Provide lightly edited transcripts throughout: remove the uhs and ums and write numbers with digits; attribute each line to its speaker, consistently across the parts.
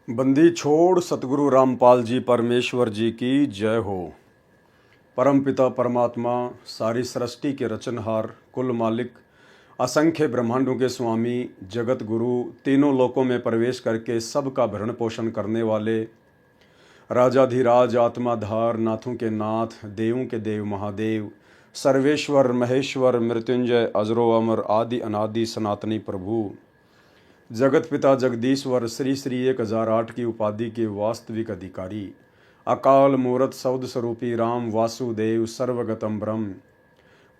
Speaker 1: बंदी छोड़ सतगुरु रामपाल जी परमेश्वर जी की जय हो। परमपिता परमात्मा, सारी सृष्टि के रचनहार, कुल मालिक, असंख्य ब्रह्मांडों के स्वामी, जगत गुरु, तीनों लोकों में प्रवेश करके सबका भरण पोषण करने वाले, राजाधिराज, आत्माधार, नाथों के नाथ, देवों के देव महादेव, सर्वेश्वर महेश्वर, मृत्युंजय, अजरो अमर, आदि अनादि सनातनी प्रभु, जगत पिता जगदीश्वर, श्री श्री 1008 की उपाधि के वास्तविक अधिकारी, अकाल मूरत सौद स्वरूपी राम वासुदेव सर्वगतम ब्रह्म,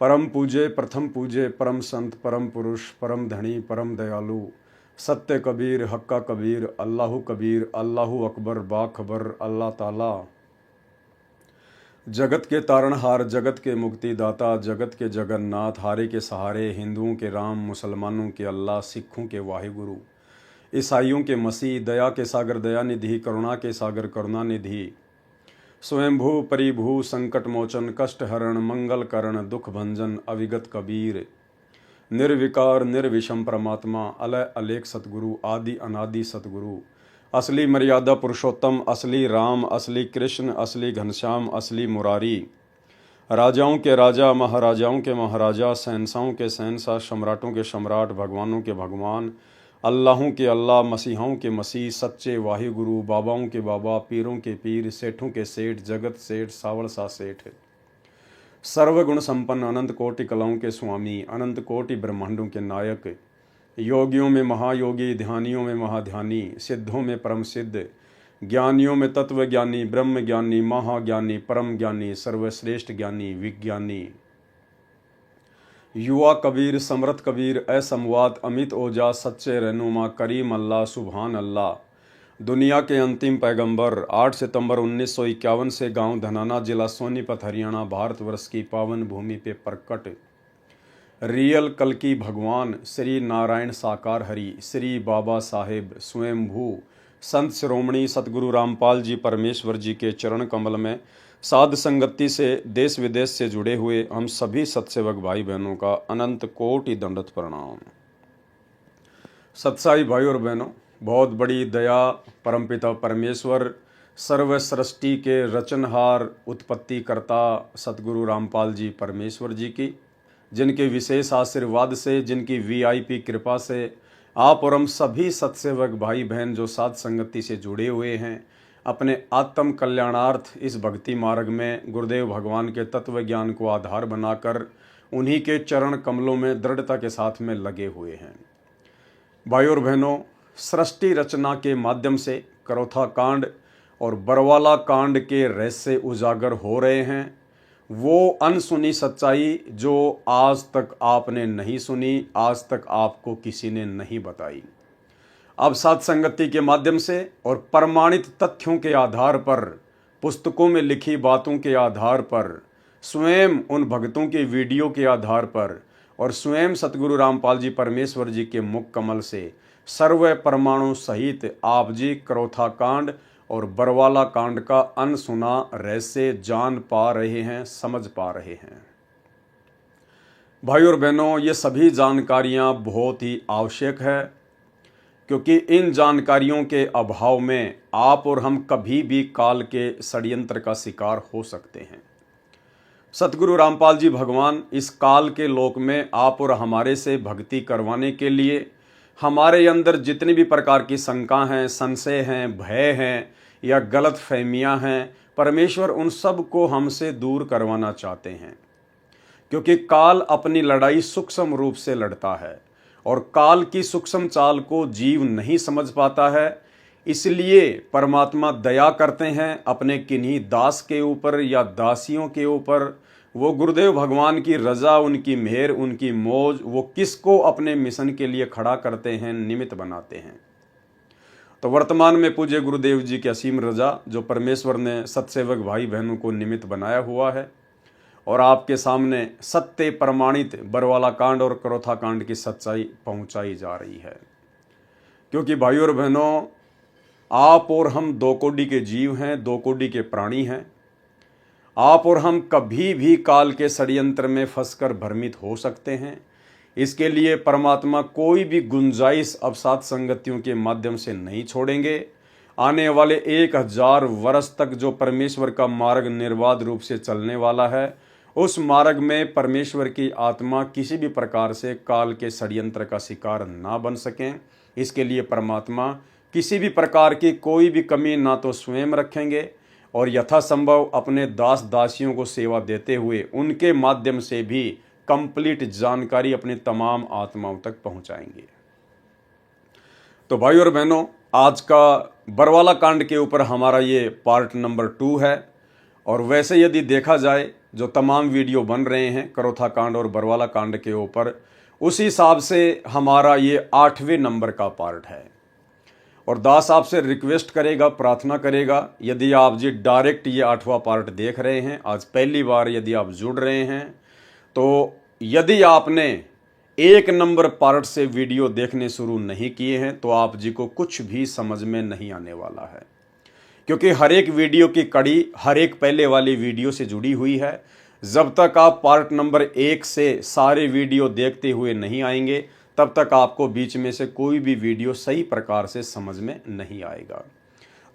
Speaker 1: परम पूजे प्रथम पूजे, परम संत, परम पुरुष, परम धनी, परम दयालु, सत्य कबीर, हक्का कबीर, अल्लाहु कबीर, अल्लाहु अकबर, बाखबर, अल्लाह ताला, जगत के तारणहार, जगत के मुक्तिदाता, जगत के जगन्नाथ, हारे के सहारे, हिंदुओं के राम, मुसलमानों के अल्लाह, सिखों के वाहिगुरु, ईसाइयों के मसीह, दया के सागर दया निधि, करुणा के सागर करुणा निधि, स्वयंभू परिभू, संकट मोचन, कष्ट हरण, मंगल करण, दुख भंजन, अविगत कबीर, निर्विकार निर्विषम परमात्मा, अलय अलेख सतगुरु, आदि अनादि सतगुरु, असली मर्यादा पुरुषोत्तम, असली राम, असली कृष्ण, असली घनश्याम, असली मुरारी, राजाओं के राजा, महाराजाओं के महाराजा, शहंशाहों के शहंशाह, सम्राटों के सम्राट, भगवानों के भगवान, अल्लाहों के अल्लाह, मसीहों के मसीह, सच्चे वाहिगुरु, बाबाओं के बाबा, पीरों के पीर, सेठों के सेठ, जगत सेठ, सावड़ सा सेठ, सर्वगुण संपन्न, अनंत कोटि कलाओं के स्वामी, अनंत कोटि ब्रह्मांडों के नायक, योगियों में महायोगी, ध्यानियों में महाध्यानी, सिद्धों में परम सिद्ध, ज्ञानियों में तत्व ज्ञानी, ब्रह्म ज्ञानी, महाज्ञानी, परम ज्ञानी, सर्वश्रेष्ठ ज्ञानी, विज्ञानी, युवा कबीर, समर्थ कबीर, असमवात, अमित ओजा, सच्चे रहनुमा, करीम अल्लाह, सुभान अल्लाह, दुनिया के अंतिम पैगंबर, 8 सितंबर 1951 से गांव धनाना, जिला सोनीपत, हरियाणा, भारतवर्ष की पावन भूमि पे प्रकट रियल कल की भगवान श्री नारायण साकार हरि, श्री बाबा साहेब स्वयंभू संत शिरोमणि सतगुरु रामपाल जी परमेश्वर जी के चरण कमल में साध संगति से देश विदेश से जुड़े हुए हम सभी सत्सेवक भाई बहनों का अनंत कोटि दंडवत प्रणाम। सत्साई भाई और बहनों, बहुत बड़ी दया परमपिता परमेश्वर, सर्व सृष्टि के रचनहार, उत्पत्ति करता सतगुरु रामपाल जी परमेश्वर जी की, जिनके विशेष आशीर्वाद से, जिनकी वीआईपी कृपा से आप और हम सभी सत्सेवक भाई बहन जो साध संगति से जुड़े हुए हैं, अपने आत्म कल्याणार्थ इस भक्ति मार्ग में गुरुदेव भगवान के तत्व ज्ञान को आधार बनाकर उन्हीं के चरण कमलों में दृढ़ता के साथ में लगे हुए हैं। भाई और बहनों, सृष्टि रचना के माध्यम से करौथा कांड और बरवाला कांड के रहस्य उजागर हो रहे हैं। वो अनसुनी सच्चाई जो आज तक आपने नहीं सुनी, आज तक आपको किसी ने नहीं बताई, अब साध संगति के माध्यम से और प्रमाणित तथ्यों के आधार पर, पुस्तकों में लिखी बातों के आधार पर, स्वयं उन भक्तों के वीडियो के आधार पर और स्वयं सतगुरु रामपाल जी परमेश्वर जी के मुख कमल से सर्व परमाणु सहित आप जी करौथा कांड और बरवाला कांड का अनसुना रहस्य जान पा रहे हैं, समझ पा रहे हैं। भाई और बहनों, ये सभी जानकारियां बहुत ही आवश्यक है, क्योंकि इन जानकारियों के अभाव में आप और हम कभी भी काल के षड्यंत्र का शिकार हो सकते हैं। सतगुरु रामपाल जी भगवान इस काल के लोक में आप और हमारे से भक्ति करवाने के लिए हमारे अंदर जितनी भी प्रकार की शंका हैं, संशय हैं, भय हैं या गलत फहमियाँ हैं, परमेश्वर उन सब को हमसे दूर करवाना चाहते हैं। क्योंकि काल अपनी लड़ाई सूक्ष्म रूप से लड़ता है और काल की सूक्ष्म चाल को जीव नहीं समझ पाता है। इसलिए परमात्मा दया करते हैं अपने किन्हीं दास के ऊपर या दासियों के ऊपर। वो गुरुदेव भगवान की रजा, उनकी मेहर, उनकी मौज, वो किसको अपने मिशन के लिए खड़ा करते हैं, निमित्त बनाते हैं। तो वर्तमान में पूज्य गुरुदेव जी की असीम रजा, जो परमेश्वर ने सत्सेवक भाई बहनों को निमित्त बनाया हुआ है, और आपके सामने सत्य प्रमाणित बरवाला कांड और करौथा कांड की सच्चाई पहुंचाई जा रही है। क्योंकि भाई और बहनों, आप और हम दो कोटि के जीव हैं, दो कोटि के प्राणी हैं। आप और हम कभी भी काल के षड्यंत्र में फंसकर भ्रमित हो सकते हैं। इसके लिए परमात्मा कोई भी गुंजाइश अब साध संगतियों के माध्यम से नहीं छोड़ेंगे। आने वाले 1000 वर्ष तक जो परमेश्वर का मार्ग निर्बाध रूप से चलने वाला है, उस मार्ग में परमेश्वर की आत्मा किसी भी प्रकार से काल के षड्यंत्र का शिकार ना बन सकें। इसके लिए परमात्मा किसी भी प्रकार की कोई भी कमी ना तो स्वयं रखेंगे और यथासंभव अपने दास दासियों को सेवा देते हुए उनके माध्यम से भी कंप्लीट जानकारी अपनी तमाम आत्माओं तक पहुंचाएंगे। तो भाई और बहनों, आज का बरवाला कांड के ऊपर हमारा ये पार्ट नंबर 2 है। और वैसे यदि देखा जाए जो तमाम वीडियो बन रहे हैं करोथा कांड और बरवाला कांड के ऊपर, उस हिसाब से हमारा ये 8वें नंबर का पार्ट है। और दास आपसे रिक्वेस्ट करेगा, प्रार्थना करेगा, यदि आप जी डायरेक्ट ये 8वां पार्ट देख रहे हैं, आज पहली बार यदि आप जुड़ रहे हैं, तो यदि आपने 1 नंबर पार्ट से वीडियो देखने शुरू नहीं किए हैं तो आप जी को कुछ भी समझ में नहीं आने वाला है, क्योंकि हर एक वीडियो की कड़ी हर एक पहले वाली वीडियो से जुड़ी हुई है। जब तक आप पार्ट नंबर 1 से सारे वीडियो देखते हुए नहीं आएंगे, तब तक आपको बीच में से कोई भी वीडियो सही प्रकार से समझ में नहीं आएगा।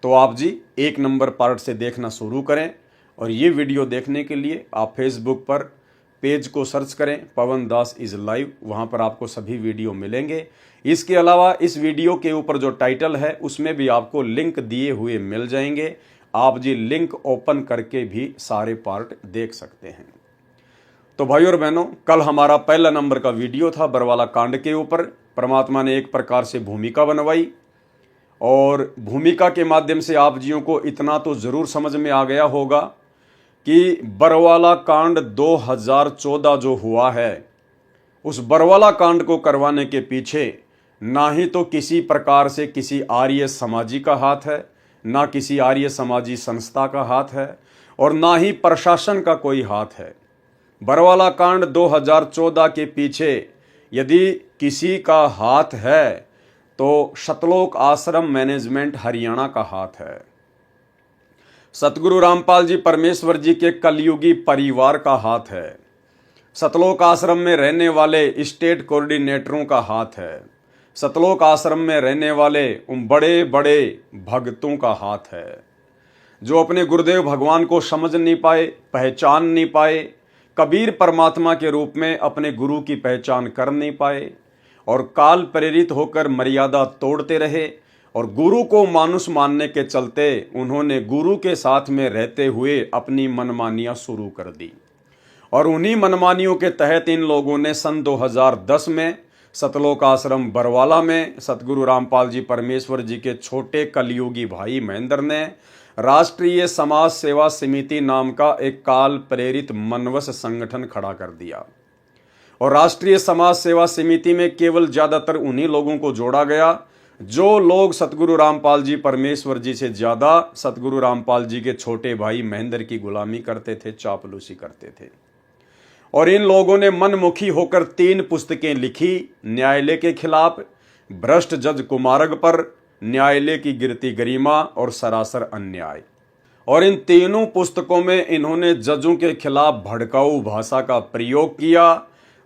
Speaker 1: तो आप जी 1 नंबर पार्ट से देखना शुरू करें। और ये वीडियो देखने के लिए आप फेसबुक पर पेज को सर्च करें, पवन दास इज लाइव, वहाँ पर आपको सभी वीडियो मिलेंगे। इसके अलावा इस वीडियो के ऊपर जो टाइटल है उसमें भी आपको लिंक दिए हुए मिल जाएंगे। आप जी लिंक ओपन करके भी सारे पार्ट देख सकते हैं। तो भाई और बहनों, कल हमारा पहला नंबर का वीडियो था बरवाला कांड के ऊपर। परमात्मा ने एक प्रकार से भूमिका बनवाई और भूमिका के माध्यम से आप जियों को इतना तो जरूर समझ में आ गया होगा कि बरवाला कांड 2014 जो हुआ है, उस बरवाला कांड को करवाने के पीछे ना ही तो किसी प्रकार से किसी आर्य समाजी का हाथ है, ना किसी आर्य समाजी संस्था का हाथ है और ना ही प्रशासन का कोई हाथ है। बरवाला कांड 2014 के पीछे यदि किसी का हाथ है तो सतलोक आश्रम मैनेजमेंट हरियाणा का हाथ है। सतगुरु रामपाल जी परमेश्वर जी के कलयुगी परिवार का हाथ है। सतलोक आश्रम में रहने वाले स्टेट कोऑर्डिनेटरों का हाथ है। सतलोक आश्रम में रहने वाले उन बड़े बड़े भक्तों का हाथ है जो अपने गुरुदेव भगवान को समझ नहीं पाए, पहचान नहीं पाए, कबीर परमात्मा के रूप में अपने गुरु की पहचान कर नहीं पाए और काल प्रेरित होकर मर्यादा तोड़ते रहे। और गुरु को मानुष मानने के चलते उन्होंने गुरु के साथ में रहते हुए अपनी मनमानियां शुरू कर दी। और उन्हीं मनमानियों के तहत इन लोगों ने सन 2010 में सतलोक आश्रम बरवाला में सतगुरु रामपाल जी परमेश्वर जी के छोटे कलयुगी भाई महेंद्र ने राष्ट्रीय समाज सेवा समिति नाम का एक काल प्रेरित मनवस संगठन खड़ा कर दिया। और राष्ट्रीय समाज सेवा समिति में केवल ज्यादातर उन्हीं लोगों को जोड़ा गया जो लोग सतगुरु रामपाल जी परमेश्वर जी से ज्यादा सतगुरु रामपाल जी के छोटे भाई महेंद्र की गुलामी करते थे, चापलूसी करते थे। और इन लोगों ने मनमुखी होकर 3 पुस्तकें लिखी न्यायालय के खिलाफ, भ्रष्ट जज कुमारग पर, न्यायालय की गिरती गरिमा और सरासर अन्याय। और इन तीनों पुस्तकों में इन्होंने जजों के खिलाफ भड़काऊ भाषा का प्रयोग किया।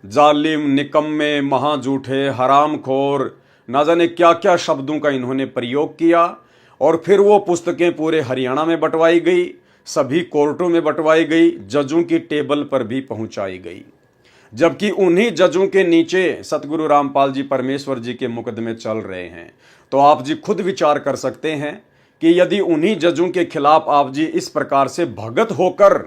Speaker 1: जालिम, निकम्मे, महाजूठे, हरामखोर, ना जाने क्या क्या शब्दों का इन्होंने प्रयोग किया। और फिर वो पुस्तकें पूरे हरियाणा में बंटवाई गई, सभी कोर्टों में बंटवाई गई, जजों की टेबल पर भी पहुंचाई गई। जबकि उन्हीं जजों के नीचे सतगुरु रामपाल जी परमेश्वर जी के मुकदमे चल रहे हैं। तो आप जी खुद विचार कर सकते हैं कि यदि उन्हीं जजों के खिलाफ आप जी इस प्रकार से भगत होकर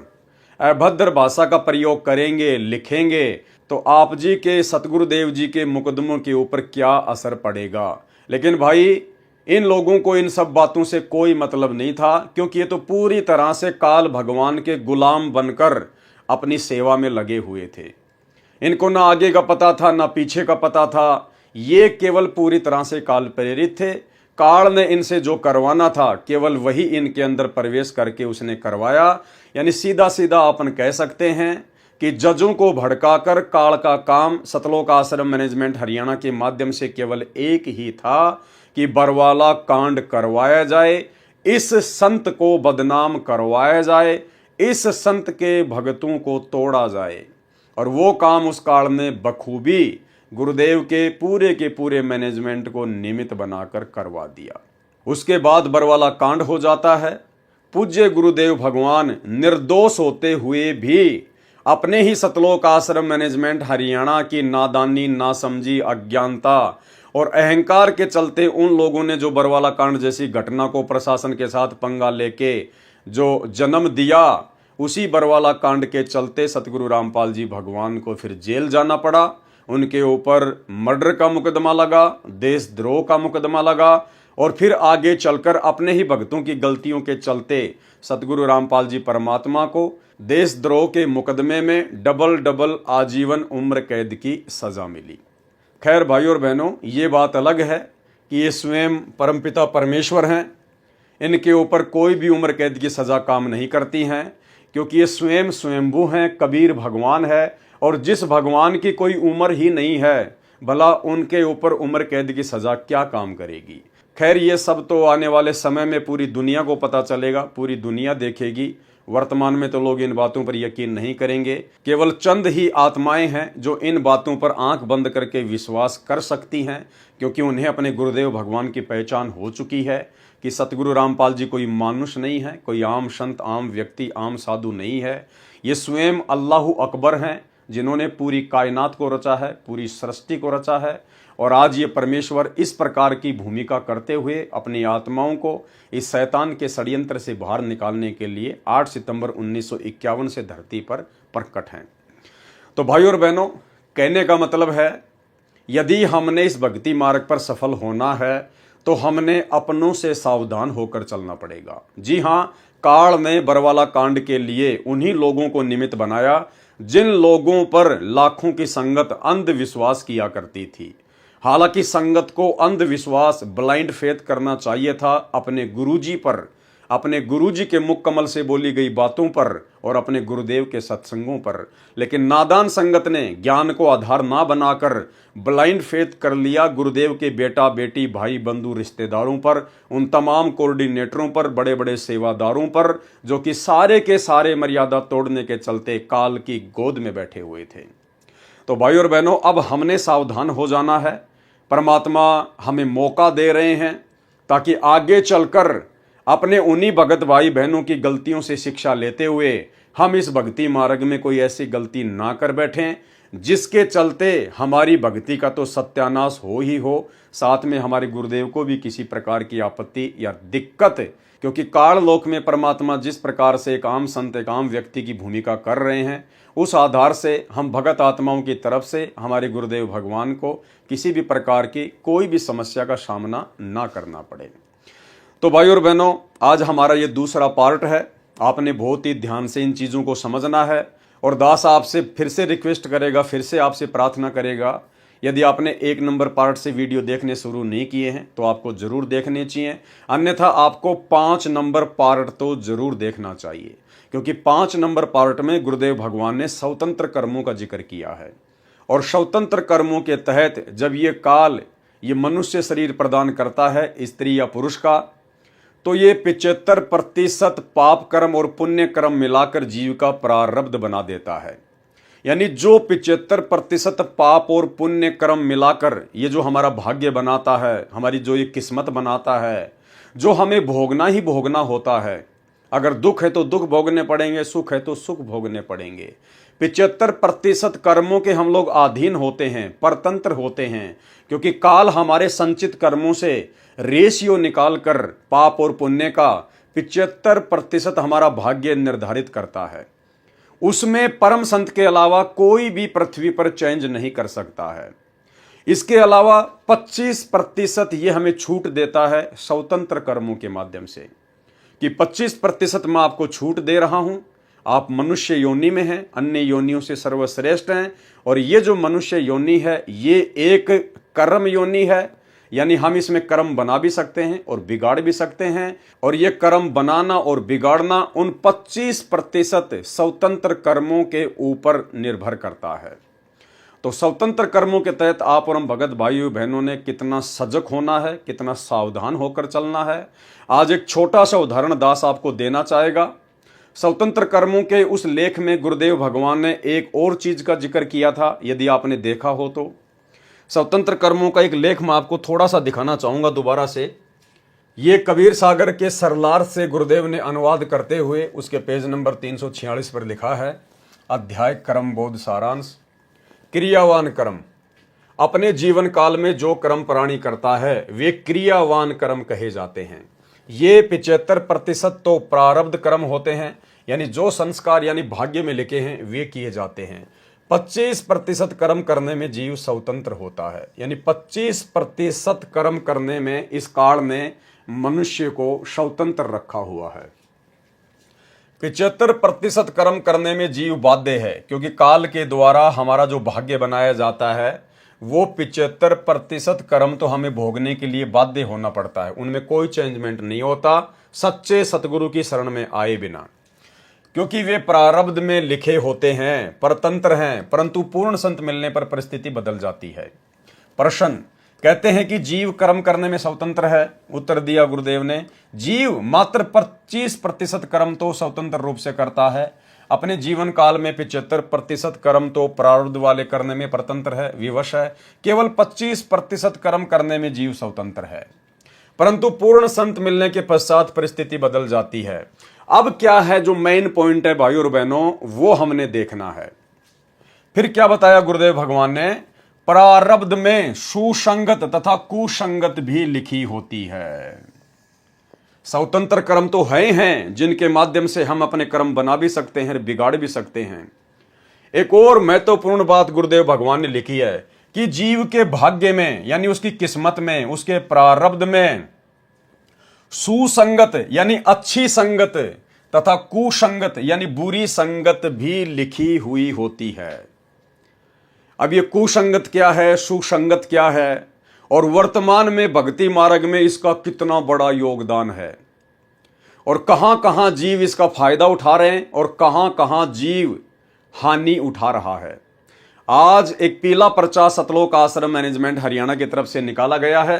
Speaker 1: अभद्र भाषा का प्रयोग करेंगे, लिखेंगे, तो आप जी के सतगुरुदेव जी के मुकदमों के ऊपर क्या असर पड़ेगा। लेकिन भाई इन लोगों को इन सब बातों से कोई मतलब नहीं था, क्योंकि ये तो पूरी तरह से काल भगवान के गुलाम बनकर अपनी सेवा में लगे हुए थे। इनको ना आगे का पता था ना पीछे का पता था, ये केवल पूरी तरह से काल प्रेरित थे। काल ने इनसे जो करवाना था केवल वही इनके अंदर प्रवेश करके उसने करवाया। यानी सीधा सीधा अपन कह सकते हैं कि जजों को भड़काकर काल का काम सतलोक आश्रम मैनेजमेंट हरियाणा के माध्यम से केवल एक ही था कि बरवाला कांड करवाया जाए, इस संत को बदनाम करवाया जाए, इस संत के भगतों को तोड़ा जाए। और वो काम उस काल ने बखूबी गुरुदेव के पूरे मैनेजमेंट को निमित्त बनाकर करवा दिया। उसके बाद बरवाला कांड हो जाता है। पूज्य गुरुदेव भगवान निर्दोष होते हुए भी अपने ही सतलोक आश्रम मैनेजमेंट हरियाणा की नादानी, नासमझी, अज्ञानता और अहंकार के चलते उन लोगों ने जो बरवाला कांड जैसी घटना को प्रशासन के साथ पंगा लेके जो जन्म दिया, उसी बरवाला कांड के चलते सतगुरु रामपाल जी भगवान को फिर जेल जाना पड़ा। उनके ऊपर मर्डर का मुकदमा लगा, देशद्रोह का मुकदमा लगा और फिर आगे चलकर अपने ही भक्तों की गलतियों के चलते सतगुरु रामपाल जी परमात्मा को देशद्रोह के मुकदमे में डबल आजीवन उम्र कैद की सजा मिली। खैर भाइयों और बहनों, ये बात अलग है कि ये स्वयं परमपिता परमेश्वर हैं, इनके ऊपर कोई भी उम्र कैद की सजा काम नहीं करती हैं, क्योंकि ये स्वयं स्वयंभू हैं, कबीर भगवान है और जिस भगवान की कोई उम्र ही नहीं है, भला उनके ऊपर उम्र कैद की सजा क्या काम करेगी। खैर ये सब तो आने वाले समय में पूरी दुनिया को पता चलेगा, पूरी दुनिया देखेगी। वर्तमान में तो लोग इन बातों पर यकीन नहीं करेंगे। केवल चंद ही आत्माएं हैं जो इन बातों पर आंख बंद करके विश्वास कर सकती हैं, क्योंकि उन्हें अपने गुरुदेव भगवान की पहचान हो चुकी है कि सतगुरु रामपाल जी कोई मानुष नहीं है, कोई आम संत, आम व्यक्ति, आम साधु नहीं है। ये स्वयं अल्लाह अकबर हैं, जिन्होंने पूरी कायनात को रचा है, पूरी सृष्टि को रचा है। और आज ये परमेश्वर इस प्रकार की भूमिका करते हुए अपनी आत्माओं को इस शैतान के षड्यंत्र से बाहर निकालने के लिए 8 सितंबर 1951 से धरती पर प्रकट हैं। तो भाइयों और बहनों, कहने का मतलब है, यदि हमने इस भक्ति मार्ग पर सफल होना है तो हमने अपनों से सावधान होकर चलना पड़ेगा। जी हाँ, काल ने बरवाला कांड के लिए उन्हीं लोगों को निमित्त बनाया जिन लोगों पर लाखों की संगत अंधविश्वास किया करती थी। हालांकि संगत को अंधविश्वास, ब्लाइंड फेथ करना चाहिए था अपने गुरुजी पर, अपने गुरुजी के मुख कमल से बोली गई बातों पर और अपने गुरुदेव के सत्संगों पर। लेकिन नादान संगत ने ज्ञान को आधार ना बनाकर ब्लाइंड फेथ कर लिया गुरुदेव के बेटा बेटी, भाई बंधु, रिश्तेदारों पर, उन तमाम कोऑर्डिनेटरों पर, बड़े बड़े सेवादारों पर, जो कि सारे के सारे मर्यादा तोड़ने के चलते काल की गोद में बैठे हुए थे। तो भाई और बहनों, अब हमने सावधान हो जाना है। परमात्मा हमें मौका दे रहे हैं ताकि आगे चलकर अपने उन्हीं भगत भाई बहनों की गलतियों से शिक्षा लेते हुए हम इस भक्ति मार्ग में कोई ऐसी गलती ना कर बैठें जिसके चलते हमारी भक्ति का तो सत्यानाश हो ही हो, साथ में हमारे गुरुदेव को भी किसी प्रकार की आपत्ति या दिक्कत। क्योंकि काल लोक में परमात्मा जिस प्रकार से एक आम संत, एक आम व्यक्ति की भूमिका कर रहे हैं, उस आधार से हम भगत आत्माओं की तरफ से हमारे गुरुदेव भगवान को किसी भी प्रकार की कोई भी समस्या का सामना ना करना पड़े। तो भाई और बहनों, आज हमारा ये दूसरा पार्ट है। आपने बहुत ही ध्यान से इन चीज़ों को समझना है और दास आपसे फिर से रिक्वेस्ट करेगा, फिर से आपसे प्रार्थना करेगा, यदि आपने 1 नंबर पार्ट से वीडियो देखने शुरू नहीं किए हैं तो आपको जरूर देखने चाहिए, अन्यथा आपको 5 नंबर पार्ट तो जरूर देखना चाहिए, क्योंकि 5 नंबर पार्ट में गुरुदेव भगवान ने स्वतंत्र कर्मों का जिक्र किया है। और स्वतंत्र कर्मों के तहत जब ये काल ये मनुष्य शरीर प्रदान करता है स्त्री या पुरुष का, तो ये 75% पाप कर्म और पुण्य कर्म मिलाकर जीव का प्रारब्ध बना देता है। यानी जो 75% पाप और पुण्य कर्म मिलाकर ये जो हमारा भाग्य बनाता है, हमारी जो ये किस्मत बनाता है, जो हमें भोगना ही भोगना होता है। अगर दुख है तो दुख भोगने पड़ेंगे, सुख है तो सुख भोगने पड़ेंगे। 75% कर्मों के हम लोग अधीन होते हैं, परतंत्र होते हैं, क्योंकि काल हमारे संचित कर्मों से रेशियो निकालकर पाप और पुण्य का 75% हमारा भाग्य निर्धारित करता है। उसमें परम संत के अलावा कोई भी पृथ्वी पर चेंज नहीं कर सकता है। इसके अलावा 25% ये हमें छूट देता है स्वतंत्र कर्मों के माध्यम से, कि 25% मैं आपको छूट दे रहा हूं। आप मनुष्य योनि में हैं, अन्य योनियों से सर्वश्रेष्ठ हैं, और ये जो मनुष्य योनि है ये एक कर्म योनि है, यानी हम इसमें कर्म बना भी सकते हैं और बिगाड़ भी सकते हैं। और ये कर्म बनाना और बिगाड़ना उन 25% स्वतंत्र कर्मों के ऊपर निर्भर करता है। तो स्वतंत्र कर्मों के तहत आप और हम भगत भाइयों बहनों ने कितना सजग होना है, कितना सावधान होकर चलना है। आज एक छोटा सा उदाहरण दास आपको देना चाहेगा। स्वतंत्र कर्मों के उस लेख में गुरुदेव भगवान ने एक और चीज का जिक्र किया था, यदि आपने देखा हो तो। स्वतंत्र कर्मों का एक लेख मैं आपको थोड़ा सा दिखाना चाहूंगा दोबारा से। ये कबीर सागर के सरलार्थ से गुरुदेव ने अनुवाद करते हुए उसके पेज नंबर 346 पर लिखा है, अध्याय कर्म बोध सारांश। क्रियावान कर्म। अपने जीवन काल में जो कर्म प्राणी करता है वे क्रियावान कर्म कहे जाते हैं। ये 75% तो प्रारब्ध कर्म होते हैं, यानी जो संस्कार यानी भाग्य में लिखे हैं वे किए जाते हैं। 25% कर्म करने में जीव स्वतंत्र होता है, यानी 25% कर्म करने में इस काल ने मनुष्य को स्वतंत्र रखा हुआ है। 75% कर्म करने में जीव बाध्य है, क्योंकि काल के द्वारा हमारा जो भाग्य बनाया जाता है वो 75% कर्म तो हमें भोगने के लिए बाध्य होना पड़ता है। उनमें कोई चेंजमेंट नहीं होता सच्चे सतगुरु की शरण में आए बिना, क्योंकि वे प्रारब्ध में लिखे होते हैं, परतंत्र हैं। परंतु पूर्ण संत मिलने पर परिस्थिति बदल जाती है। प्रश्न कहते हैं कि जीव कर्म करने में स्वतंत्र है। उत्तर दिया गुरुदेव ने, जीव मात्र 25% कर्म तो स्वतंत्र रूप से करता है। अपने जीवन काल में 75% कर्म तो प्रारब्ध वाले करने में परतंत्र है, विवश है। केवल 25% कर्म करने में जीव स्वतंत्र है। परंतु पूर्ण संत मिलने के पश्चात परिस्थिति बदल जाती है। अब क्या है जो मेन पॉइंट है भाइयों और बहनों, वो हमने देखना है। फिर क्या बताया गुरुदेव भगवान ने, प्रारब्ध में सुसंगत तथा कुसंगत भी लिखी होती है। स्वतंत्र कर्म तो हैं जिनके माध्यम से हम अपने कर्म बना भी सकते हैं, बिगाड़ भी सकते हैं। एक और महत्वपूर्ण बात गुरुदेव भगवान ने लिखी है कि जीव के भाग्य में यानी उसकी किस्मत में, उसके प्रारब्ध में सुसंगत यानी अच्छी संगत तथा कुसंगत यानी बुरी संगत भी लिखी हुई होती है। अब ये कुसंगत क्या है, सुसंगत क्या है, और वर्तमान में भक्ति मार्ग में इसका कितना बड़ा योगदान है, और कहां कहां जीव इसका फायदा उठा रहे हैं और कहां कहां जीव हानि उठा रहा है। आज एक पीला पर्चा सतलोक आश्रम मैनेजमेंट हरियाणा की तरफ से निकाला गया है।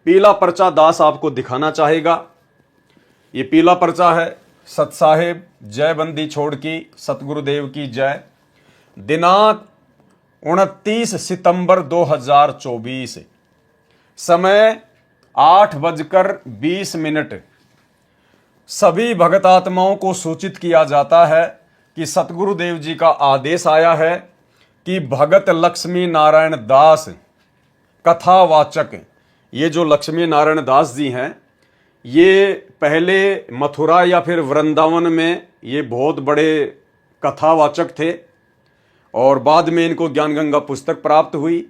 Speaker 1: पीला पर्चा दास आपको दिखाना चाहेगा। ये पीला पर्चा है, सत साहेब जय बंदी छोड़ की सतगुरुदेव की जय। दिनांक 29 सितंबर 2024, समय 8:20। सभी भगत आत्माओं को सूचित किया जाता है कि सतगुरुदेव जी का आदेश आया है कि भगत लक्ष्मी नारायण दास कथावाचक, ये जो लक्ष्मी नारायण दास जी हैं, ये पहले मथुरा या फिर वृंदावन में ये बहुत बड़े कथावाचक थे, और बाद में इनको ज्ञान गंगा पुस्तक प्राप्त हुई।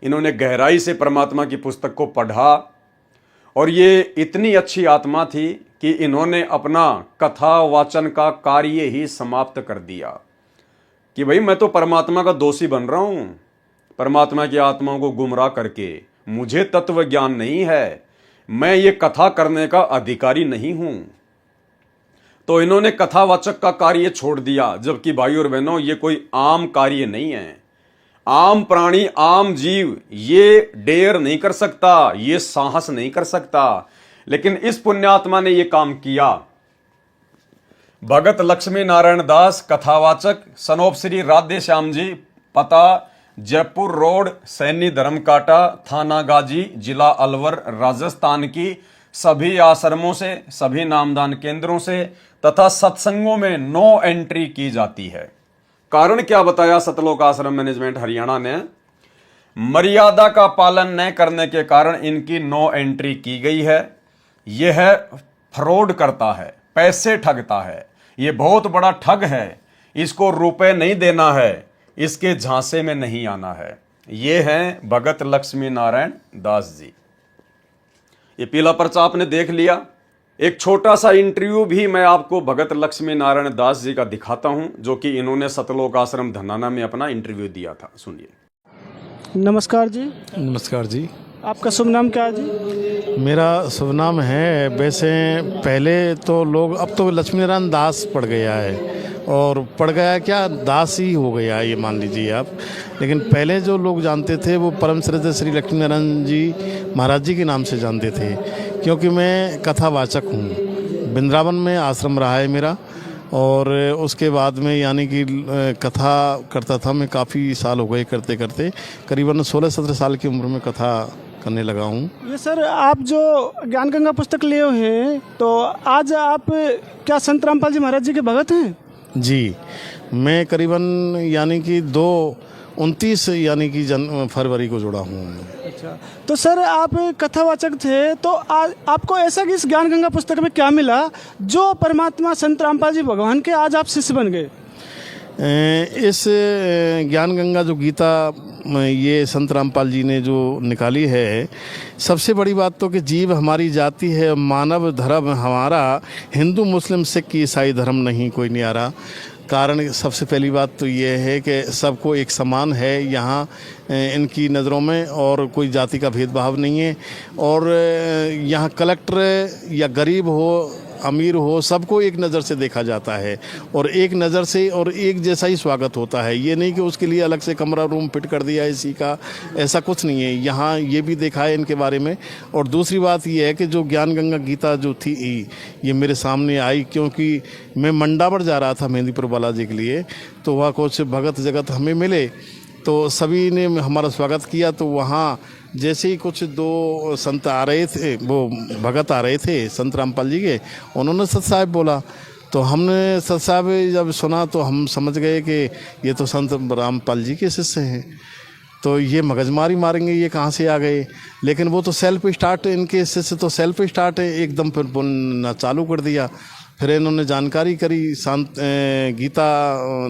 Speaker 1: इन्होंने गहराई से परमात्मा की पुस्तक को पढ़ा, और ये इतनी अच्छी आत्मा थी कि इन्होंने अपना कथा वाचन का कार्य ही समाप्त कर दिया कि भाई मैं तो परमात्मा का दोषी बन रहा हूं, परमात्मा की आत्माओं को गुमराह करके। मुझे तत्व ज्ञान नहीं है, मैं ये कथा करने का अधिकारी नहीं हूं। तो इन्होंने कथावाचक का कार्य छोड़ दिया, जबकि भाई और बहनों ये कोई आम कार्य नहीं है। आम प्राणी, आम जीव ये डेयर नहीं कर सकता, ये साहस नहीं कर सकता, लेकिन इस पुण्यात्मा ने ये काम किया। भगत लक्ष्मी नारायण दास कथावाचक, सनोप श्री राधे श्याम जी, पता जयपुर रोड, सैनी धर्मकाटा, थाना गाजी, जिला अलवर, राजस्थान की सभी आश्रमों से, सभी नामदान केंद्रों से तथा सत्संगों में नो एंट्री की जाती है। कारण क्या बताया सतलोक आश्रम मैनेजमेंट हरियाणा ने, मर्यादा का पालन न करने के कारण इनकी नो एंट्री की गई है। यह फ्रॉड करता है, पैसे ठगता है, ये बहुत बड़ा ठग है। इसको रुपए नहीं देना है, इसके झांसे में नहीं आना है। ये हैं भगत लक्ष्मी नारायण दास जी। ये पीला पर्चा आपने देख लिया। एक छोटा सा इंटरव्यू भी मैं आपको भगत लक्ष्मी नारायण दास जी का दिखाता हूं, जो कि इन्होंने सतलोक आश्रम धनाना में अपना इंटरव्यू दिया था। सुनिए।
Speaker 2: नमस्कार जी।
Speaker 3: नमस्कार जी।
Speaker 2: आपका शुभ नाम क्या है जी?
Speaker 3: मेरा शुभ नाम है, वैसे पहले तो लोग, अब तो लक्ष्मी नारायण दास पड़ गया है, और पड़ गया क्या, दास ही हो गया ये मान लीजिए आप। लेकिन पहले जो लोग जानते थे वो परम श्रद्धेय श्री लक्ष्मी नारायण जी महाराज जी के नाम से जानते थे, क्योंकि मैं कथावाचक हूँ। वृंदावन में आश्रम रहा है मेरा, और उसके बाद में यानी कि कथा करता था मैं, काफ़ी साल हो गए करते करते, करीबन 16-17 साल की उम्र में कथा करने लगा हूँ।
Speaker 2: ये सर आप जो ज्ञान गंगा पुस्तक लिए हुए हैं तो आज आप क्या संत रामपाल जी महाराज जी के भगत हैं?
Speaker 3: जी, मैं करीबन यानी कि 2/29 यानी कि फरवरी को जुड़ा हूँ।
Speaker 2: अच्छा, तो सर आप कथावाचक थे, तो आज आपको ऐसा कि इस ज्ञान गंगा पुस्तक में क्या मिला जो परमात्मा संत रामपाल जी भगवान के आज आप शिष्य बन गए?
Speaker 3: इस ज्ञान गंगा जो गीता ये संत रामपाल जी ने जो निकाली है, सबसे बड़ी बात तो कि जीव हमारी जाति है, मानव धर्म हमारा, हिंदू मुस्लिम सिख ईसाई धर्म नहीं कोई न्यारा। कारण सबसे पहली बात तो ये है कि सबको एक समान है यहाँ इनकी नज़रों में, और कोई जाति का भेदभाव नहीं है। और यहाँ कलेक्टर या गरीब हो अमीर हो, सबको एक नज़र से देखा जाता है और एक नज़र से और एक जैसा ही स्वागत होता है। ये नहीं कि उसके लिए अलग से कमरा रूम फिट कर दिया इसी का, ऐसा कुछ नहीं है। यहाँ ये भी देखा है इनके बारे में। और दूसरी बात ये है कि जो ज्ञान गंगा गीता जो थी ये मेरे सामने आई, क्योंकि मैं मंडावर जा रहा था मेहंदीपुर बालाजी के लिए, तो वहाँ कुछ भगत जगत हमें मिले, तो सभी ने हमारा स्वागत किया। तो वहाँ जैसे ही कुछ 2 संत आ रहे थे, वो भगत आ रहे थे संत रामपाल जी के, उन्होंने सत साहब बोला, तो हमने सत साहब जब सुना तो हम समझ गए कि ये तो संत रामपाल जी के शिष्य हैं, तो ये मगजमारी मारेंगे, ये कहाँ से आ गए। लेकिन वो तो सेल्फ स्टार्ट, इनके शिष्य तो सेल्फ स्टार्ट है एकदम, फिर बोलना चालू कर दिया। फिर इन्होंने जानकारी करी, गीता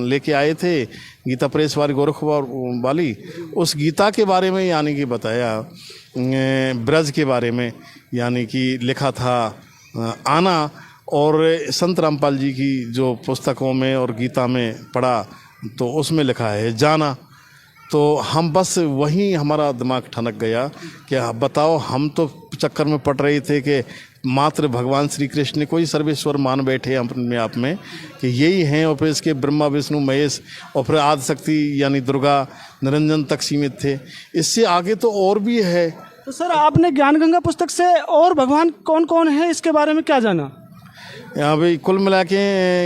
Speaker 3: लेके आए थे, गीता प्रेस वाली गोरखपुर वाली, उस गीता के बारे में यानी कि बताया, ब्रज के बारे में यानी कि लिखा था आना, और संत रामपाल जी की जो पुस्तकों में और गीता में पढ़ा तो उसमें लिखा है जाना। तो हम बस वहीं हमारा दिमाग ठनक गया कि बताओ, हम तो चक्कर में पड़ रहे थे कि मात्र भगवान श्री कृष्ण ने कोई सर्वेश्वर मान बैठे अपने आप में कि यही हैं, और फिर इसके ब्रह्मा विष्णु महेश और फिर आदि शक्ति यानी दुर्गा निरंजन तक सीमित थे। इससे आगे तो और भी है।
Speaker 2: तो सर आपने ज्ञान गंगा पुस्तक से और भगवान कौन कौन है इसके बारे में क्या जाना?
Speaker 3: यहाँ भाई कुल मिला के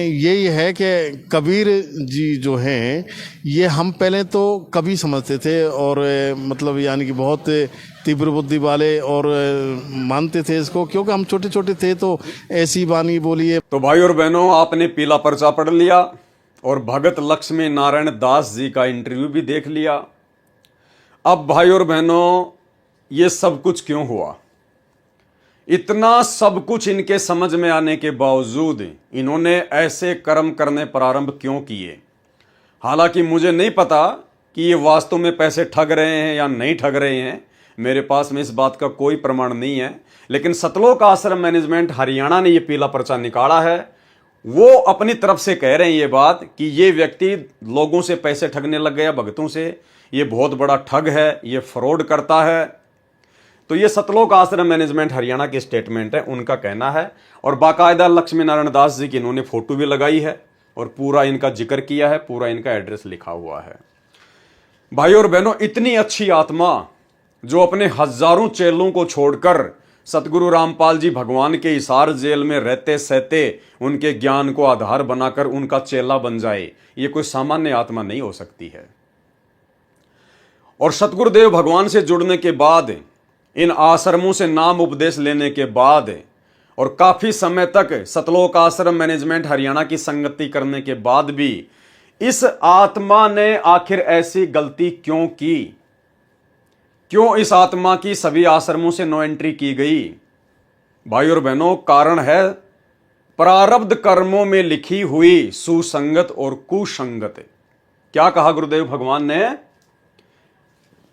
Speaker 3: यही है कि कबीर जी जो हैं, ये हम पहले तो कवि समझते थे और मतलब यानी कि बहुत तीव्र बुद्धि वाले, और मानते थे इसको, क्योंकि हम छोटे छोटे थे तो ऐसी वाणी बोलिए।
Speaker 1: तो भाई और बहनों, आपने पीला पर्चा पढ़ लिया और भगत लक्ष्मी नारायण दास जी का इंटरव्यू भी देख लिया। अब भाई और बहनों, ये सब कुछ क्यों हुआ? इतना सब कुछ इनके समझ में आने के बावजूद इन्होंने ऐसे कर्म करने प्रारंभ क्यों किए? हालांकि मुझे नहीं पता कि ये वास्तव में पैसे ठग रहे हैं या नहीं ठग रहे हैं, मेरे पास में इस बात का कोई प्रमाण नहीं है। लेकिन सतलोक आश्रम मैनेजमेंट हरियाणा ने ये पीला पर्चा निकाला है। वो अपनी तरफ से कह रहे हैं ये बात कि ये व्यक्ति लोगों से पैसे ठगने लग गया, भक्तों से, ये बहुत बड़ा ठग है, ये फ्रॉड करता है। तो ये सतलोक आश्रम मैनेजमेंट हरियाणा की स्टेटमेंट है, उनका कहना है। और बाकायदा लक्ष्मी नारायण दास जी की इन्होंने फोटो भी लगाई है और पूरा इनका जिक्र किया है, पूरा इनका एड्रेस लिखा हुआ है। भाई और बहनों, इतनी अच्छी आत्मा जो अपने हजारों चेलों को छोड़कर सतगुरु रामपाल जी भगवान के हिसार जेल में रहते सहते उनके ज्ञान को आधार बनाकर उनका चेला बन जाए, ये कोई सामान्य आत्मा नहीं हो सकती है। और सतगुरुदेव भगवान से जुड़ने के बाद, इन आश्रमों से नाम उपदेश लेने के बाद और काफी समय तक सतलोक आश्रम मैनेजमेंट हरियाणा की संगति करने के बाद भी इस आत्मा ने आखिर ऐसी गलती क्यों की? क्यों इस आत्मा की सभी आश्रमों से नो एंट्री की गई? भाई और बहनों, कारण है प्रारब्ध कर्मों में लिखी हुई सुसंगत और कुसंगत। क्या कहा गुरुदेव भगवान ने?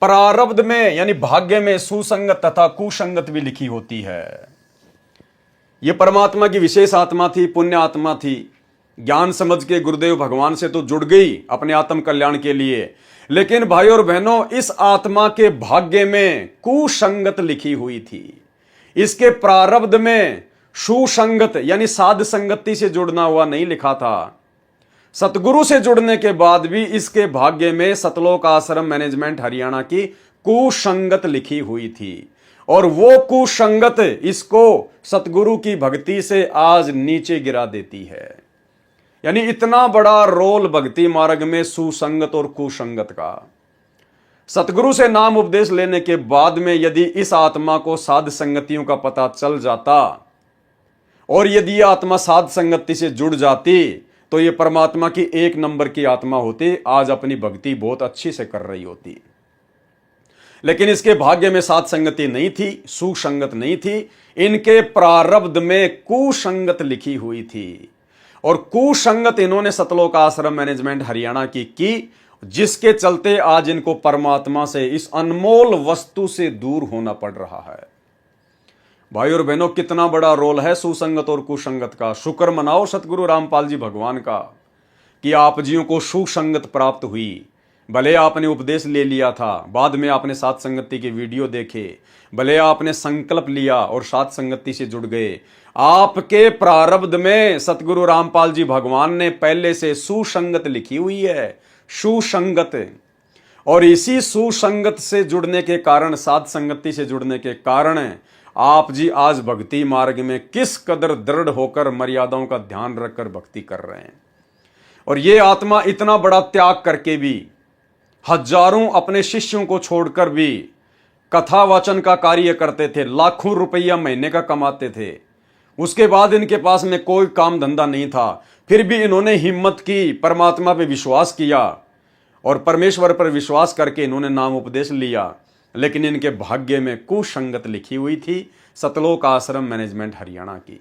Speaker 1: प्रारब्ध में यानी भाग्य में सुसंगत तथा कुसंगत भी लिखी होती है। यह परमात्मा की विशेष आत्मा थी, पुण्य आत्मा थी। ज्ञान समझ के गुरुदेव भगवान से तो जुड़ गई अपने आत्म कल्याण के लिए, लेकिन भाई और बहनों, इस आत्मा के भाग्य में कुसंगत लिखी हुई थी। इसके प्रारब्ध में सुसंगत यानी साध संगति से जुड़ना हुआ नहीं लिखा था। सतगुरु से जुड़ने के बाद भी इसके भाग्य में सतलोक आश्रम मैनेजमेंट हरियाणा की कुसंगत लिखी हुई थी, और वो कुसंगत इसको सतगुरु की भक्ति से आज नीचे गिरा देती है। यानी इतना बड़ा रोल भक्ति मार्ग में सुसंगत और कुसंगत का। सतगुरु से नाम उपदेश लेने के बाद में यदि इस आत्मा को साध संगतियों का पता चल जाता और यदि यह आत्मा साध संगति से जुड़ जाती तो यह परमात्मा की एक नंबर की आत्मा होती, आज अपनी भक्ति बहुत अच्छी से कर रही होती। लेकिन इसके भाग्य में साध संगति नहीं थी, सुसंगत नहीं थी, इनके प्रारब्ध में कुसंगत लिखी हुई थी और कुसंगत इन्होंने सतलोक आश्रम मैनेजमेंट हरियाणा की, जिसके चलते आज इनको परमात्मा से, इस अनमोल वस्तु से दूर होना पड़ रहा है। भाई और बहनों, कितना बड़ा रोल है सुसंगत और कुसंगत का। शुक्र मनाओ सतगुरु रामपाल जी भगवान का कि आप जियों को सुसंगत प्राप्त हुई। भले आपने उपदेश ले लिया था, बाद में आपने साध संगति के वीडियो देखे, भले आपने संकल्प लिया और साध संगति से जुड़ गए, आपके प्रारब्ध में सतगुरु रामपाल जी भगवान ने पहले से सुसंगत लिखी हुई है, सुसंगत। और इसी सुसंगत से जुड़ने के कारण, साध संगति से जुड़ने के कारण आप जी आज भक्ति मार्ग में किस कदर दृढ़ होकर मर्यादाओं का ध्यान रखकर भक्ति कर रहे हैं। और ये आत्मा इतना बड़ा त्याग करके भी, हजारों अपने शिष्यों को छोड़कर भी कथा वाचन का कार्य करते थे, लाखों रुपया महीने का कमाते थे। उसके बाद इनके पास में कोई काम धंधा नहीं था, फिर भी इन्होंने हिम्मत की, परमात्मा पे विश्वास किया और परमेश्वर पर विश्वास करके इन्होंने नाम उपदेश लिया। लेकिन इनके भाग्य में कुसंगत लिखी हुई थी सतलोक आश्रम मैनेजमेंट हरियाणा की।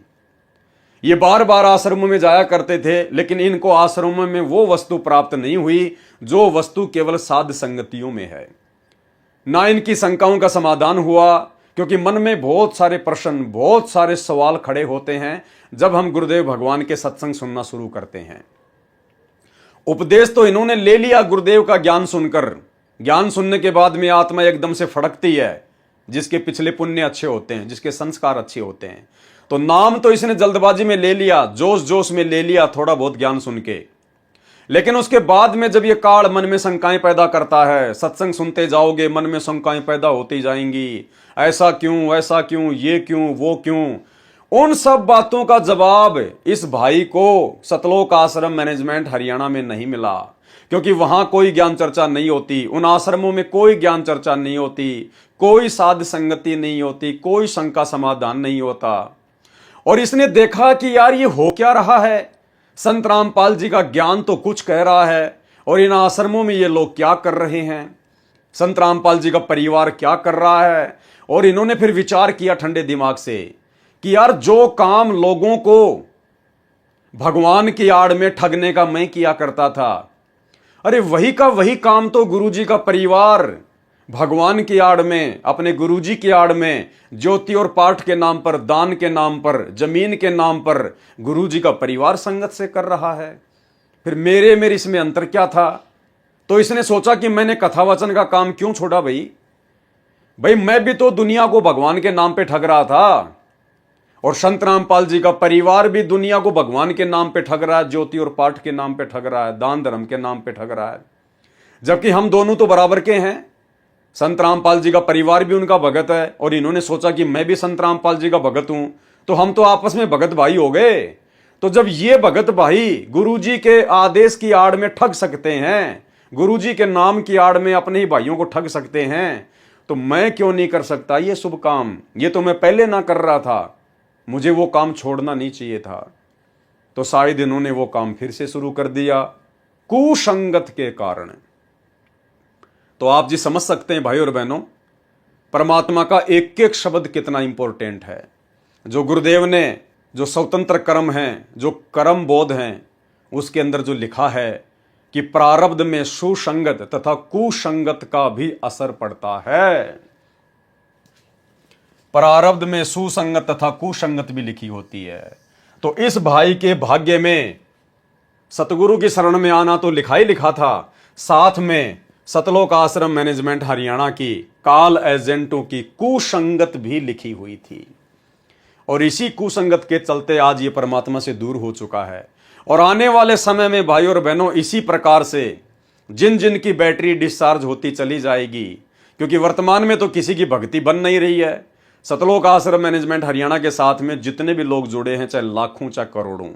Speaker 1: ये बार बार आश्रमों में जाया करते थे, लेकिन इनको आश्रमों में वो वस्तु प्राप्त नहीं हुई जो वस्तु केवल साध संगतियों में है। ना इनकी शंकाओं का समाधान हुआ, क्योंकि मन में बहुत सारे प्रश्न, बहुत सारे सवाल खड़े होते हैं जब हम गुरुदेव भगवान के सत्संग सुनना शुरू करते हैं। उपदेश तो इन्होंने ले लिया गुरुदेव का ज्ञान सुनकर, ज्ञान सुनने के बाद में आत्मा एकदम से फड़कती है, जिसके पिछले पुण्य अच्छे होते हैं, जिसके संस्कार अच्छे होते हैं। तो नाम तो इसने जल्दबाजी में ले लिया, जोश जोश में ले लिया थोड़ा बहुत ज्ञान सुन के, लेकिन उसके बाद में जब ये काल मन में शंकाएं पैदा करता है, सत्संग सुनते जाओगे मन में शंकाएं पैदा होती जाएंगी, ऐसा क्यों, ऐसा क्यों, ये क्यों, वो क्यों। उन सब बातों का जवाब इस भाई को सतलोक आश्रम मैनेजमेंट हरियाणा में नहीं मिला, क्योंकि वहां कोई ज्ञान चर्चा नहीं होती, उन आश्रमों में कोई ज्ञान चर्चा नहीं होती, कोई साध संगति नहीं होती, कोई शंका समाधान नहीं होता। और इसने देखा कि यार ये हो क्या रहा है, संत रामपाल जी का ज्ञान तो कुछ कह रहा है और इन आश्रमों में ये लोग क्या कर रहे हैं, संत रामपाल जी का परिवार क्या कर रहा है। और इन्होंने फिर विचार किया ठंडे दिमाग से कि यार जो काम लोगों को भगवान की आड़ में ठगने का मैं किया करता था, अरे वही का वही काम तो गुरुजी का परिवार भगवान की आड़ में, अपने गुरुजी की आड़ में, ज्योति और पाठ के नाम पर, दान के नाम पर, जमीन के नाम पर गुरुजी का परिवार संगत से कर रहा है। फिर मेरे इसमें अंतर क्या था। तो इसने सोचा कि मैंने कथावचन का काम क्यों छोड़ा। भाई मैं भी तो दुनिया को भगवान के नाम पे ठग रहा था और संत रामपाल जी का परिवार भी दुनिया को भगवान के नाम पे ठग रहा है, ज्योति और पाठ के नाम पे ठग रहा है, दान धर्म के नाम पे ठग रहा है, जबकि हम दोनों तो बराबर के हैं। संत रामपाल जी का परिवार भी उनका भगत है और इन्होंने सोचा कि मैं भी संत रामपाल जी का भगत हूं, तो हम तो आपस में भगत भाई हो गए। तो जब ये भगत भाई गुरुजी के आदेश की आड़ में ठग सकते हैं, गुरुजी के नाम की आड़ में अपने ही भाइयों को ठग सकते हैं, तो मैं क्यों नहीं कर सकता ये शुभ काम। ये तो मैं पहले ना कर रहा था, मुझे वो काम छोड़ना नहीं चाहिए था। तो शायद इन्होंने वो काम फिर से शुरू कर दिया कुसंगत के कारण। तो आप जी समझ सकते हैं भाई और बहनों, परमात्मा का एक एक शब्द कितना इंपॉर्टेंट है। जो गुरुदेव ने जो स्वतंत्र कर्म हैं, जो कर्म बोध हैं, उसके अंदर जो लिखा है कि प्रारब्ध में सुसंगत तथा कुसंगत का भी असर पड़ता है। प्रारब्ध में सुसंगत तथा कुसंगत भी लिखी होती है। तो इस भाई के भाग्य में सतगुरु की शरण में आना तो लिखा ही लिखा था, साथ में सतलोक आश्रम मैनेजमेंट हरियाणा की काल एजेंटों की कुसंगत भी लिखी हुई थी। और इसी कुसंगत के चलते आज ये परमात्मा से दूर हो चुका है। और आने वाले समय में भाई और बहनों इसी प्रकार से जिन जिन की बैटरी डिस्चार्ज होती चली जाएगी, क्योंकि वर्तमान में तो किसी की भक्ति बन नहीं रही है। सतलोक आश्रम मैनेजमेंट हरियाणा के साथ में जितने भी लोग जुड़े हैं, चाहे लाखों चाहे करोड़ों,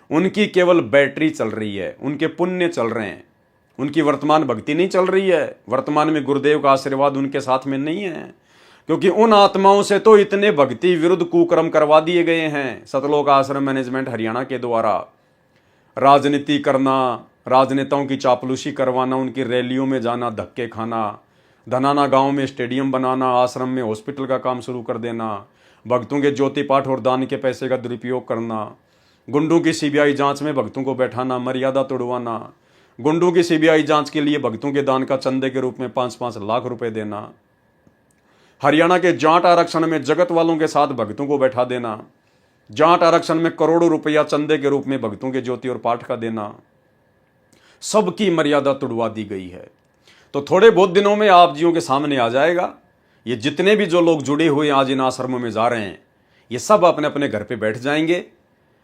Speaker 1: उनकी केवल बैटरी चल रही है, उनके पुण्य चल रहे हैं, उनकी वर्तमान भक्ति नहीं चल रही है, वर्तमान में गुरुदेव का आशीर्वाद उनके साथ में नहीं है, क्योंकि उन आत्माओं से तो इतने भक्ति विरुद्ध कुकर्म करवा दिए गए हैं सतलोक आश्रम मैनेजमेंट हरियाणा के द्वारा। राजनीति करना, राजनेताओं की चापलूसी करवाना, उनकी रैलियों में जाना, धक्के खाना, धनाना गांव में स्टेडियम बनाना, आश्रम में हॉस्पिटल का काम शुरू कर देना, भक्तों के ज्योति पाठ और दान के पैसे का दुरुपयोग करना, गुंडों की सीबीआई जांच में भक्तों को बैठाना, मर्यादा तोड़वाना, गुंडों की सीबीआई जांच के लिए भक्तों के दान का चंदे के रूप में 5-5 लाख रुपए देना, हरियाणा के जाट आरक्षण में जगत वालों के साथ भक्तों को बैठा देना, जाट आरक्षण में करोड़ों रुपया चंदे के रूप में भक्तों के ज्योति और पाठ का देना, सबकी मर्यादा तोड़वा दी गई है। तो थोड़े बहुत दिनों में आप जियों के सामने आ जाएगा, ये जितने भी जो लोग जुड़े हुए आज इन आश्रमों में जा रहे हैं, ये सब अपने अपने घर पे बैठ जाएंगे।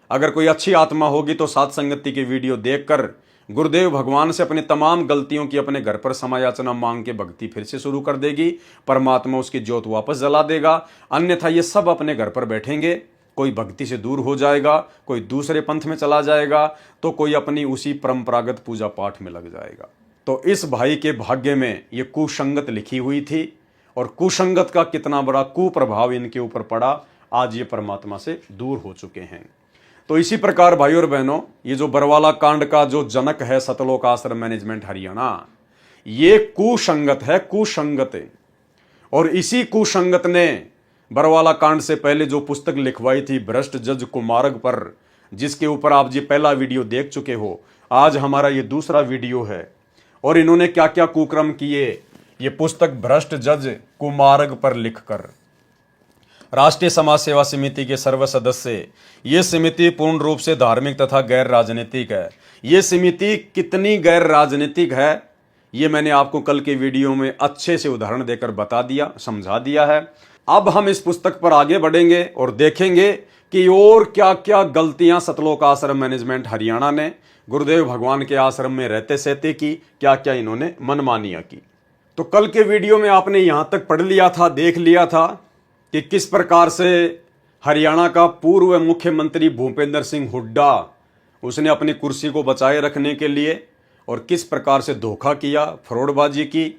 Speaker 1: अगर कोई अच्छी आत्मा होगी तो सात संगति की वीडियो देखकर गुरुदेव भगवान से अपनी तमाम गलतियों की अपने घर पर समायाचना मांग के भक्ति फिर से शुरू कर देगी, परमात्मा उसकी ज्योत वापस जला देगा। अन्यथा ये सब अपने घर पर बैठेंगे, कोई भक्ति से दूर हो जाएगा, कोई दूसरे पंथ में चला जाएगा, तो कोई अपनी उसी परंपरागत पूजा पाठ में लग जाएगा। तो इस भाई के भाग्य में ये कुसंगत लिखी हुई थी, और कुसंगत का कितना बड़ा कुप्रभाव इनके ऊपर पड़ा, आज ये परमात्मा से दूर हो चुके हैं। तो इसी प्रकार भाई और बहनों, ये जो बरवाला कांड का जो जनक है सतलोक आश्रम मैनेजमेंट हरियाणा, ये कुसंगत है, कुसंगत। और इसी कुसंगत ने बरवाला कांड से पहले जो पुस्तक लिखवाई थी भ्रष्ट जज कुमारग पर, जिसके ऊपर आप जी पहला वीडियो देख चुके हो, आज हमारा ये दूसरा वीडियो है। और इन्होंने क्या क्या कुकर्म किए, ये पुस्तक भ्रष्ट जज कुमारग पर लिखकर। राष्ट्रीय समाज सेवा समिति के सर्व सदस्य, ये समिति पूर्ण रूप से धार्मिक तथा गैर राजनीतिक है। ये समिति कितनी गैर राजनीतिक है, ये मैंने आपको कल के वीडियो में अच्छे से उदाहरण देकर बता दिया, समझा दिया है। अब हम इस पुस्तक पर आगे बढ़ेंगे और देखेंगे कि और क्या क्या गलतियां सतलोक आश्रम मैनेजमेंट हरियाणा ने गुरुदेव भगवान के आश्रम में रहते सहते की, क्या क्या इन्होंने मनमानियां की। तो कल के वीडियो में आपने यहां तक पढ़ लिया था, देख लिया था कि किस प्रकार से हरियाणा का पूर्व मुख्यमंत्री भूपेंद्र सिंह हुड्डा, उसने अपनी कुर्सी को बचाए रखने के लिए और किस प्रकार से धोखा किया, फ्रॉडबाजी की।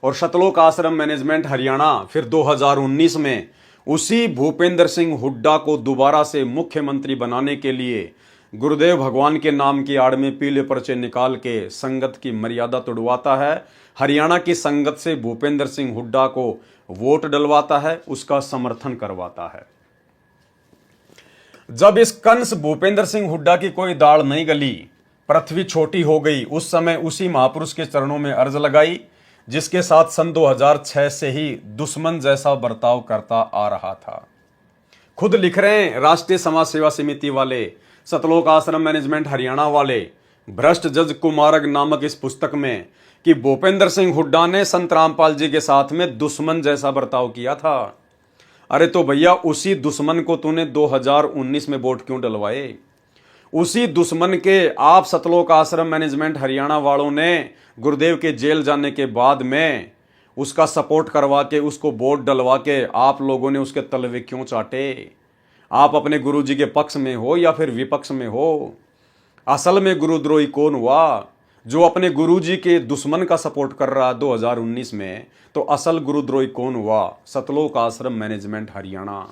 Speaker 1: और सतलोक आश्रम मैनेजमेंट हरियाणा फिर 2019 में उसी भूपेंद्र सिंह हुड्डा को दोबारा से मुख्यमंत्री बनाने के लिए गुरुदेव भगवान के नाम की आड़ में पीले पर्चे निकाल के संगत की मर्यादा तोड़वाता है, हरियाणा की संगत से भूपेंद्र सिंह हुड्डा को वोट डलवाता है, उसका समर्थन करवाता है। जब इस कंस भूपेंद्र सिंह हुड्डा की कोई दाढ़ नहीं गली, पृथ्वी छोटी हो गई, उस समय उसी महापुरुष के चरणों में अर्ज लगाई, जिसके साथ सन 2006 से ही दुश्मन जैसा बर्ताव करता आ रहा था। खुद लिख रहे हैं राष्ट्रीय समाज सेवा समिति वाले, सतलोक आश्रम मैनेजमेंट हरियाणा वाले, भ्रष्ट जज कुमारग नामक इस पुस्तक में कि भूपेंद्र सिंह हुड्डा ने संत रामपाल जी के साथ में दुश्मन जैसा बर्ताव किया था। अरे तो भैया, उसी दुश्मन को तूने 2019 में वोट क्यों डलवाए? उसी दुश्मन के आप सतलोक आश्रम मैनेजमेंट हरियाणा वालों ने गुरुदेव के जेल जाने के बाद में उसका सपोर्ट करवा के, उसको वोट डलवा के आप लोगों ने उसके तलवे क्यों चाटे? आप अपने गुरुजी के पक्ष में हो या फिर विपक्ष में हो? असल में गुरुद्रोही कौन हुआ? जो अपने गुरुजी के दुश्मन का सपोर्ट कर रहा 2019 में, तो असल गुरुद्रोही कौन हुआ? सतलोक आश्रम मैनेजमेंट हरियाणा।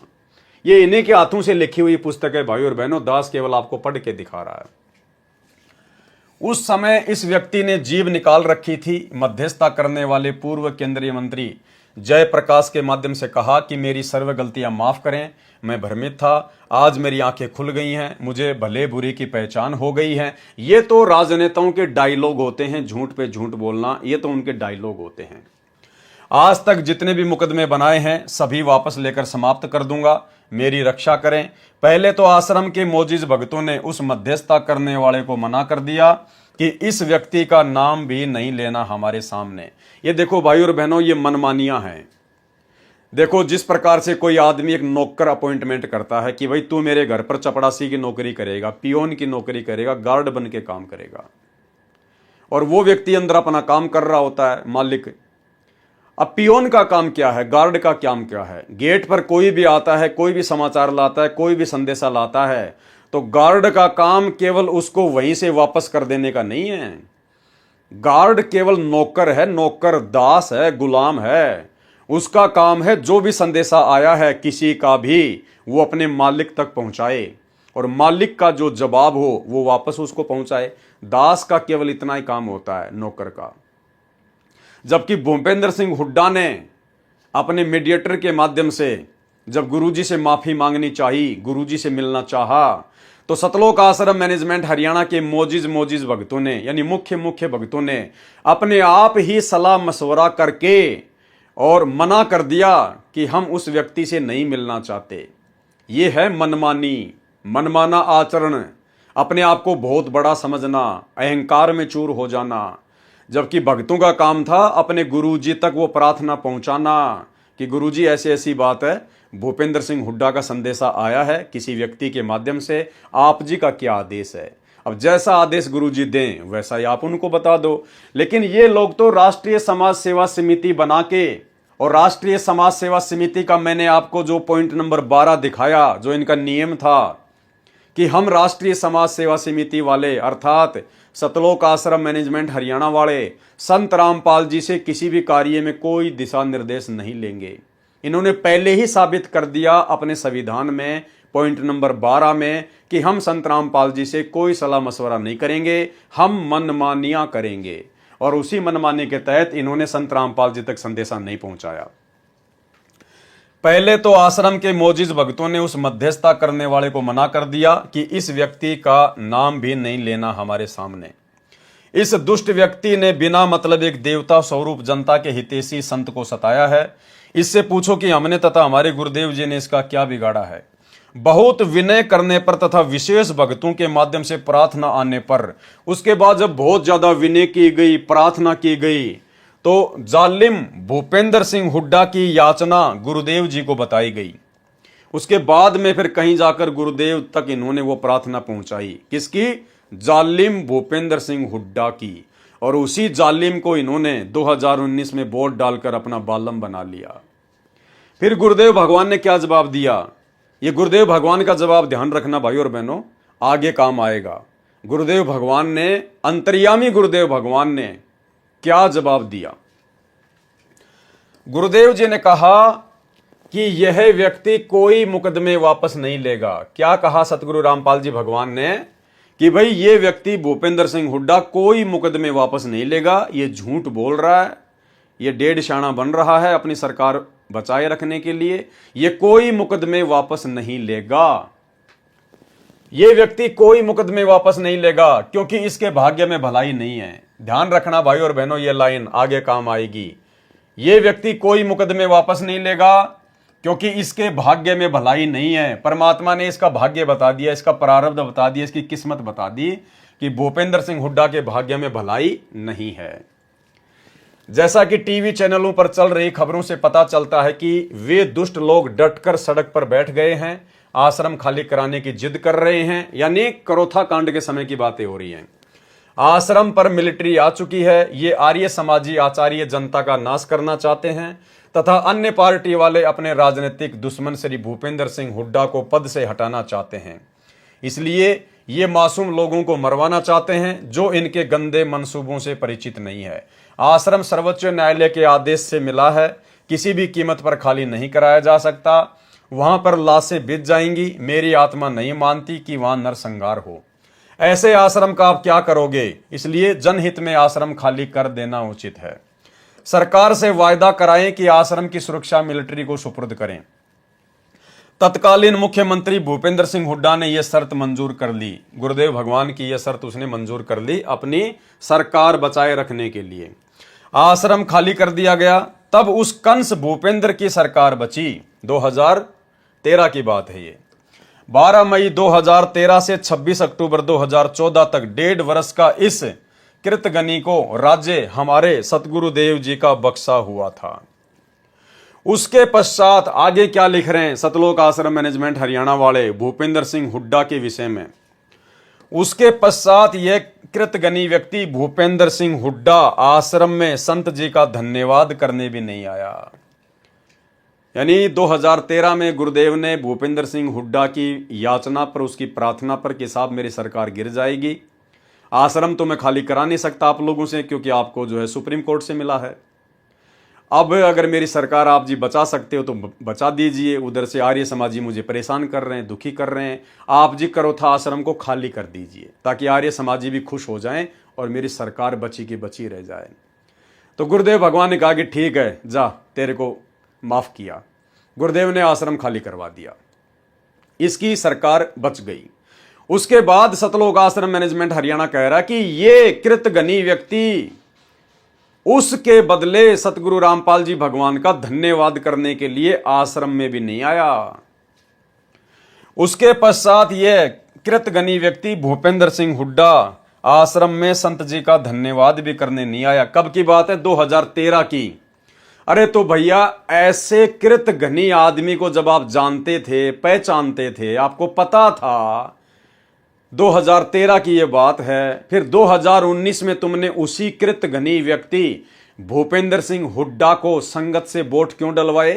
Speaker 1: ये इन्हीं के हाथों से लिखी हुई पुस्तक है भाई और बहनों, दास केवल आपको पढ़ के दिखा रहा है। उस समय इस व्यक्ति ने जीभ निकाल रखी थी, मध्यस्थता करने वाले पूर्व केंद्रीय मंत्री जयप्रकाश के माध्यम से कहा कि मेरी सर्व गलतियां माफ करें, मैं भ्रमित था, आज मेरी आंखें खुल गई हैं, मुझे भले बुरी की पहचान हो गई है। ये तो राजनेताओं के डायलॉग होते हैं, झूठ पे झूठ बोलना, ये तो उनके डायलॉग होते हैं। आज तक जितने भी मुकदमे बनाए हैं सभी वापस लेकर समाप्त कर दूंगा, मेरी रक्षा करें। पहले तो आश्रम के मोजिज भक्तों ने उस मध्यस्थता करने वाले को मना कर दिया कि इस व्यक्ति का नाम भी नहीं लेना हमारे सामने। ये देखो भाई और बहनों, ये मनमानियां हैं। देखो, जिस प्रकार से कोई आदमी एक नौकर अपॉइंटमेंट करता है कि भाई तू मेरे घर पर चपड़ासी की नौकरी करेगा, पियोन की नौकरी करेगा, गार्ड बन के काम करेगा, और वो व्यक्ति अंदर अपना काम कर रहा होता है, मालिक। अब पियोन का काम क्या है, गार्ड का काम क्या है? गेट पर कोई भी आता है, कोई भी समाचार लाता है, कोई भी संदेशा लाता है, तो गार्ड का काम केवल उसको वहीं से वापस कर देने का नहीं है। गार्ड केवल नौकर है, नौकर दास है, गुलाम है। उसका काम है जो भी संदेशा आया है किसी का भी, वो अपने मालिक तक पहुंचाए और मालिक का जो जवाब हो वो वापस उसको पहुंचाए। दास का केवल इतना ही काम होता है, नौकर का। जबकि भूपेंद्र सिंह हुड्डा ने अपने मीडिएटर के माध्यम से जब गुरुजी से माफी मांगनी चाहिए, गुरुजी से मिलना चाहा, तो सतलोक आश्रम मैनेजमेंट हरियाणा के मोजिज भक्तों ने, यानी मुख्य भक्तों ने अपने आप ही सलाह मशवरा करके और मना कर दिया कि हम उस व्यक्ति से नहीं मिलना चाहते। ये है मनमाना आचरण, अपने आप को बहुत बड़ा समझना, अहंकार में चूर हो जाना। जबकि भक्तों का काम था अपने गुरुजी तक वो प्रार्थना पहुंचाना कि गुरुजी ऐसी ऐसी बात है, भूपेंद्र सिंह हुड्डा का संदेशा आया है किसी व्यक्ति के माध्यम से, आप जी का क्या आदेश है। अब जैसा आदेश गुरुजी दें वैसा ही आप उनको बता दो। लेकिन ये लोग तो राष्ट्रीय समाज सेवा समिति बना के, और राष्ट्रीय समाज सेवा समिति का मैंने आपको जो पॉइंट नंबर 12 दिखाया, जो इनका नियम था कि हम राष्ट्रीय समाज सेवा समिति वाले अर्थात सतलोक आश्रम मैनेजमेंट हरियाणा वाले संत रामपाल जी से किसी भी कार्य में कोई दिशा निर्देश नहीं लेंगे। इन्होंने पहले ही साबित कर दिया अपने संविधान में पॉइंट नंबर 12 में कि हम संत रामपाल जी से कोई सलाह मशवरा नहीं करेंगे, हम मनमानियां करेंगे। और उसी मनमानी के तहत इन्होंने संत रामपाल जी तक संदेशा नहीं पहुंचाया। पहले तो आश्रम के मोजिज भक्तों ने उस मध्यस्थता करने वाले को मना कर दिया कि इस व्यक्ति का नाम भी नहीं लेना हमारे सामने। इस दुष्ट व्यक्ति ने बिना मतलब एक देवता स्वरूप जनता के हितैषी संत को सताया है। इससे पूछो कि हमने तथा हमारे गुरुदेव जी ने इसका क्या बिगाड़ा है। बहुत विनय करने पर तथा विशेष भक्तों के माध्यम से प्रार्थना आने पर, उसके बाद जब बहुत ज्यादा विनय की गई, प्रार्थना की गई, तो जालिम भूपेंद्र सिंह हुड्डा की याचना गुरुदेव जी को बताई गई। उसके बाद में फिर कहीं जाकर गुरुदेव तक इन्होंने वो प्रार्थना पहुंचाई, किसकी? जालिम भूपेंद्र सिंह हुड्डा की। और उसी जालिम को इन्होंने 2019 में वोट डालकर अपना बालम बना लिया। फिर गुरुदेव भगवान ने क्या जवाब दिया? ये गुरुदेव भगवान का जवाब ध्यान रखना भाई और बहनों, आगे काम आएगा। गुरुदेव भगवान ने, अंतर्यामी गुरुदेव भगवान ने क्या जवाब दिया? गुरुदेव जी ने कहा कि यह व्यक्ति कोई मुकदमे वापस नहीं लेगा। क्या कहा सतगुरु रामपाल जी भगवान ने? कि भाई ये व्यक्ति भूपेंद्र सिंह हुड्डा कोई मुकदमे वापस नहीं लेगा, ये झूठ बोल रहा है, ये डेढ़ शाना बन रहा है अपनी सरकार बचाए रखने के लिए, ये कोई मुकदमे वापस नहीं लेगा। ये व्यक्ति कोई मुकदमे वापस नहीं लेगा क्योंकि इसके भाग्य में भलाई नहीं है। ध्यान रखना भाई और बहनों, ये लाइन आगे काम आएगी। ये व्यक्ति कोई मुकदमे वापस नहीं लेगा क्योंकि इसके भाग्य में भलाई नहीं है। परमात्मा ने इसका भाग्य बता दिया, इसका प्रारब्ध बता दिया, इसकी किस्मत बता दी कि भूपेंद्र सिंह हुड्डा के भाग्य में भलाई नहीं है। जैसा कि टीवी चैनलों पर चल रही खबरों से पता चलता है कि वे दुष्ट लोग डटकर सड़क पर बैठ गए हैं, आश्रम खाली कराने की जिद कर रहे हैं। यानी करोथा कांड के समय की बातें हो रही हैं। आश्रम पर मिलिट्री आ चुकी है। ये आर्य समाजी आचार्य जनता का नाश करना चाहते हैं तथा अन्य पार्टी वाले अपने राजनीतिक दुश्मन श्री भूपेंद्र सिंह हुड्डा को पद से हटाना चाहते हैं। इसलिए ये मासूम लोगों को मरवाना चाहते हैं जो इनके गंदे मंसूबों से परिचित नहीं है। आश्रम सर्वोच्च न्यायालय के आदेश से मिला है, किसी भी कीमत पर खाली नहीं कराया जा सकता। वहां पर लाशें बिछ जाएंगी। मेरी आत्मा नहीं मानती कि वहां नरसंहार हो। ऐसे आश्रम का आप क्या करोगे? इसलिए जनहित में आश्रम खाली कर देना उचित है। सरकार से वायदा कराएं कि आश्रम की सुरक्षा मिलिट्री को सुपुर्द करें। तत्कालीन मुख्यमंत्री भूपेंद्र सिंह हुड्डा ने यह शर्त मंजूर कर ली। गुरुदेव भगवान की यह शर्त उसने मंजूर कर ली अपनी सरकार बचाए रखने के लिए। आश्रम खाली कर दिया गया। तब उस कंस भूपेंद्र की सरकार बची। 2013 की बात है ये। 12 मई 2013 से 26 अक्टूबर 2014 तक 1.5 वर्ष का इस कृतगनी को राज्य हमारे सतगुरुदेव जी का बख्शा हुआ था। उसके पश्चात आगे क्या लिख रहे हैं सतलोक आश्रम मैनेजमेंट हरियाणा वाले भूपेंद्र सिंह हुड्डा के विषय में? उसके पश्चात यह कृतगनी व्यक्ति भूपेंद्र सिंह हुड्डा आश्रम में संत जी का धन्यवाद करने भी नहीं आया। यानी 2013 में गुरुदेव ने भूपेंद्र सिंह हुड्डा की याचना पर, उसकी प्रार्थना पर कि साहब मेरी सरकार गिर जाएगी, आश्रम तो मैं खाली करा नहीं सकता आप लोगों से, क्योंकि आपको जो है सुप्रीम कोर्ट से मिला है। अब अगर मेरी सरकार आप जी बचा सकते हो तो बचा दीजिए। उधर से आर्य समाजी मुझे परेशान कर रहे हैं, दुखी कर रहे हैं। आप जी करोथा आश्रम को खाली कर दीजिए ताकि आर्य समाजी भी खुश हो जाएं और मेरी सरकार बची की बची रह जाए। तो गुरुदेव भगवान ने कहा कि ठीक है, जा, तेरे को माफ किया। गुरुदेव ने आश्रम खाली करवा दिया, इसकी सरकार बच गई। उसके बाद सतलोक आश्रम मैनेजमेंट हरियाणा कह रहा कि ये कृतघ्नी व्यक्ति उसके बदले सतगुरु रामपाल जी भगवान का धन्यवाद करने के लिए आश्रम में भी नहीं आया। उसके पश्चात यह कृतघ्नी व्यक्ति भूपेंद्र सिंह हुड्डा आश्रम में संत जी का धन्यवाद भी करने नहीं आया। कब की बात है? 2013 की। अरे तो भैया, ऐसे कृतघ्नी आदमी को जब आप जानते थे, पहचानते थे, आपको पता था, 2013 की ये बात है, फिर 2019 में तुमने उसी कृतघ्नी व्यक्ति भूपेंद्र सिंह हुड्डा को संगत से वोट क्यों डलवाए?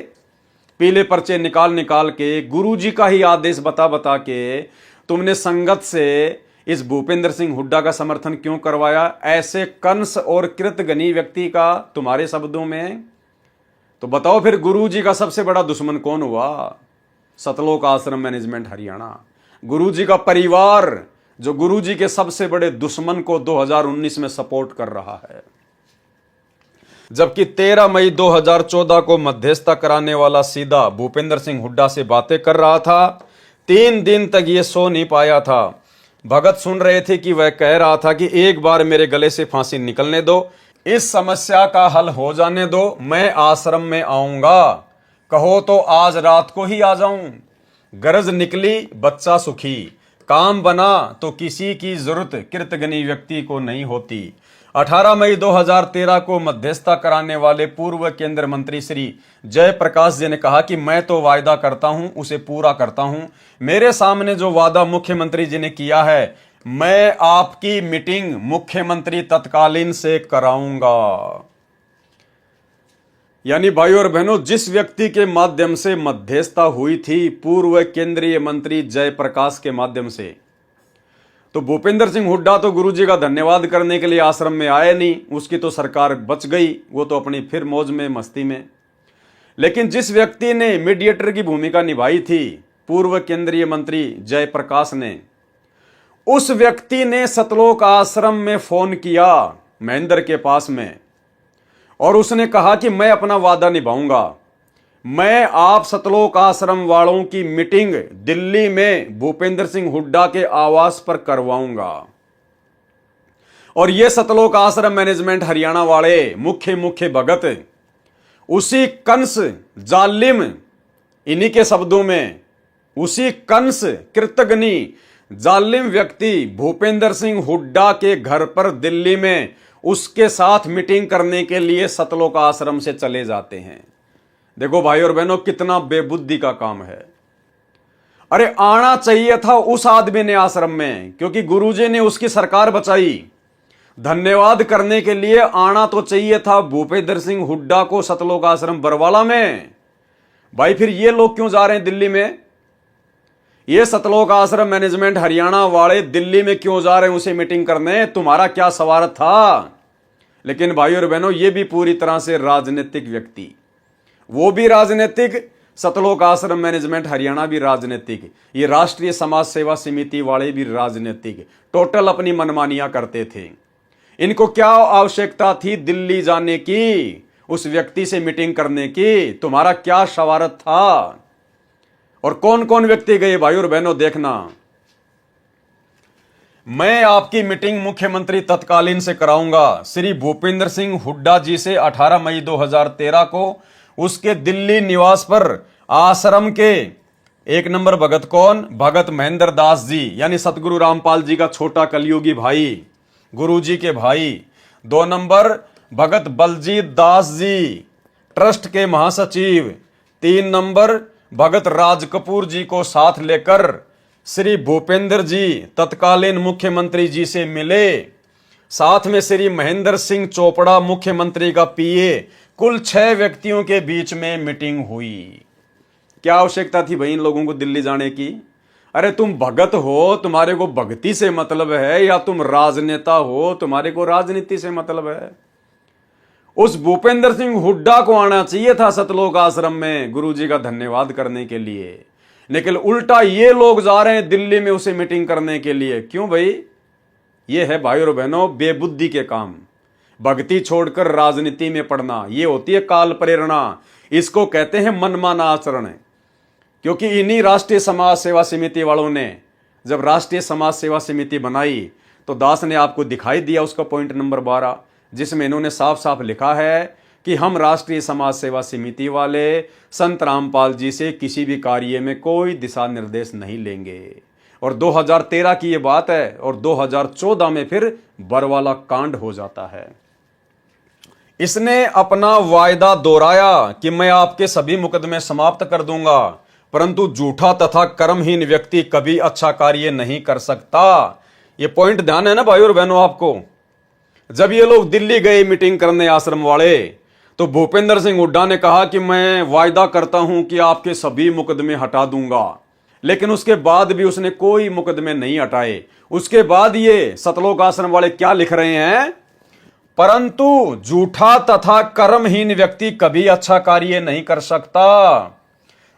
Speaker 1: पीले पर्चे निकाल निकाल के, गुरुजी का ही आदेश बता बता के तुमने संगत से इस भूपेंद्र सिंह हुड्डा का समर्थन क्यों करवाया? ऐसे कंस और कृतघ्नी व्यक्ति का तुम्हारे शब्दों में। तो बताओ फिर गुरुजी का सबसे बड़ा दुश्मन कौन हुआ? सतलोक आश्रम मैनेजमेंट हरियाणा। गुरुजी का परिवार जो गुरुजी के सबसे बड़े दुश्मन को 2019 में सपोर्ट कर रहा है। जबकि 13 मई 2014 को मध्यस्थता कराने वाला सीधा भूपेंद्र सिंह हुड्डा से बातें कर रहा था। 3 दिन तक ये सो नहीं पाया था। भगत सुन रहे थे कि वह कह रहा था कि एक बार मेरे गले से फांसी निकलने दो, इस समस्या का हल हो जाने दो, मैं आश्रम में आऊंगा, कहो तो आज रात को ही आ जाऊं। गरज निकली बच्चा सुखी, काम बना तो किसी की जरूरत कृतघ्नी व्यक्ति को नहीं होती। 18 मई 2013 को मध्यस्थता कराने वाले पूर्व केंद्रीय मंत्री श्री जयप्रकाश जी ने कहा कि मैं तो वायदा करता हूं, उसे पूरा करता हूं। मेरे सामने जो वादा मुख्यमंत्री जी ने किया है, मैं आपकी मीटिंग मुख्यमंत्री तत्कालीन से कराऊंगा। यानी भाई और बहनों, जिस व्यक्ति के माध्यम से मध्यस्थता हुई थी पूर्व केंद्रीय मंत्री जयप्रकाश के माध्यम से, तो भूपेंद्र सिंह हुड्डा तो गुरुजी का धन्यवाद करने के लिए आश्रम में आए नहीं, उसकी तो सरकार बच गई, वो तो अपनी फिर मौज में मस्ती में। लेकिन जिस व्यक्ति ने मीडिएटर की भूमिका निभाई थी पूर्व केंद्रीय मंत्री जयप्रकाश ने, उस व्यक्ति ने सतलोक आश्रम में फोन किया महेंद्र के पास में, और उसने कहा कि मैं अपना वादा निभाऊंगा, मैं आप सतलोक आश्रम वालों की मीटिंग दिल्ली में भूपेंद्र सिंह हुड्डा के आवास पर करवाऊंगा। और ये सतलोक आश्रम मैनेजमेंट हरियाणा वाले मुख्य भगत, उसी कंस जालिम, इन्हीं के शब्दों में, उसी कंस कृतघ्नी जालिम व्यक्ति भूपेंद्र सिंह हुड्डा के घर पर दिल्ली में उसके साथ मीटिंग करने के लिए सतलोक आश्रम से चले जाते हैं। देखो भाई और बहनों, कितना बेबुद्धि का काम है। अरे आना चाहिए था उस आदमी ने आश्रम में, क्योंकि गुरुजी ने उसकी सरकार बचाई। धन्यवाद करने के लिए आना तो चाहिए था भूपेंद्र सिंह हुड्डा को सतलोक आश्रम बरवाला में। भाई फिर ये लोग क्यों जा रहे हैं दिल्ली में? ये सतलोक आश्रम मैनेजमेंट हरियाणा वाले दिल्ली में क्यों जा रहे हैं उसे मीटिंग करने? तुम्हारा क्या स्वार्थ था? लेकिन भाई और बहनों, ये भी पूरी तरह से राजनीतिक व्यक्ति, वो भी राजनीतिक, सतलोक आश्रम मैनेजमेंट हरियाणा भी राजनीतिक, ये राष्ट्रीय समाज सेवा समिति वाले भी राजनीतिक, टोटल अपनी मनमानियां करते थे। इनको क्या आवश्यकता थी दिल्ली जाने की, उस व्यक्ति से मीटिंग करने की? तुम्हारा क्या स्वार्थ था? और कौन कौन व्यक्ति गए भाई और बहनों, देखना। मैं आपकी मीटिंग मुख्यमंत्री तत्कालीन से कराऊंगा। श्री भूपेंद्र सिंह हुड्डा जी से 18 मई 2013 को उसके दिल्ली निवास पर आश्रम के 1 नंबर भगत कौन? भगत महेंद्र दास जी, यानी सतगुरु रामपाल जी का छोटा कलयुगी भाई, गुरुजी के भाई। 2 नंबर भगत बलजीत दास जी, ट्रस्ट के महासचिव। 3 नंबर भगत राज कपूर जी को साथ लेकर श्री भूपेंद्र जी तत्कालीन मुख्यमंत्री जी से मिले। साथ में श्री महेंद्र सिंह चोपड़ा मुख्यमंत्री का पीए। कुल 6 व्यक्तियों के बीच में मीटिंग हुई। क्या आवश्यकता थी भाई इन लोगों को दिल्ली जाने की? अरे तुम भगत हो, तुम्हारे को भक्ति से मतलब है, या तुम राजनेता हो, तुम्हारे को राजनीति से मतलब है। उस भूपेंद्र सिंह हुड्डा को आना चाहिए था सतलोक आश्रम में गुरुजी का धन्यवाद करने के लिए, लेकिन उल्टा ये लोग जा रहे हैं दिल्ली में उसे मीटिंग करने के लिए। क्यों भाई? ये है भाई और बहनों बेबुद्धि के काम। भक्ति छोड़कर राजनीति में पड़ना, ये होती है काल प्रेरणा। इसको कहते हैं मनमाना आचरण। क्योंकि इन्हीं राष्ट्रीय समाज सेवा समिति वालों ने जब राष्ट्रीय समाज सेवा समिति बनाई तो दास ने आपको दिखाई दिया उसका पॉइंट नंबर 12, जिसमें इन्होंने साफ साफ लिखा है कि हम राष्ट्रीय समाज सेवा समिति वाले संत रामपाल जी से किसी भी कार्य में कोई दिशा निर्देश नहीं लेंगे। और 2013 की ये बात है, और 2014 में फिर बरवाला कांड हो जाता है। इसने अपना वायदा दोहराया कि मैं आपके सभी मुकदमे समाप्त कर दूंगा, परंतु झूठा तथा कर्महीन व्यक्ति कभी अच्छा कार्य नहीं कर सकता। ये पॉइंट ध्यान है ना भाई और बहनों आपको। जब ये लोग दिल्ली गए मीटिंग करने आश्रम वाले, तो भूपेंद्र सिंह हुड्डा ने कहा कि मैं वायदा करता हूं कि आपके सभी मुकदमे हटा दूंगा, लेकिन उसके बाद भी उसने कोई मुकदमे नहीं हटाए। उसके बाद ये सतलोक आश्रम वाले क्या लिख रहे हैं? परंतु झूठा तथा कर्महीन व्यक्ति कभी अच्छा कार्य नहीं कर सकता।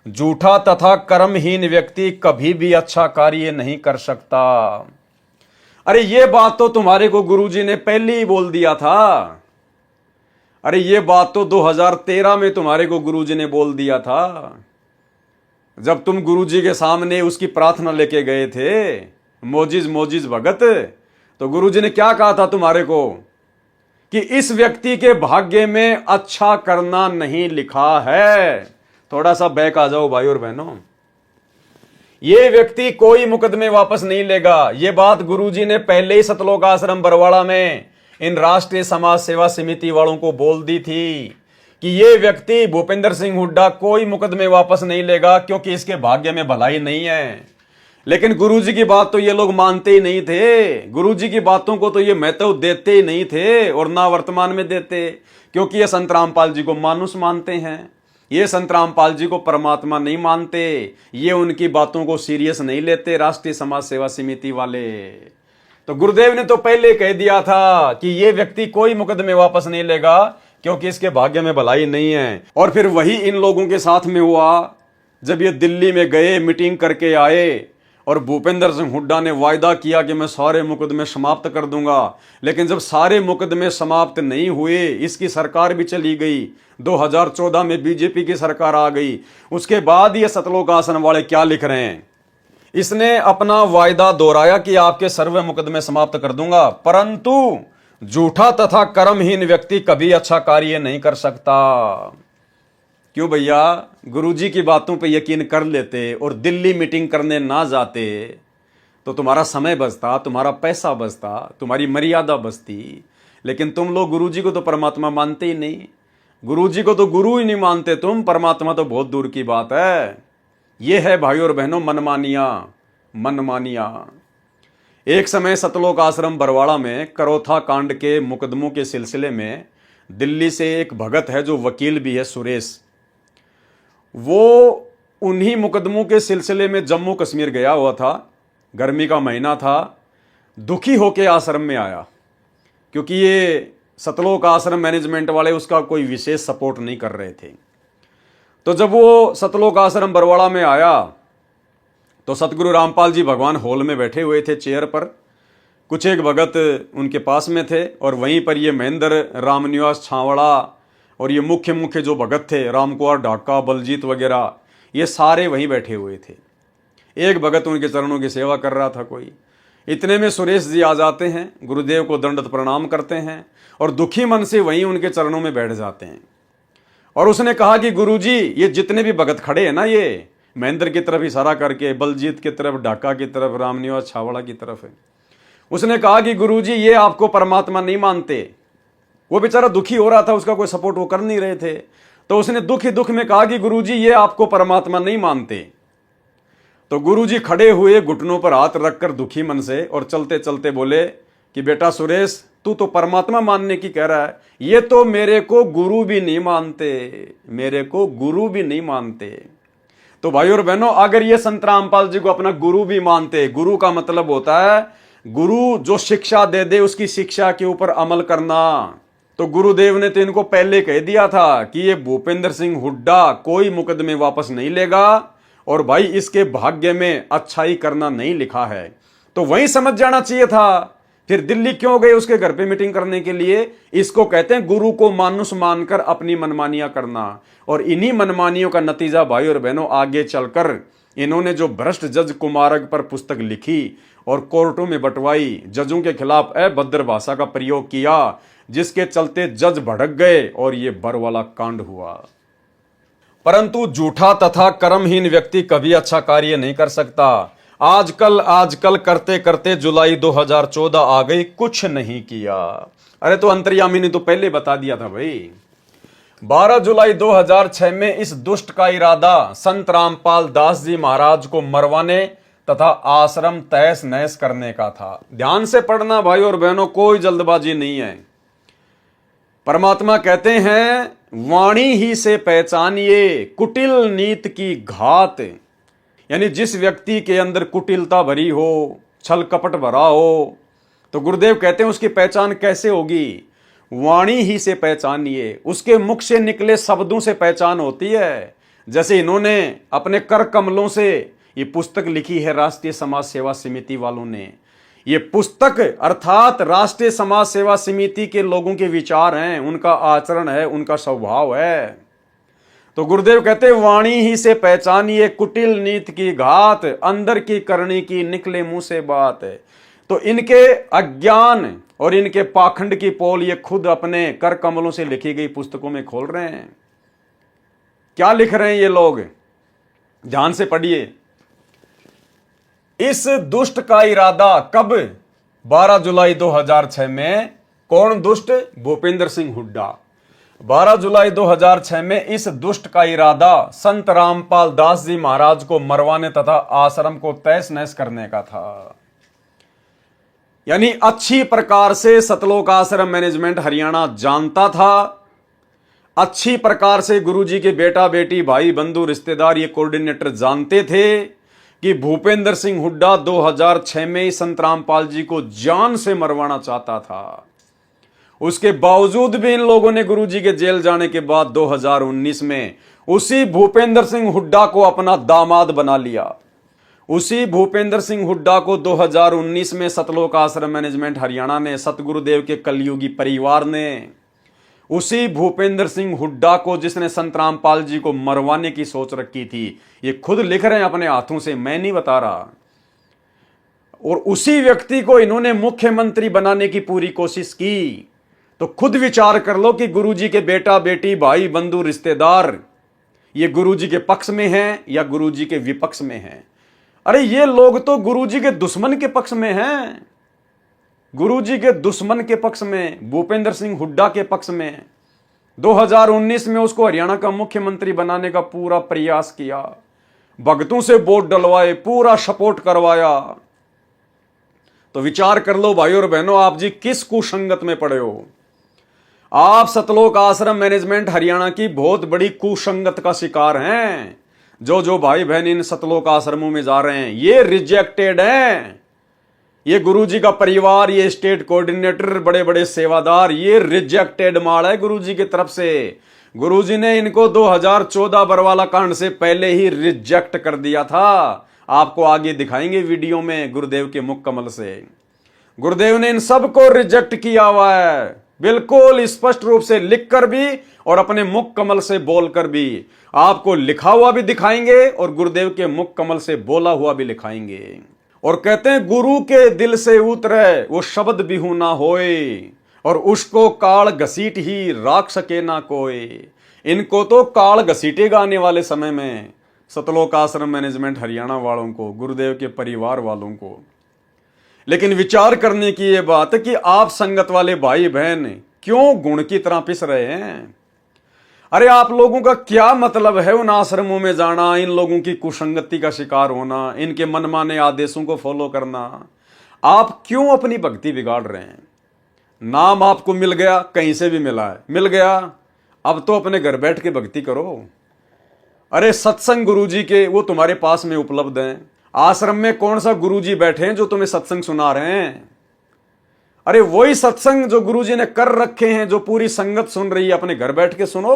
Speaker 1: झूठा तथा कर्महीन व्यक्ति कभी भी अच्छा कार्य नहीं कर सकता। अरे ये बात तो तुम्हारे को गुरुजी ने पहले ही बोल दिया था। अरे ये बात तो 2013 में तुम्हारे को गुरुजी ने बोल दिया था, जब तुम गुरुजी के सामने उसकी प्रार्थना लेके गए थे, मोजिज मोजिज भगत। तो गुरुजी ने क्या कहा था तुम्हारे को कि इस व्यक्ति के भाग्य में अच्छा करना नहीं लिखा है। थोड़ा सा बैक आ जाओ भाई और बहनों। ये व्यक्ति कोई मुकदमे वापस नहीं लेगा। ये बात गुरुजी ने पहले ही सतलोक आश्रम बरवाड़ा में इन राष्ट्रीय समाज सेवा समिति वालों को बोल दी थी कि ये व्यक्ति भूपेंद्र सिंह हुड्डा कोई मुकदमे वापस नहीं लेगा, क्योंकि इसके भाग्य में भलाई नहीं है। लेकिन गुरुजी की बात तो ये लोग मानते ही नहीं थे। गुरुजी की बातों को तो ये महत्व देते ही नहीं थे, और ना वर्तमान में देते, क्योंकि ये संत रामपाल जी को मानुष मानते हैं। ये संत रामपाल जी को परमात्मा नहीं मानते। ये उनकी बातों को सीरियस नहीं लेते राष्ट्रीय समाज सेवा समिति वाले। तो गुरुदेव ने तो पहले कह दिया था कि ये व्यक्ति कोई मुकदमे वापस नहीं लेगा, क्योंकि इसके भाग्य में भलाई नहीं है। और फिर वही इन लोगों के साथ में हुआ, जब ये दिल्ली में गए, मीटिंग करके आए, और भूपेंद्र सिंह हुड्डा ने वायदा किया कि मैं सारे मुकदमे समाप्त कर दूंगा। लेकिन जब सारे मुकदमे समाप्त नहीं हुए, इसकी सरकार भी चली गई, 2014 में बीजेपी की सरकार आ गई। उसके बाद ये सतलोक आश्रम वाले क्या लिख रहे हैं? इसने अपना वायदा दोहराया कि आपके सर्व मुकदमे समाप्त कर दूंगा, परंतु झूठा तथा कर्महीन व्यक्ति कभी अच्छा कार्य नहीं कर सकता। क्यों भैया? गुरुजी की बातों पे यकीन कर लेते और दिल्ली मीटिंग करने ना जाते तो तुम्हारा समय बचता, तुम्हारा पैसा बचता, तुम्हारी मर्यादा बचती। लेकिन तुम लोग गुरुजी को तो परमात्मा मानते ही नहीं। गुरुजी को तो गुरु ही नहीं मानते तुम, परमात्मा तो बहुत दूर की बात है। यह है भाई और बहनों मनमानिया, मनमानिया। एक समय सतलोक आश्रम बरवाड़ा में करोथा कांड के मुकदमों के सिलसिले में दिल्ली से एक भगत है जो वकील भी है, सुरेश। वो उन्हीं मुकदमों के सिलसिले में जम्मू कश्मीर गया हुआ था। गर्मी का महीना था। दुखी होके आश्रम में आया, क्योंकि ये सतलोक आश्रम मैनेजमेंट वाले उसका कोई विशेष सपोर्ट नहीं कर रहे थे। तो जब वो सतलोक आश्रम बरवाड़ा में आया तो सतगुरु रामपाल जी भगवान हॉल में बैठे हुए थे चेयर पर। कुछ एक भगत उनके पास में थे, और वहीं पर ये महेंद्र रामनिवास छावड़ा और ये मुख्य जो भगत थे, रामकुमार ढाका, बलजीत वगैरह, ये सारे वहीं बैठे हुए थे। एक भगत उनके चरणों की सेवा कर रहा था कोई। इतने में सुरेश जी आ जाते हैं, गुरुदेव को दंडवत प्रणाम करते हैं और दुखी मन से वहीं उनके चरणों में बैठ जाते हैं। और उसने कहा कि गुरुजी, ये जितने भी भगत खड़े हैं ना, ये महेंद्र की तरफ इशारा करके, बलजीत की तरफ, ढाका की तरफ, रामनिवास छावड़ा की तरफ है। उसने कहा कि गुरुजी, ये आपको परमात्मा नहीं मानते। वो बेचारा दुखी हो रहा था, उसका कोई सपोर्ट वो कर नहीं रहे थे। तो उसने दुख ही दुख में कहा कि गुरुजी, ये आपको परमात्मा नहीं मानते। तो गुरुजी खड़े हुए, घुटनों पर हाथ रखकर दुखी मन से, और चलते चलते बोले कि बेटा सुरेश, तू तो परमात्मा मानने की कह रहा है, ये तो मेरे को गुरु भी नहीं मानते, मेरे को गुरु भी नहीं मानते। तो भाई और बहनों, अगर ये संत रामपाल जी को अपना गुरु भी मानते, गुरु का मतलब होता है गुरु जो शिक्षा दे दे उसकी शिक्षा के ऊपर अमल करना, तो गुरुदेव ने तो इनको पहले कह दिया था कि ये भूपेंद्र सिंह हुड्डा कोई मुकदमे वापस नहीं लेगा और भाई इसके भाग्य में अच्छाई करना नहीं लिखा है। तो वहीं समझ जाना चाहिए था। फिर दिल्ली क्यों गए उसके घर पे मीटिंग करने के लिए? इसको कहते हैं गुरु को मानुस मानकर अपनी मनमानियां करना। और इन्हीं मनमानियों का नतीजा भाई और बहनों, आगे चलकर इन्होंने जो भ्रष्ट जज कुमारक पर पुस्तक लिखी और कोर्टों में बंटवाई, जजों के खिलाफ अभद्र भाषा का प्रयोग किया, जिसके चलते जज भड़क गए और ये बर वाला कांड हुआ। परंतु झूठा तथा कर्महीन व्यक्ति कभी अच्छा कार्य नहीं कर सकता। आजकल करते करते जुलाई 2014 आ गई, कुछ नहीं किया। अरे तो अंतर्यामी ने तो पहले बता दिया था भाई। 12 जुलाई 2006 में इस दुष्ट का इरादा संत रामपाल दास जी महाराज को मरवाने तथा आश्रम तहस नहस करने का था। ध्यान से पढ़ना भाई और बहनों, कोई जल्दबाजी नहीं है। परमात्मा कहते हैं, वाणी ही से पहचानिए कुटिल नीत की घात। यानी जिस व्यक्ति के अंदर कुटिलता भरी हो, छल कपट भरा हो, तो गुरुदेव कहते हैं उसकी पहचान कैसे होगी? वाणी ही से पहचानिए, उसके मुख से निकले शब्दों से पहचान होती है। जैसे इन्होंने अपने कर कमलों से ये पुस्तक लिखी है, राष्ट्रीय समाज सेवा समिति वालों ने। ये पुस्तक अर्थात राष्ट्रीय समाज सेवा समिति के लोगों के विचार हैं, उनका आचरण है, उनका स्वभाव है। तो गुरुदेव कहते हैं, वाणी ही से पहचानिए कुटिल नीत की घात, अंदर की करनी की निकले मुंह से बात। तो इनके अज्ञान और इनके पाखंड की पोल ये खुद अपने कर कमलों से लिखी गई पुस्तकों में खोल रहे हैं। क्या लिख रहे हैं ये लोग? ध्यान से पढ़िए। इस दुष्ट का इरादा कब? 12 जुलाई 2006 में। कौन दुष्ट? भूपेंद्र सिंह हुड्डा। 12 जुलाई 2006 में इस दुष्ट का इरादा संत रामपाल दास जी महाराज को मरवाने तथा आश्रम को तहस नहस करने का था। यानी अच्छी प्रकार से सतलोक आश्रम मैनेजमेंट हरियाणा जानता था, अच्छी प्रकार से गुरुजी के बेटा बेटी भाई बंधु रिश्तेदार ये कोऑर्डिनेटर जानते थे कि भूपेंद्र सिंह हुड्डा 2006 में संत रामपाल जी को जान से मरवाना चाहता था। उसके बावजूद भी इन लोगों ने गुरुजी के जेल जाने के बाद 2019 में उसी भूपेंद्र सिंह हुड्डा को अपना दामाद बना लिया। उसी भूपेंद्र सिंह हुड्डा को 2019 में सतलोक आश्रम मैनेजमेंट हरियाणा ने, सतगुरुदेव के कलयुगी परिवार ने, उसी भूपेंद्र सिंह हुड्डा को जिसने संत रामपाल जी को मरवाने की सोच रखी थी, ये खुद लिख रहे हैं अपने हाथों से, मैं नहीं बता रहा। और उसी व्यक्ति को इन्होंने मुख्यमंत्री बनाने की पूरी कोशिश की। तो खुद विचार कर लो कि गुरुजी के बेटा बेटी भाई बंधु रिश्तेदार ये गुरुजी के पक्ष में हैं या गुरुजी के विपक्ष में हैं। अरे ये लोग तो गुरुजी के दुश्मन के पक्ष में हैं, गुरुजी के दुश्मन के पक्ष में, भूपेंद्र सिंह हुड्डा के पक्ष में। 2019 में उसको हरियाणा का मुख्यमंत्री बनाने का पूरा प्रयास किया, भगतों से वोट डलवाए, पूरा सपोर्ट करवाया। तो विचार कर लो भाई और बहनों, आप जी किस कुसंगत में पड़े हो। आप सतलोक आश्रम मैनेजमेंट हरियाणा की बहुत बड़ी कुसंगत का शिकार हैं। जो भाई बहन इन सतलोक आश्रमों में जा रहे हैं ये रिजेक्टेड हैं। ये गुरुजी का परिवार, ये स्टेट कोऑर्डिनेटर, बड़े बड़े सेवादार, ये रिजेक्टेड माल है गुरुजी की तरफ से। गुरुजी ने इनको 2014 बरवाला कांड से पहले ही रिजेक्ट कर दिया था। आपको आगे दिखाएंगे वीडियो में गुरुदेव के मुख कमल से। गुरुदेव ने इन सबको रिजेक्ट किया हुआ है, बिल्कुल स्पष्ट रूप से लिखकर भी और अपने मुख कमल से बोलकर भी। आपको लिखा हुआ भी दिखाएंगे और गुरुदेव के मुख कमल से बोला हुआ भी दिखाएंगे। और कहते हैं, गुरु के दिल से उतरे वो शब्द बिहू ना होए, और उसको काल घसीट ही राख सके ना कोई। इनको तो काल घसीटेगा आने वाले समय में, सतलोक आश्रम मैनेजमेंट हरियाणा वालों को, गुरुदेव के परिवार वालों को। लेकिन विचार करने की यह बात है कि आप संगत वाले भाई बहन क्यों गुण की तरह पिस रहे हैं। अरे आप लोगों का क्या मतलब है उन आश्रमों में जाना, इन लोगों की कुसंगति का शिकार होना, इनके मनमाने आदेशों को फॉलो करना। आप क्यों अपनी भक्ति बिगाड़ रहे हैं? नाम आपको मिल गया, कहीं से भी मिला है, मिल गया, अब तो अपने घर बैठ के भक्ति करो। अरे सत्संग गुरुजी के वो तुम्हारे पास में उपलब्ध हैं। आश्रम में कौन सा गुरुजी बैठे हैं जो तुम्हें सत्संग सुना रहे हैं? अरे वही सत्संग जो गुरुजी ने कर रखे हैं, जो पूरी संगत सुन रही है, अपने घर बैठ के सुनो।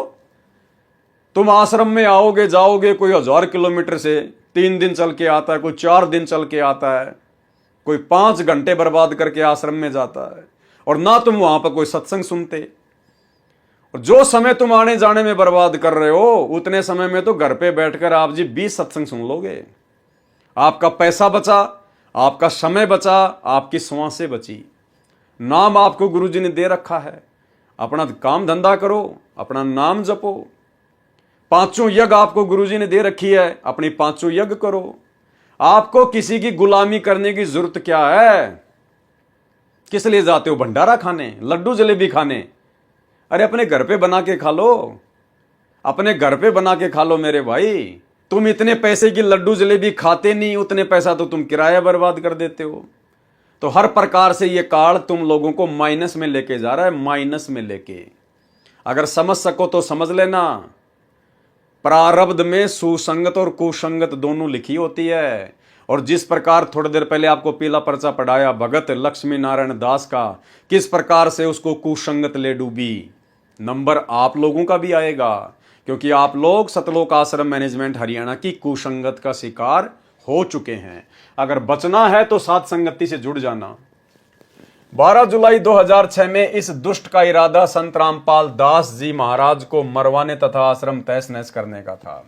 Speaker 1: तुम आश्रम में आओगे जाओगे, कोई 1000 किलोमीटर से 3 दिन चल के आता है, कोई 4 दिन चल के आता है, कोई 5 घंटे बर्बाद करके आश्रम में जाता है, और ना तुम वहां पर कोई सत्संग सुनते। और जो समय तुम आने जाने में बर्बाद कर रहे हो, उतने समय में तो घर पे बैठकर आप जी 20 सत्संग सुन लोगे। आपका पैसा बचा, आपका समय बचा, आपकी श्वासें बची। नाम आपको गुरुजी ने दे रखा है, अपना काम धंधा करो, अपना नाम जपो। 5 यज्ञ आपको गुरुजी ने दे रखी है, अपनी 5 यज्ञ करो। आपको किसी की गुलामी करने की जरूरत क्या है? किस लिए जाते हो? भंडारा खाने, लड्डू जलेबी खाने? अरे अपने घर पे बना के खा लो, अपने घर पे बना के खा लो मेरे भाई। तुम इतने पैसे की लड्डू जलेबी खाते नहीं, उतने पैसा तो तुम किराया बर्बाद कर देते हो। तो हर प्रकार से ये काल तुम लोगों को माइनस में लेके जा रहा है, माइनस में लेके। अगर समझ सको तो समझ लेना, प्रारब्ध में सुसंगत और कुसंगत दोनों लिखी होती है। और जिस प्रकार थोड़ी देर पहले आपको पीला पर्चा पढ़ाया भगत लक्ष्मी नारायण दास का, किस प्रकार से उसको कुसंगत ले डूबी, नंबर आप लोगों का भी आएगा, क्योंकि आप लोग सतलोक आश्रम मैनेजमेंट हरियाणा की कुसंगत का शिकार हो चुके हैं। अगर बचना है तो साथ संगति से जुड़ जाना। 12 जुलाई 2006 में इस दुष्ट का इरादा संत रामपाल दास जी महाराज को मरवाने तथा आश्रम तहस नहस करने का था।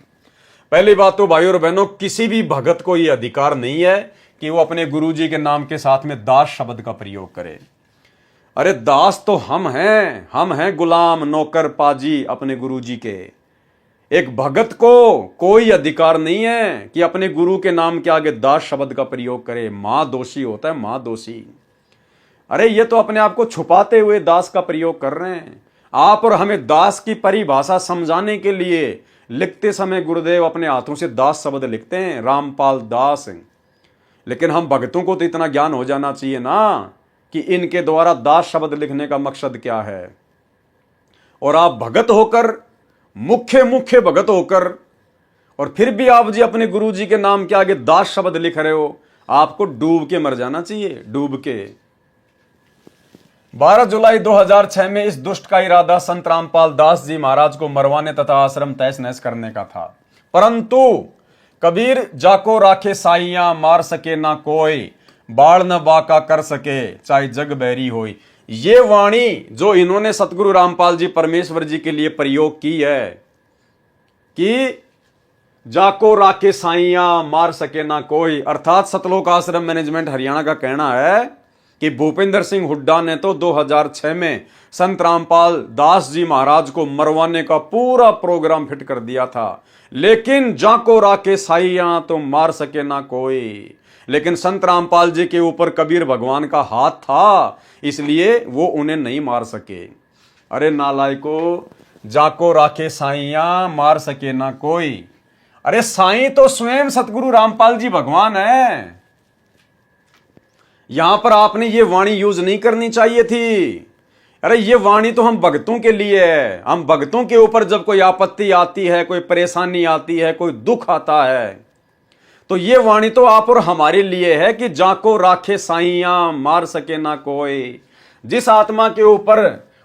Speaker 1: पहली बात तो भाइयों और बहनों, किसी भी भगत को यह अधिकार नहीं है कि वो अपने गुरुजी के नाम के साथ में दास शब्द का प्रयोग करे। अरे दास तो हम हैं गुलाम नौकर पाजी अपने गुरुजी के। एक भगत को कोई अधिकार नहीं है कि अपने गुरु के नाम के आगे दास शब्द का प्रयोग करे। मां दोषी होता है, मां दोषी। अरे ये तो अपने आप को छुपाते हुए दास का प्रयोग कर रहे हैं। आप और हमें दास की परिभाषा समझाने के लिए लिखते समय गुरुदेव अपने हाथों से दास शब्द लिखते हैं, रामपाल दास। लेकिन हम भक्तों को तो इतना ज्ञान हो जाना चाहिए ना कि इनके द्वारा दास शब्द लिखने का मकसद क्या है। और आप भगत होकर, मुख्य भगत होकर, और फिर भी आप जी अपने गुरु जी के नाम के आगे दास शब्द लिख रहे हो, आपको डूब के मर जाना चाहिए, डूब के। 12 जुलाई 2006 में इस दुष्ट का इरादा संत रामपाल दास जी महाराज को मरवाने तथा आश्रम तहस नहस करने का था। परंतु कबीर जाको राखे साइयां, मार सके ना कोई, बाढ़ न बाका कर सके चाहे जग बैरी होई। ये वाणी जो इन्होंने सतगुरु रामपाल जी परमेश्वर जी के लिए प्रयोग की है कि जाको राखे साइयां, मार सके ना कोई, अर्थात सतलोक आश्रम मैनेजमेंट हरियाणा का कहना है कि भूपेंद्र सिंह हुड्डा ने तो 2006 में संत रामपाल दास जी महाराज को मरवाने का पूरा प्रोग्राम फिट कर दिया था, लेकिन जाको राके साइयां तो मार सके ना कोई। लेकिन संत रामपाल जी के ऊपर कबीर भगवान का हाथ था, इसलिए वो उन्हें नहीं मार सके। अरे नालायको, जाको राखे साइयां, मार सके ना कोई। अरे साईं तो स्वयं सतगुरु रामपाल जी भगवान है। यहां पर आपने ये वाणी यूज नहीं करनी चाहिए थी। अरे ये वाणी तो हम भक्तों के लिए है। हम भक्तों के ऊपर जब कोई आपत्ति आती है, कोई परेशानी आती है, कोई दुख आता है, तो ये वाणी तो आप और हमारे लिए है कि जाको राखे साइयां, मार सके ना कोई। जिस आत्मा के ऊपर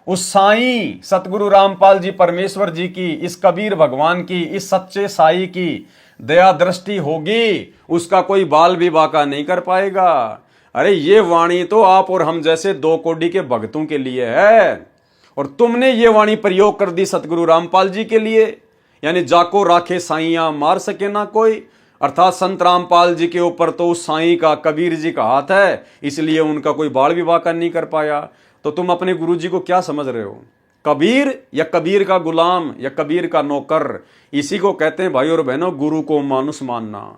Speaker 1: उस साईं सतगुरु रामपाल जी परमेश्वर जी की, इस कबीर भगवान की, इस सच्चे साईं की दया दृष्टि होगी, उसका कोई बाल भी बाका नहीं कर पाएगा। अरे ये वाणी तो आप और हम जैसे 2 कोड़ी के भक्तों के लिए है, और तुमने ये वाणी प्रयोग कर दी सतगुरु रामपाल जी के लिए, यानी जाको राखे साइयां, मार सके ना कोई। अर्थात संत रामपाल जी के ऊपर तो उस साईं का, कबीर जी का हाथ है, इसलिए उनका कोई बाल भी बाका नहीं कर पाया। तो तुम अपने गुरु जी को क्या समझ रहे हो? कबीर या कबीर का गुलाम या कबीर का नौकर, इसी को कहते हैं भाई और बहनों गुरु को मानुस मानना।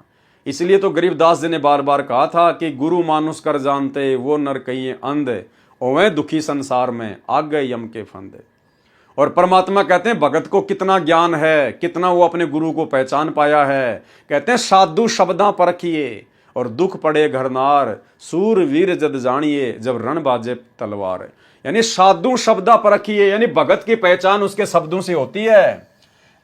Speaker 1: इसलिए तो गरीबदास जी ने बार बार कहा था कि गुरु मानुस कर जानते वो नर कहिए अंध, ओवे दुखी संसार में आ गए यम के फंद। और परमात्मा कहते हैं भगत को कितना ज्ञान है, कितना वो अपने गुरु को पहचान पाया है। कहते हैं साधु शब्दां परखिए और दुख पड़े घरनार, सूर वीर जद जानिए जब रण बाजे तलवार। यानी साधु शब्दां परखिए, यानी भगत की पहचान उसके शब्दों से होती है।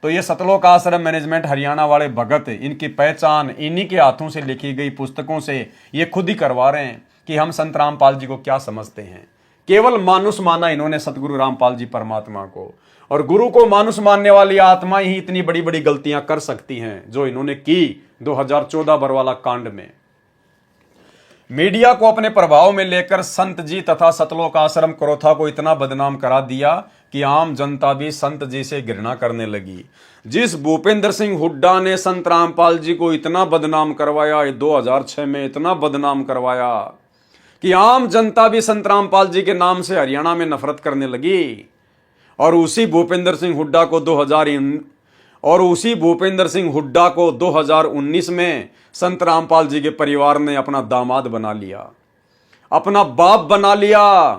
Speaker 1: तो ये सतलोक आश्रम मैनेजमेंट हरियाणा वाले भगत, इनकी पहचान इन्हीं के हाथों से लिखी गई पुस्तकों से ये खुद ही करवा रहे हैं कि हम संत रामपाल जी को क्या समझते हैं। केवल मानुष माना इन्होंने सतगुरु रामपाल जी परमात्मा को, और गुरु को मानुष मानने वाली आत्मा ही इतनी बड़ी बड़ी गलतियां कर सकती हैं जो इन्होंने की 2014 बरवाला कांड में। मीडिया को अपने प्रभाव में लेकर संत जी तथा सतलोक आश्रम करोथा को इतना बदनाम करा दिया कि आम जनता भी संत जी से घृणा करने लगी। जिस भूपेंद्र सिंह हुड्डा ने संत रामपाल जी को इतना बदनाम करवाया, 2006 में इतना बदनाम करवाया कि आम जनता भी संत रामपाल जी के नाम से हरियाणा में नफरत करने लगी। और उसी भूपेंद्र सिंह हुड्डा को 2019 में संत रामपाल जी के परिवार ने अपना दामाद बना लिया, अपना बाप बना लिया।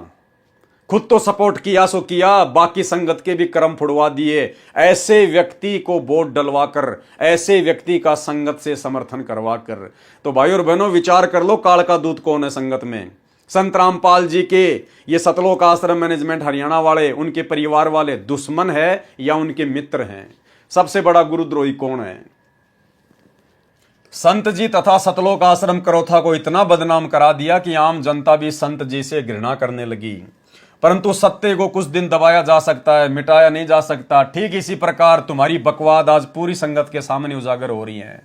Speaker 1: खुद तो सपोर्ट किया सो किया, बाकी संगत के भी कर्म फुड़वा दिए। ऐसे व्यक्ति को वोट डलवाकर, ऐसे व्यक्ति का संगत से समर्थन करवाकर, तो भाई और बहनों विचार कर लो काल का दूत कौन है संगत में। संत रामपाल जी के ये सतलोक आश्रम मैनेजमेंट हरियाणा वाले, उनके परिवार वाले दुश्मन है या उनके मित्र हैं? सबसे बड़ा गुरुद्रोही कौन है? संत जी तथा सतलोक आश्रम करोथा को इतना बदनाम करा दिया कि आम जनता भी संत जी से घृणा करने लगी। परंतु सत्य को कुछ दिन दबाया जा सकता है, मिटाया नहीं जा सकता। ठीक इसी प्रकार तुम्हारी बकवाद आज पूरी संगत के सामने उजागर हो रही है।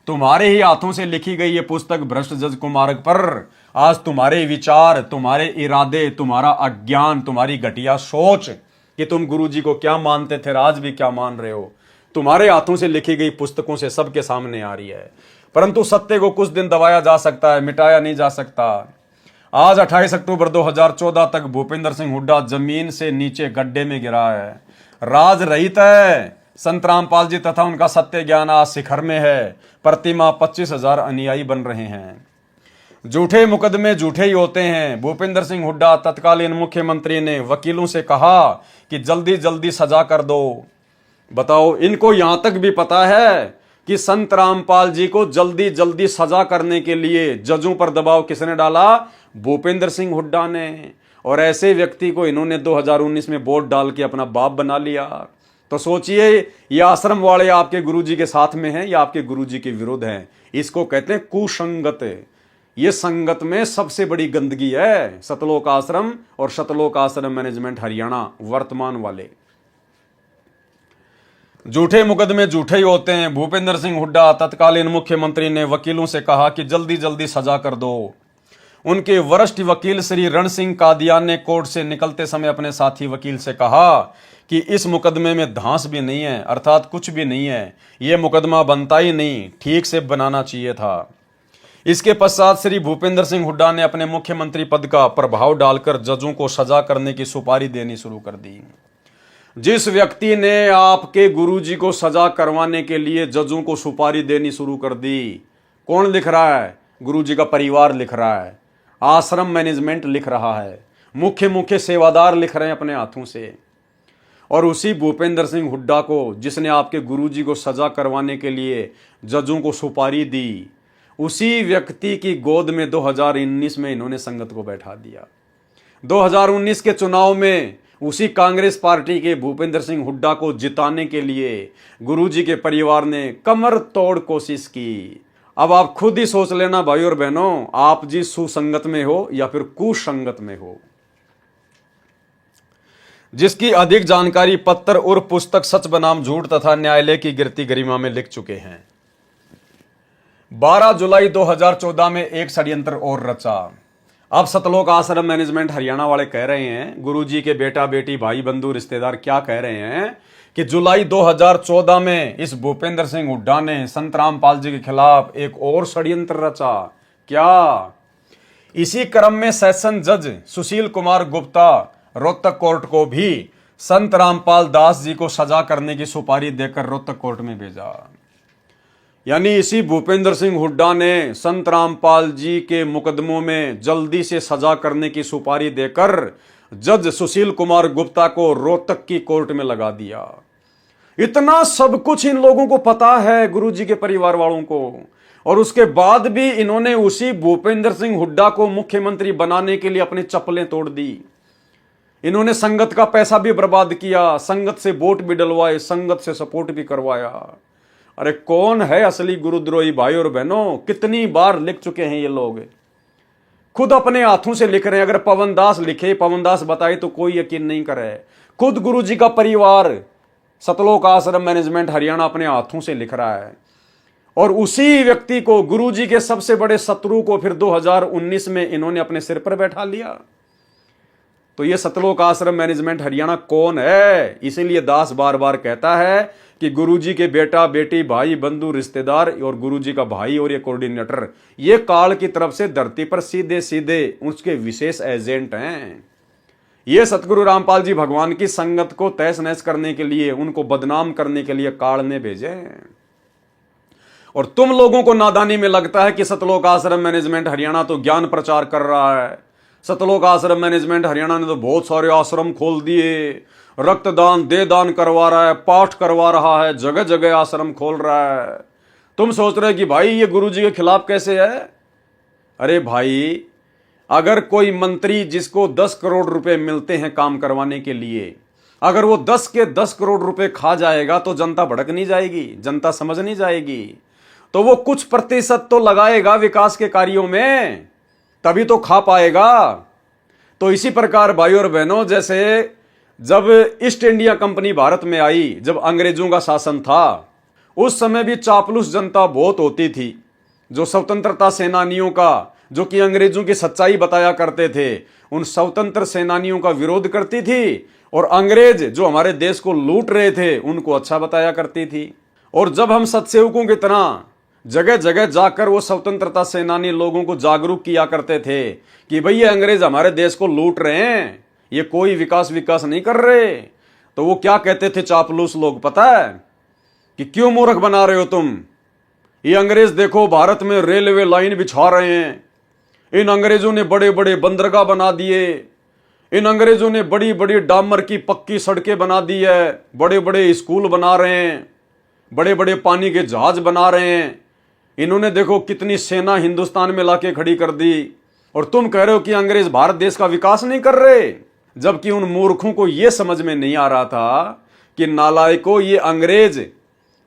Speaker 1: तुम्हारे ही हाथों से लिखी गई ये पुस्तक भ्रष्ट जज कुमार्ग पर आज तुम्हारे विचार, तुम्हारे इरादे, तुम्हारा अज्ञान, तुम्हारी घटिया सोच कि तुम गुरु जी को क्या मानते थे, आज भी क्या मान रहे हो, तुम्हारे हाथों से लिखी गई पुस्तकों से सबके सामने आ रही है। परंतु सत्य को कुछ दिन दबाया जा सकता है, मिटाया नहीं जा सकता। आज 28 अक्टूबर 2014 तक भूपेंद्र सिंह हुड्डा जमीन से नीचे गड्ढे में गिरा है। राज रहित है। संत रामपाल जी तथा उनका सत्य ज्ञान आज शिखर में है। प्रतिमा 25,000 अनुयायी बन रहे हैं। झूठे मुकदमे झूठे ही होते हैं। भूपेंद्र सिंह हुड्डा तत्कालीन मुख्यमंत्री ने वकीलों से कहा कि जल्दी जल्दी सजा कर दो। बताओ, इनको यहां तक भी पता है कि संत रामपाल जी को जल्दी जल्दी सजा करने के लिए जजों पर दबाव किसने डाला? भूपेंद्र सिंह हुड्डा ने। और ऐसे व्यक्ति को इन्होंने 2019 में वोट डाल के अपना बाप बना लिया। तो सोचिए, ये आश्रम वाले आपके गुरुजी के साथ में हैं या आपके गुरुजी के विरुद्ध हैं? इसको कहते हैं कुसंगत। ये संगत में सबसे बड़ी गंदगी है सतलोक आश्रम और सतलोक आश्रम मैनेजमेंट हरियाणा वर्तमान वाले। झूठे मुकदमे झूठे ही होते हैं। भूपेंद्र सिंह हुड्डा तत्कालीन मुख्यमंत्री ने वकीलों से कहा कि जल्दी जल्दी सजा कर दो। उनके वरिष्ठ वकील श्री रण सिंह कादियान ने कोर्ट से निकलते समय अपने साथी वकील से कहा कि इस मुकदमे में धांस भी नहीं है, अर्थात कुछ भी नहीं है, यह मुकदमा बनता ही नहीं, ठीक से बनाना चाहिए था। इसके पश्चात श्री भूपेंद्र सिंह हुड्डा ने अपने मुख्यमंत्री पद का प्रभाव डालकर जजों को सजा करने की सुपारी देनी शुरू कर दी। जिस व्यक्ति ने आपके गुरुजी को सजा करवाने के लिए जजों को सुपारी देनी शुरू कर दी, कौन लिख रहा है? गुरुजी का परिवार लिख रहा है, आश्रम मैनेजमेंट लिख रहा है, मुख्य सेवादार लिख रहे हैं अपने हाथों से। और उसी भूपेंद्र सिंह हुड्डा को, जिसने आपके गुरुजी को सजा करवाने के लिए जजों को सुपारी दी, उसी व्यक्ति की गोद में 2019 में इन्होंने संगत को बैठा दिया। 2019 के चुनाव में उसी कांग्रेस पार्टी के भूपेंद्र सिंह हुड्डा को जिताने के लिए गुरुजी के परिवार ने कमर तोड़ कोशिश की। अब आप खुद ही सोच लेना भाई और बहनों, आप जी सुसंगत में हो या फिर कुसंगत में हो। जिसकी अधिक जानकारी पत्र और पुस्तक सच बनाम झूठ तथा न्यायालय की गिरती गरिमा में लिख चुके हैं। 12 जुलाई 2014 में एक षड्यंत्र और रचा। अब सतलोक आश्रम मैनेजमेंट हरियाणा वाले कह रहे हैं, गुरुजी के बेटा बेटी भाई बंधु रिश्तेदार क्या कह रहे हैं कि जुलाई 2014 में इस भूपेंद्र सिंह हुड्डा ने संत रामपाल जी के खिलाफ एक और षड्यंत्र रचा। क्या? इसी क्रम में सेशन जज सुशील कुमार गुप्ता रोहतक कोर्ट को भी संत रामपाल दास जी को सजा करने की सुपारी देकर रोहतक कोर्ट में भेजा। यानी इसी भूपेंद्र सिंह हुड्डा ने संत रामपाल जी के मुकदमों में जल्दी से सजा करने की सुपारी देकर जज सुशील कुमार गुप्ता को रोहतक की कोर्ट में लगा दिया। इतना सब कुछ इन लोगों को पता है, गुरुजी के परिवार वालों को, और उसके बाद भी इन्होंने उसी भूपेंद्र सिंह हुड्डा को मुख्यमंत्री बनाने के लिए अपनी चप्पलें तोड़ दी। इन्होंने संगत का पैसा भी बर्बाद किया, संगत से वोट भी डलवाए, संगत से सपोर्ट भी करवाया। अरे कौन है असली गुरुद्रोही भाई और बहनों? कितनी बार लिख चुके हैं ये लोग, खुद अपने हाथों से लिख रहे हैं। अगर पवन दास लिखे, पवन दास बताए तो कोई यकीन नहीं करे। खुद गुरुजी का परिवार सतलोक आश्रम मैनेजमेंट हरियाणा अपने हाथों से लिख रहा है, और उसी व्यक्ति को, गुरुजी के सबसे बड़े शत्रु को, फिर 2019 में इन्होंने अपने सिर पर बैठा लिया। तो ये सतलोक आश्रम मैनेजमेंट हरियाणा कौन है? इसीलिए दास बार बार कहता है कि गुरुजी के बेटा बेटी भाई बंधु रिश्तेदार और गुरुजी का भाई और ये कोऑर्डिनेटर, ये काल की तरफ से धरती पर सीधे सीधे उसके विशेष एजेंट हैं। ये सतगुरु रामपाल जी भगवान की संगत को तहस नहस करने के लिए, उनको बदनाम करने के लिए काल ने भेजे। और तुम लोगों को नादानी में लगता है कि सतलोक आश्रम मैनेजमेंट हरियाणा तो ज्ञान प्रचार कर रहा है, सतलोक आश्रम मैनेजमेंट हरियाणा ने तो बहुत सारे आश्रम खोल दिए, रक्तदान दे दान करवा रहा है, पाठ करवा रहा है, जगह जगह आश्रम खोल रहा है। तुम सोच रहे कि भाई ये गुरुजी के खिलाफ कैसे है? अरे भाई, अगर कोई मंत्री जिसको 10 करोड़ रुपए मिलते हैं काम करवाने के लिए, अगर वो 10 के 10 करोड़ रुपए खा जाएगा तो जनता भड़क नहीं जाएगी, जनता समझ नहीं जाएगी, तो वो कुछ प्रतिशत तो लगाएगा विकास के कार्यों में, तभी तो खा पाएगा। तो इसी प्रकार भाई और बहनों, जैसे जब ईस्ट इंडिया कंपनी भारत में आई, जब अंग्रेजों का शासन था, उस समय भी चापलूस जनता बहुत होती थी, जो स्वतंत्रता सेनानियों का, जो कि अंग्रेजों की सच्चाई बताया करते थे, उन स्वतंत्र सेनानियों का विरोध करती थी, और अंग्रेज जो हमारे देश को लूट रहे थे उनको अच्छा बताया करती थी। और जब हम सत्सेवकों की तरह जगह जगह जाकर वो स्वतंत्रता सेनानी लोगों को जागरूक किया करते थे कि भाई ये अंग्रेज हमारे देश को लूट रहे हैं, ये कोई विकास नहीं कर रहे, तो वो क्या कहते थे चापलूस लोग पता है? कि क्यों मूर्ख बना रहे हो तुम? ये अंग्रेज देखो भारत में रेलवे लाइन बिछा रहे हैं, इन अंग्रेजों ने बड़े बड़े बंदरगाह बना दिए, इन अंग्रेजों ने बड़ी बड़ी डामर की पक्की सड़कें बना दी है, बड़े बड़े स्कूल बना रहे हैं, बड़े बड़े पानी के जहाज बना रहे हैं, इन्होंने देखो कितनी सेना हिंदुस्तान में लाके खड़ी कर दी, और तुम कह रहे हो कि अंग्रेज भारत देश का विकास नहीं कर रहे। जबकि उन मूर्खों को यह समझ में नहीं आ रहा था कि नालायकों, ये अंग्रेज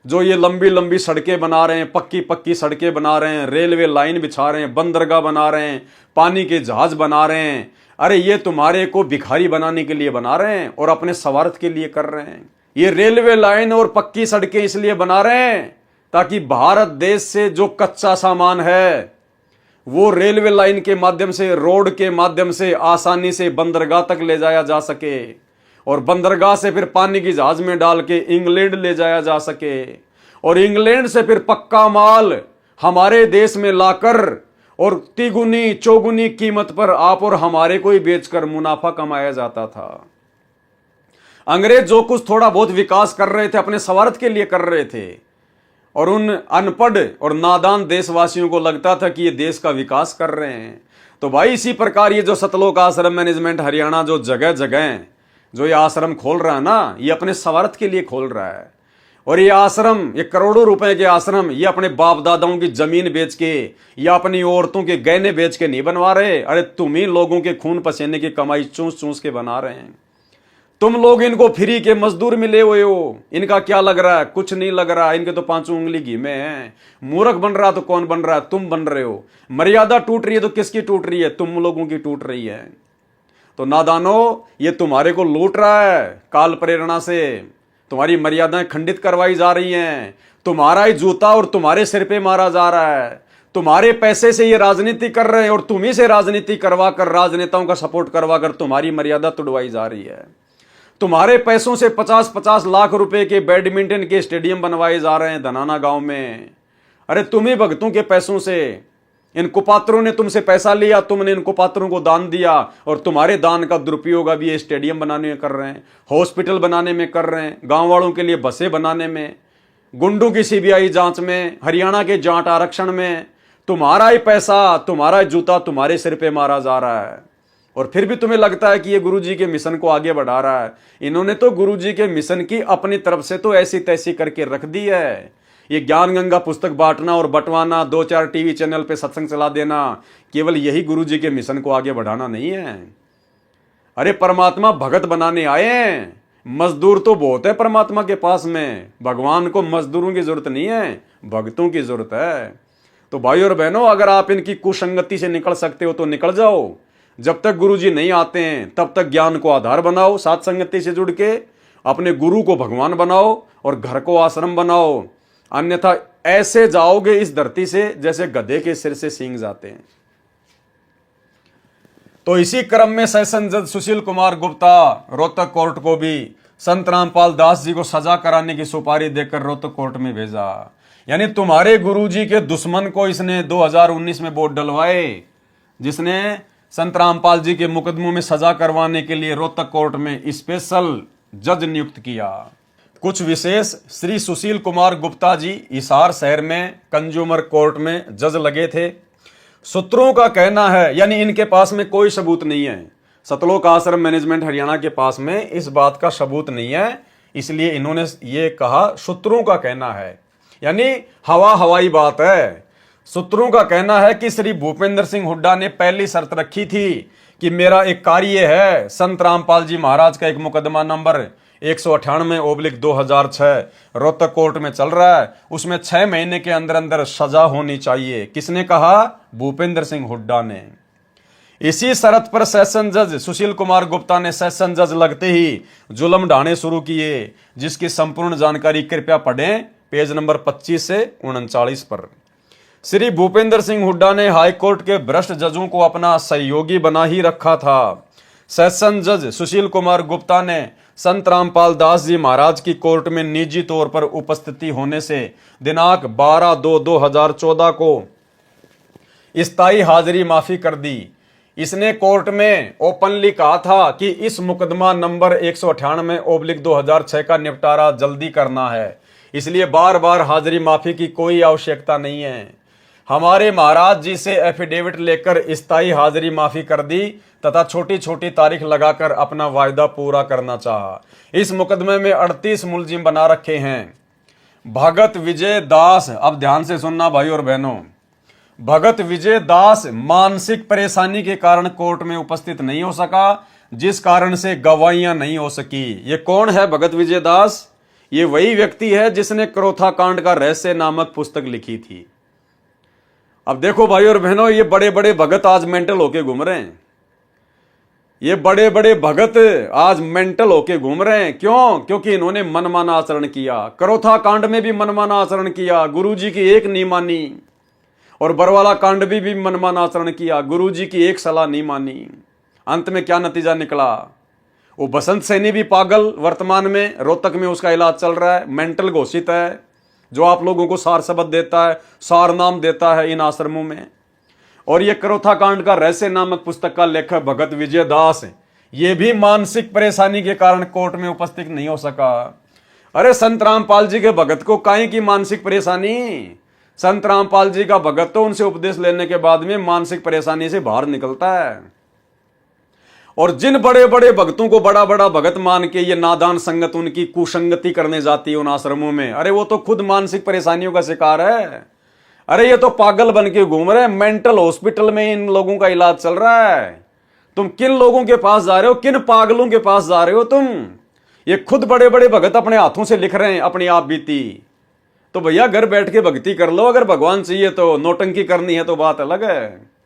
Speaker 1: जो ये लंबी लंबी सड़कें बना रहे हैं, पक्की पक्की सड़कें बना रहे हैं, रेलवे लाइन बिछा रहे हैं, बंदरगाह बना रहे हैं, पानी के जहाज बना रहे हैं, अरे ये तुम्हारे को भिखारी बनाने के लिए बना रहे हैं और अपने स्वार्थ के लिए कर रहे हैं। ये रेलवे लाइन और पक्की सड़कें इसलिए बना रहे हैं ताकि भारत देश से जो कच्चा सामान है वो रेलवे लाइन के माध्यम से, रोड के माध्यम से आसानी से बंदरगाह तक ले जाया जा सके, और बंदरगाह से फिर पानी की जहाज में डाल के इंग्लैंड ले जाया जा सके, और इंग्लैंड से फिर पक्का माल हमारे देश में लाकर और तिगुनी चौगुनी कीमत पर आप और हमारे को ही बेचकर मुनाफा कमाया जाता था। अंग्रेज जो कुछ थोड़ा बहुत विकास कर रहे थे अपने स्वार्थ के लिए कर रहे थे, और उन अनपढ़ और नादान देशवासियों को लगता था कि ये देश का विकास कर रहे हैं। तो भाई इसी प्रकार ये जो सतलोक आश्रम मैनेजमेंट हरियाणा जो जगह जगह जो ये आश्रम खोल रहा है ना, ये अपने स्वार्थ के लिए खोल रहा है। और ये आश्रम, ये करोड़ों रुपए के आश्रम, ये अपने बाप दादाओं की जमीन बेच के या अपनी औरतों के गहने बेच के नहीं बनवा रहे। अरे तुम ही लोगों के खून पसीने की कमाई चूस चूस के बना रहे हैं। तुम लोग इनको फ्री के मजदूर मिले हुए हो। इनका क्या लग रहा है? कुछ नहीं लग रहा। इनके तो पांचों उंगली घी में है। मूर्ख बन रहा तो कौन बन रहा है? तुम बन रहे हो। मर्यादा टूट रही है तो किसकी टूट रही है? तुम लोगों की टूट रही है। तो नादानो, ये तुम्हारे को लूट रहा है काल प्रेरणा से। तुम्हारी मर्यादाएं खंडित करवाई जा रही हैं। तुम्हारा ही जूता और तुम्हारे सिर पे मारा जा रहा है। तुम्हारे पैसे से ये राजनीति कर रहे हैं और तुम्ही से राजनीति करवा कर, राजनेताओं का सपोर्ट करवा कर तुम्हारी मर्यादा तुड़वाई जा रही है। तुम्हारे पैसों से 50-50 लाख रुपए के बैडमिंटन के स्टेडियम बनवाए जा रहे हैं धनाना गांव में। अरे तुम्ही भक्तों के पैसों से, इन कुपात्रों ने तुमसे पैसा लिया, तुमने इन कुपात्रों को दान दिया और तुम्हारे दान का दुरुपयोग अभी ये स्टेडियम बनाने में कर रहे हैं, हॉस्पिटल बनाने में कर रहे हैं, गांव वालों के लिए बसें बनाने में, गुंडों की सीबीआई जांच में, हरियाणा के जाट आरक्षण में। तुम्हारा ही पैसा, तुम्हारा ही जूता तुम्हारे सिर पे मारा जा रहा है और फिर भी तुम्हें लगता है कि ये गुरुजी के मिशन को आगे बढ़ा रहा है। इन्होंने तो गुरुजी के मिशन की अपनी तरफ से तो ऐसी तैसी करके रख दी है। ये ज्ञान गंगा पुस्तक बांटना और बंटवाना, 2-4 टीवी चैनल पे सत्संग चला देना, केवल यही गुरुजी के मिशन को आगे बढ़ाना नहीं है। अरे परमात्मा भगत बनाने आए हैं, मजदूर तो बहुत है परमात्मा के पास में। भगवान को मजदूरों की जरूरत नहीं है, भक्तों की जरूरत है। तो भाई और बहनों, अगर आप इनकी कुसंगति से निकल सकते हो तो निकल जाओ। जब तक गुरुजी नहीं आते हैं तब तक ज्ञान को आधार बनाओ, साथ संगति से जुड़ के अपने गुरु को भगवान बनाओ और घर को आश्रम बनाओ। अन्यथा ऐसे जाओगे इस धरती से जैसे गधे के सिर से सींग जाते हैं। तो इसी क्रम में सेशन जज सुशील कुमार गुप्ता रोहतक कोर्ट को भी संत रामपाल दास जी को सजा कराने की सुपारी देकर रोहतक कोर्ट में भेजा। यानी तुम्हारे गुरुजी के दुश्मन को इसने 2019 में वोट डलवाए, जिसने संत रामपाल जी के मुकदमों में सजा करवाने के लिए रोहतक कोर्ट में स्पेशल जज नियुक्त किया। कुछ विशेष श्री सुशील कुमार गुप्ता जी हिसार शहर में कंज्यूमर कोर्ट में जज लगे थे। सूत्रों का कहना है, यानी इनके पास में कोई सबूत नहीं है, सतलोक आश्रम मैनेजमेंट हरियाणा के पास में इस बात का सबूत नहीं है, इसलिए इन्होंने ये कहा सूत्रों का कहना है, यानी हवाई बात है। सूत्रों का कहना है कि श्री भूपेंद्र सिंह हुड्डा ने पहली शर्त रखी थी कि मेरा एक कार्य है, संत रामपाल जी महाराज का एक मुकदमा नंबर 198/2006 रोहतक कोर्ट में चल रहा है, उसमें 6 महीने के अंदर अंदर सजा होनी चाहिए। किसने कहा? भूपेंद्र सिंह हुड्डा ने। इसी शर्त पर सेशन जज सुशील कुमार गुप्ता ने सेशन जज लगते ही जुल्म ढाने शुरू किए, जिसकी संपूर्ण जानकारी कृपया पढ़ें पेज नंबर 25 से 39 पर। श्री भूपेंद्र सिंह हुड्डा ने हाईकोर्ट के भ्रष्ट जजों को अपना सहयोगी बना ही रखा था। सेशन जज सुशील कुमार गुप्ता ने संत रामपाल दास जी महाराज की कोर्ट में निजी तौर पर उपस्थिति होने से दिनांक 12/2/2014 को स्थायी हाजिरी माफी कर दी। इसने कोर्ट में ओपनली कहा था कि इस मुकदमा नंबर 198/2006 का निपटारा जल्दी करना है, इसलिए बार बार हाजिरी माफी की कोई आवश्यकता नहीं है। हमारे महाराज जी से एफिडेविट लेकर स्थायी हाजिरी माफी कर दी तथा छोटी छोटी तारीख लगाकर अपना वायदा पूरा करना चाहा। इस मुकदमे में 38 मुलजिम बना रखे हैं। भगत विजय दास, अब ध्यान से सुनना भाई और बहनों, भगत विजय दास मानसिक परेशानी के कारण कोर्ट में उपस्थित नहीं हो सका, जिस कारण से गवाहियां नहीं हो सकी। ये कौन है भगत विजय दास? ये वही व्यक्ति है जिसने क्रोथा कांड का रहस्य नामक पुस्तक लिखी थी। अब देखो भाई और बहनों, ये बड़े बड़े भगत आज मेंटल होके घूम रहे हैं। ये बड़े बड़े भगत आज मेंटल होके घूम रहे हैं। क्यों? क्योंकि इन्होंने मनमाना आचरण किया। क्रोथा कांड में भी मनमाना आचरण किया, गुरुजी की एक नहीं मानी, और बरवाला कांड भी मनमाना आचरण किया, गुरुजी की एक सलाह नहीं मानी। अंत में क्या नतीजा निकला? वो बसंत सैनी भी पागल, वर्तमान में रोहतक में उसका इलाज चल रहा है, मेंटल घोषित है, जो आप लोगों को सार शब्द देता है, सार नाम देता है इन आश्रमों में। और ये क्रोथा कांड का रहस्य नामक पुस्तक का लेखक भगत विजय दास, ये भी मानसिक परेशानी के कारण कोर्ट में उपस्थित नहीं हो सका। अरे संत रामपाल जी के भगत को काहे की मानसिक परेशानी? संत रामपाल जी का भगत तो उनसे उपदेश लेने के बाद में मानसिक परेशानी से बाहर निकलता है। और जिन बड़े बड़े भक्तों को बड़ा बड़ा भगत मान के ये नादान संगत उनकी कुसंगति करने जाती है उन आश्रमों में, अरे वो तो खुद मानसिक परेशानियों का शिकार है। अरे ये तो पागल बन के घूम रहे हैं, मेंटल हॉस्पिटल में इन लोगों का इलाज चल रहा है। तुम किन लोगों के पास जा रहे हो? किन पागलों के पास जा रहे हो तुम? ये खुद बड़े बड़े भगत अपने हाथों से लिख रहे हैं अपनी आप बीती। तो भैया घर बैठ के भक्ति कर लो, अगर भगवान चाहिए तो। नौटंकी करनी है तो बात अलग है।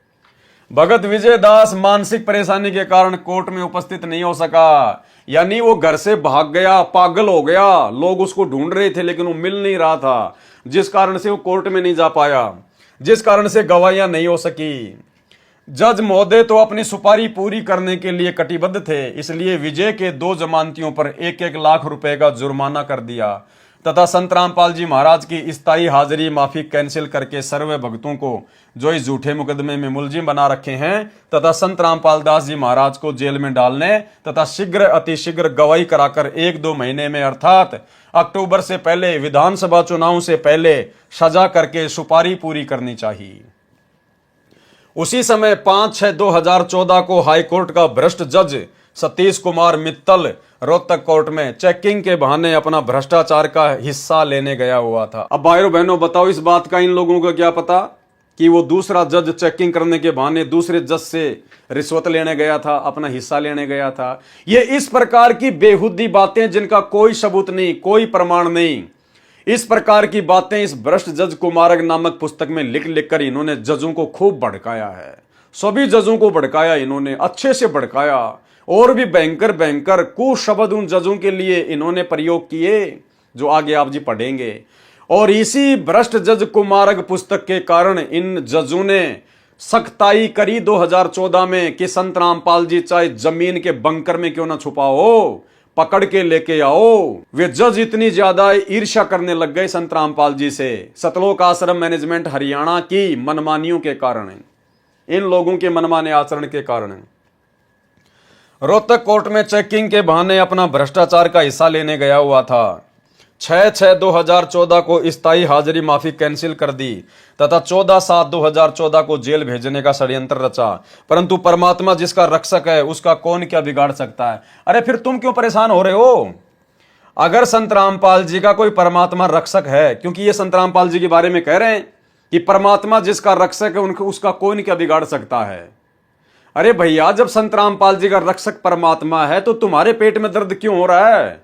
Speaker 1: भगत विजय दास मानसिक परेशानी के कारण कोर्ट में उपस्थित नहीं हो सका, यानी वो घर से भाग गया, पागल हो गया। लोग उसको ढूंढ रहे थे लेकिन वो मिल नहीं रहा था, जिस कारण से वो कोर्ट में नहीं जा पाया, जिस कारण से गवाहियां नहीं हो सकी। जज महोदय तो अपनी सुपारी पूरी करने के लिए कटिबद्ध थे, इसलिए विजय के 2 जमानतियों पर 1-1 लाख रुपए का जुर्माना कर दिया तथा संत रामपाल जी महाराज की स्थायी हाजिरी माफी कैंसिल करके सर्वे भक्तों को जो इस झूठे मुकदमे में मुलजिम बना रखे हैं तथा संत रामपाल दास जी महाराज को जेल में डालने तथा शीघ्र अतिशीघ्र गवाही कराकर 1-2 महीने में अर्थात अक्टूबर से पहले विधानसभा चुनाव से पहले सजा करके सुपारी पूरी करनी चाहिए। उसी समय 5/6/2014 को हाईकोर्ट का भ्रष्ट जज सतीश कुमार मित्तल रोहतक कोर्ट में चेकिंग के बहाने अपना भ्रष्टाचार का हिस्सा लेने गया हुआ था। अब भाइयों बहनों बताओ, इस बात का इन लोगों को क्या पता? कि वो दूसरा जज चेकिंग करने के बहाने दूसरे जज से रिश्वत लेने गया था, अपना हिस्सा लेने गया था। ये इस प्रकार की बेहुदी बातें जिनका कोई सबूत नहीं, कोई प्रमाण नहीं, इस प्रकार की बातें इस भ्रष्ट जज कुमारक नामक पुस्तक में लिख लिख कर इन्होंने जजों को खूब भड़काया है। सभी जजों को भड़काया इन्होंने, अच्छे से भड़काया, और भी भयंकर भयंकर कुशब्द उन जजों के लिए इन्होंने प्रयोग किए, जो आगे आप जी पढ़ेंगे। और इसी भ्रष्ट जज कुमारक पुस्तक के कारण इन जजों ने सख्ताई करी 2014 में कि संत रामपाल जी चाहे जमीन के बंकर में क्यों ना छुपा हो, पकड़ के लेके आओ। वे जज इतनी ज्यादा ईर्ष्या करने लग गए संत रामपाल जी से, सतलोक आश्रम मैनेजमेंट हरियाणा की मनमानियों के कारण, इन लोगों के मनमाने आचरण के कारण। रोहतक कोर्ट में चेकिंग के बहाने अपना भ्रष्टाचार का हिस्सा लेने गया हुआ था। 6/6/2014 को स्थायी हाजिरी माफी कैंसिल कर दी तथा 14/7/2014 को जेल भेजने का षड्यंत्र रचा, परंतु परमात्मा जिसका रक्षक है उसका कौन क्या बिगाड़ सकता है। अरे फिर तुम क्यों परेशान हो रहे हो? अगर संत रामपाल जी का कोई परमात्मा रक्षक है, क्योंकि ये संत रामपाल जी के बारे में कह रहे हैं कि परमात्मा जिसका रक्षक है उनको उसका कौन क्या बिगाड़ सकता है। अरे भैया, जब संत रामपाल जी का रक्षक परमात्मा है तो तुम्हारे पेट में दर्द क्यों हो रहा है?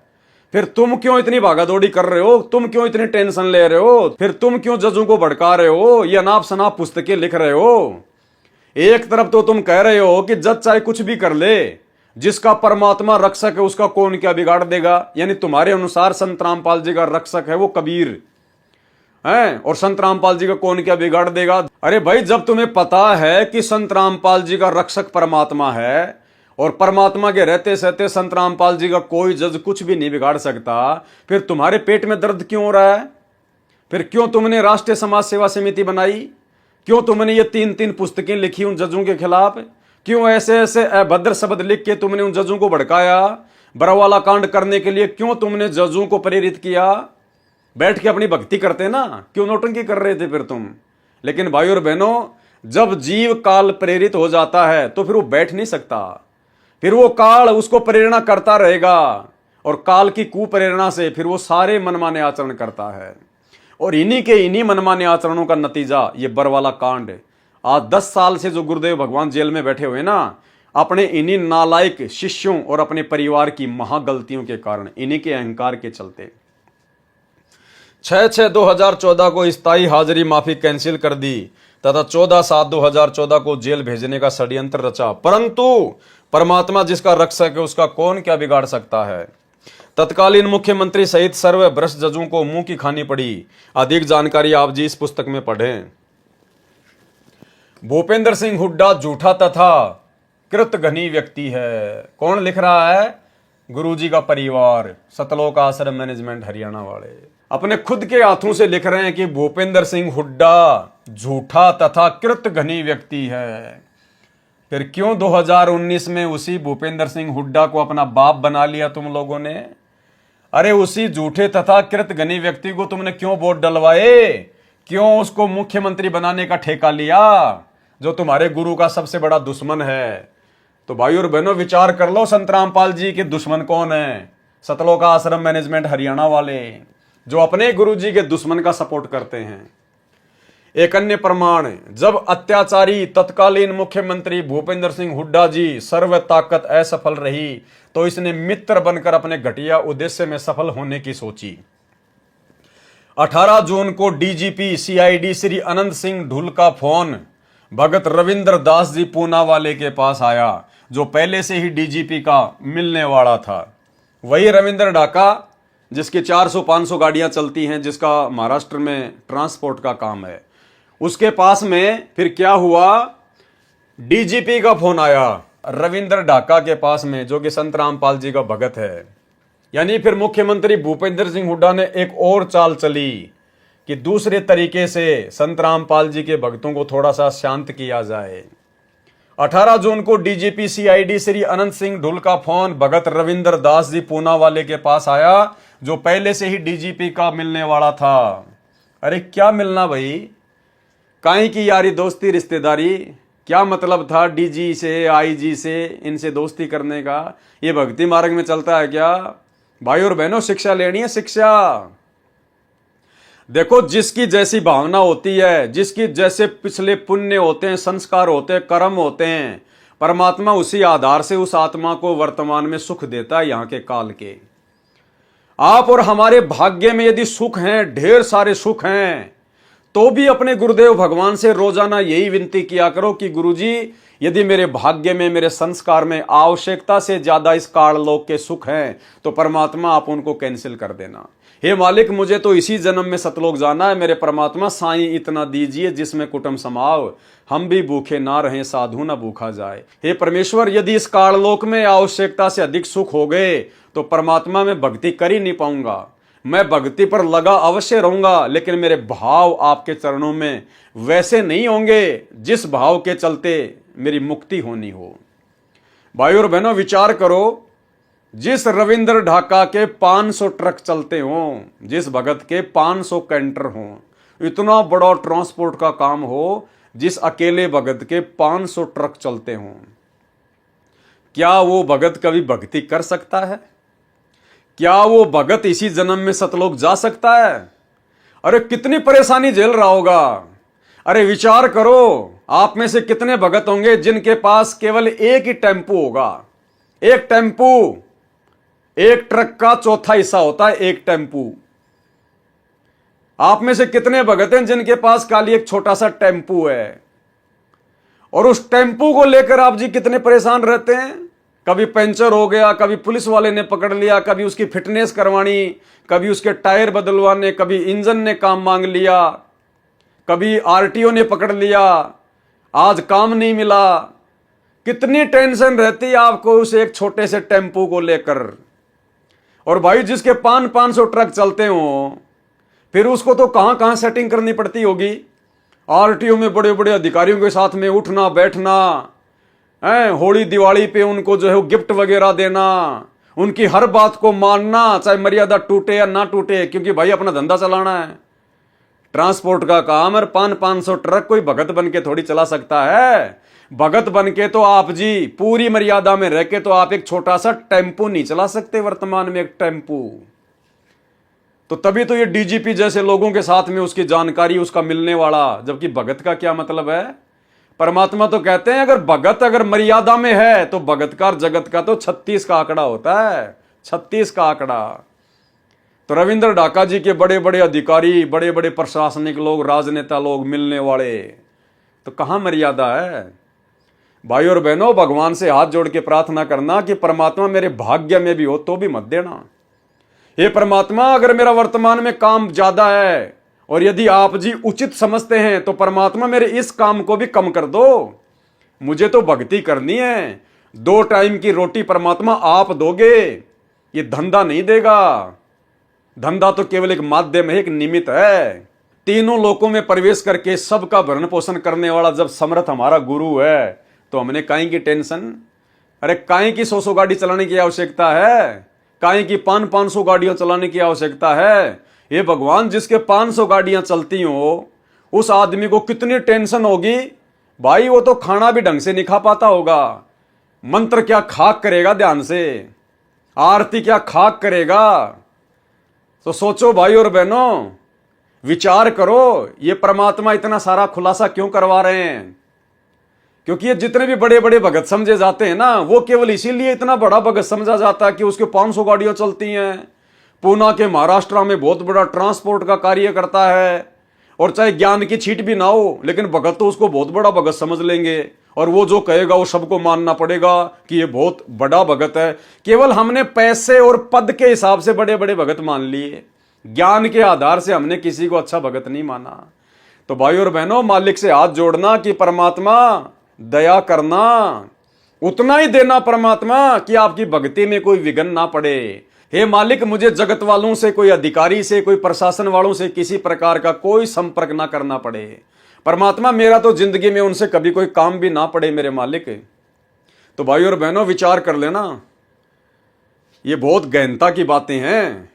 Speaker 1: फिर तुम क्यों इतनी भागादौड़ी कर रहे हो? तुम क्यों इतनी टेंशन ले रहे हो? फिर तुम क्यों जजों को भड़का रहे हो? ये अनाप शनाप पुस्तकें लिख रहे हो। एक तरफ तो तुम कह रहे हो कि जज चाहे कुछ भी कर ले, जिसका परमात्मा रक्षक है उसका कौन क्या बिगाड़ देगा, यानी तुम्हारे अनुसार संत रामपाल जी का रक्षक है वो कबीर है, और संत रामपाल जी का कौन क्या बिगाड़ देगा। अरे भाई, जब तुम्हें पता है कि संत रामपाल जी का रक्षक परमात्मा है और परमात्मा के रहते सहते संत रामपाल जी का कोई जज कुछ भी नहीं बिगाड़ सकता, फिर तुम्हारे पेट में दर्द क्यों हो रहा है? फिर क्यों तुमने राष्ट्रीय समाज सेवा समिति बनाई? क्यों तुमने ये 3-3 पुस्तकें लिखी उन जजों के खिलाफ? क्यों ऐसे ऐसे अभद्र शब्द लिख के तुमने उन जजों को भड़काया? बरवाला कांड करने के लिए क्यों तुमने जजों को प्रेरित किया? बैठ के अपनी भक्ति करते ना, क्यों नौटंकी कर रहे थे फिर तुम? लेकिन भाई और बहनों, जब जीव काल प्रेरित हो जाता है तो फिर वो बैठ नहीं सकता, फिर वो काल उसको प्रेरणा करता रहेगा, और काल की कुप्रेरणा से फिर वो सारे मनमाने आचरण करता है। और इन्हीं मनमाने आचरणों का नतीजा ये बरवाला कांड। आज 10 साल से जो गुरुदेव भगवान जेल में बैठे हुए ना, अपने इन्हीं नालायक शिष्यों और अपने परिवार की महागलतियों के कारण, इन्हीं के अहंकार के चलते 6/6/2014 को स्थायी हाजिरी माफी कैंसिल कर दी तथा 14/7/2014 को जेल भेजने का षड्यंत्र रचा, परंतु परमात्मा जिसका रक्षक है उसका कौन क्या बिगाड़ सकता है। तत्कालीन मुख्यमंत्री सहित सर्व भ्रष्ट जजों को मुंह की खानी पड़ी। अधिक जानकारी आप जी इस पुस्तक में पढ़ें। भूपेंद्र सिंह हुड्डा झूठा तथा कृतघ्नी व्यक्ति है। कौन लिख रहा है? गुरुजी का परिवार, सतलोक आश्रम मैनेजमेंट हरियाणा वाले अपने खुद के हाथों से लिख रहे हैं कि भूपेंद्र सिंह हुड्डा झूठा तथा कृतघ्नी व्यक्ति है। फिर क्यों 2019 में उसी भूपेंद्र सिंह हुड्डा को अपना बाप बना लिया तुम लोगों ने? अरे उसी झूठे तथा कृतघ्नी व्यक्ति को तुमने क्यों वोट डलवाए? क्यों उसको मुख्यमंत्री बनाने का ठेका लिया, जो तुम्हारे गुरु का सबसे बड़ा दुश्मन है? तो भाई और बहनों, विचार कर लो, संत रामपाल जी के दुश्मन कौन है? सतलोक आश्रम मैनेजमेंट हरियाणा वाले, जो अपने गुरु जी के दुश्मन का सपोर्ट करते हैं। एक अन्य प्रमाण, जब अत्याचारी तत्कालीन मुख्यमंत्री भूपेंद्र सिंह हुड्डा जी सर्व ताकत असफल रही तो इसने मित्र बनकर अपने घटिया उद्देश्य में सफल होने की सोची। 18 जून को डीजीपी सीआईडी श्री अनंत सिंह ढुल का फोन भगत रविंद्र दास जी पूनावाले के पास आया, जो पहले से ही डीजीपी का मिलने वाला था। वही रविंद्र ढाका जिसकी 400-500 गाड़ियां चलती हैं, जिसका महाराष्ट्र में ट्रांसपोर्ट का काम है, उसके पास में फिर क्या हुआ? डीजीपी का फोन आया रविंद्र ढाका के पास में, जो कि संत रामपाल जी का भगत है। यानी फिर मुख्यमंत्री भूपेंद्र सिंह हुड्डा ने एक और चाल चली कि दूसरे तरीके से संत रामपाल जी के भक्तों को थोड़ा सा शांत किया जाए। 18 जून को डीजीपी सीआईडी श्री अनंत सिंह ढुल का फोन भगत रविंद्र दास जी पूनावाले के पास आया, जो पहले से ही डीजीपी का मिलने वाला था। अरे क्या मिलना भाई, काहे की यारी दोस्ती रिश्तेदारी? क्या मतलब था डीजी से, आईजी से, इनसे दोस्ती करने का? ये भक्ति मार्ग में चलता है क्या? भाई और बहनों, शिक्षा लेनी है, शिक्षा। देखो, जिसकी जैसी भावना होती है, जिसकी जैसे पिछले पुण्य होते हैं, संस्कार होते हैं, कर्म होते हैं, परमात्मा उसी आधार से उस आत्मा को वर्तमान में सुख देता है यहाँ के काल के। आप और हमारे भाग्य में यदि सुख हैं, ढेर सारे सुख हैं, तो भी अपने गुरुदेव भगवान से रोजाना यही विनती किया करो कि गुरुजी, यदि मेरे भाग्य में, मेरे संस्कार में आवश्यकता से ज्यादा इस काललोक के सुख हैं, तो परमात्मा आप उनको कैंसिल कर देना। हे मालिक, मुझे तो इसी जन्म में सतलोक जाना है, मेरे परमात्मा साईं इतना दीजिए जिसमें कुटुंब समाव, हम भी भूखे ना रहें, साधु ना भूखा जाए। हे परमेश्वर, यदि इस काललोक में आवश्यकता से अधिक सुख हो गए तो परमात्मा में भक्ति कर ही नहीं पाऊंगा। मैं भक्ति पर लगा अवश्य रहूंगा, लेकिन मेरे भाव आपके चरणों में वैसे नहीं होंगे जिस भाव के चलते मेरी मुक्ति होनी हो। भाइयों और बहनों, विचार करो, जिस रविंद्र ढाका के 500 ट्रक चलते हों, जिस भगत के 500 कैंटर हों, इतना बड़ा ट्रांसपोर्ट का काम हो, जिस अकेले भगत के 500 ट्रक चलते हों, क्या वो भगत कभी भक्ति कर सकता है? क्या वो भगत इसी जन्म में सतलोक जा सकता है? अरे कितनी परेशानी झेल रहा होगा। अरे विचार करो, आप में से कितने भगत होंगे जिनके पास केवल एक ही टेम्पू होगा। एक टेम्पू, एक ट्रक का चौथा हिस्सा होता है एक टेम्पू। आप में से कितने भगत हैं जिनके पास खाली एक छोटा सा टेम्पू है, और उस टेम्पू को लेकर आप जी कितने परेशान रहते हैं। कभी पंचर हो गया, कभी पुलिस वाले ने पकड़ लिया, कभी उसकी फिटनेस करवानी, कभी उसके टायर बदलवाने, कभी इंजन ने काम मांग लिया, कभी आरटीओ ने पकड़ लिया, आज काम नहीं मिला। कितनी टेंशन रहती है आपको उस एक छोटे से टेम्पू को लेकर। और भाई, जिसके 500 ट्रक चलते हो, फिर उसको तो कहां कहां सेटिंग करनी पड़ती होगी। आरटीओ में बड़े बड़े अधिकारियों के साथ में उठना बैठना है, होली दिवाली पे उनको जो है गिफ्ट वगैरह देना, उनकी हर बात को मानना, चाहे मर्यादा टूटे या ना टूटे, क्योंकि भाई अपना धंधा चलाना है। ट्रांसपोर्ट का काम है, 500 ट्रक कोई भगत बन के थोड़ी चला सकता है। भगत बन के तो आप जी पूरी मर्यादा में रह के तो आप एक छोटा सा टेम्पू नहीं चला सकते वर्तमान में, एक टेम्पू। तो तभी तो ये डीजीपी जैसे लोगों के साथ में उसकी जानकारी उसका मिलने वाला, जबकि भगत का क्या मतलब है। परमात्मा तो कहते हैं अगर भगत अगर मर्यादा में है तो भगत का जगत का तो 36 का आंकड़ा होता है, 36 का आंकड़ा। तो रविंद्र ढाका जी के बड़े बड़े अधिकारी, बड़े बड़े प्रशासनिक लोग, राजनेता लोग मिलने वाले, तो कहां मर्यादा है। भाई और बहनों, भगवान से हाथ जोड़ के प्रार्थना करना कि परमात्मा मेरे भाग्य में भी हो तो भी मत देना। हे परमात्मा, अगर मेरा वर्तमान में काम ज्यादा है और यदि आप जी उचित समझते हैं तो परमात्मा मेरे इस काम को भी कम कर दो। मुझे तो भक्ति करनी है। 2 टाइम की रोटी परमात्मा आप दोगे, ये धंधा नहीं देगा। धंधा तो केवल एक माध्यम है, एक निमित्त है। तीनों लोकों में प्रवेश करके सबका भरण पोषण करने वाला जब समर्थ हमारा गुरु है तो हमने काहे की टेंशन। अरे काहे की 100 गाड़ी चलाने की आवश्यकता है, काहे की 500 गाड़ियां चलाने की आवश्यकता है। ये भगवान, जिसके 500 गाड़ियां चलती हो उस आदमी को कितनी टेंशन होगी। भाई वो तो खाना भी ढंग से नहीं खा पाता होगा, मंत्र क्या खाक करेगा ध्यान से, आरती क्या खाक करेगा। तो सोचो भाई और बहनों, विचार करो, ये परमात्मा इतना सारा खुलासा क्यों करवा रहे हैं। क्योंकि ये जितने भी बड़े बड़े भगत समझे जाते हैं ना, वो केवल इसीलिए इतना बड़ा भगत समझा जाता है कि उसके 500 गाड़ियां चलती हैं, पूना के महाराष्ट्र में बहुत बड़ा ट्रांसपोर्ट का कार्य करता है, और चाहे ज्ञान की छीट भी ना हो लेकिन भगत तो उसको बहुत बड़ा भगत समझ लेंगे, और वो जो कहेगा वो सबको मानना पड़ेगा कि ये बहुत बड़ा भगत है। केवल हमने पैसे और पद के हिसाब से बड़े बड़े भगत मान लिए, ज्ञान के आधार से हमने किसी को अच्छा भगत नहीं माना। तो भाई और बहनों, मालिक से हाथ जोड़ना कि परमात्मा दया करना, उतना ही देना परमात्मा कि आपकी भक्ति में कोई विघ्न ना पड़े। हे मालिक, मुझे जगत वालों से, कोई अधिकारी से, कोई प्रशासन वालों से किसी प्रकार का कोई संपर्क ना करना पड़े। परमात्मा, मेरा तो जिंदगी में उनसे कभी कोई काम भी ना पड़े मेरे मालिक। तो भाई और बहनों, विचार कर लेना, ये बहुत गहनता की बातें हैं।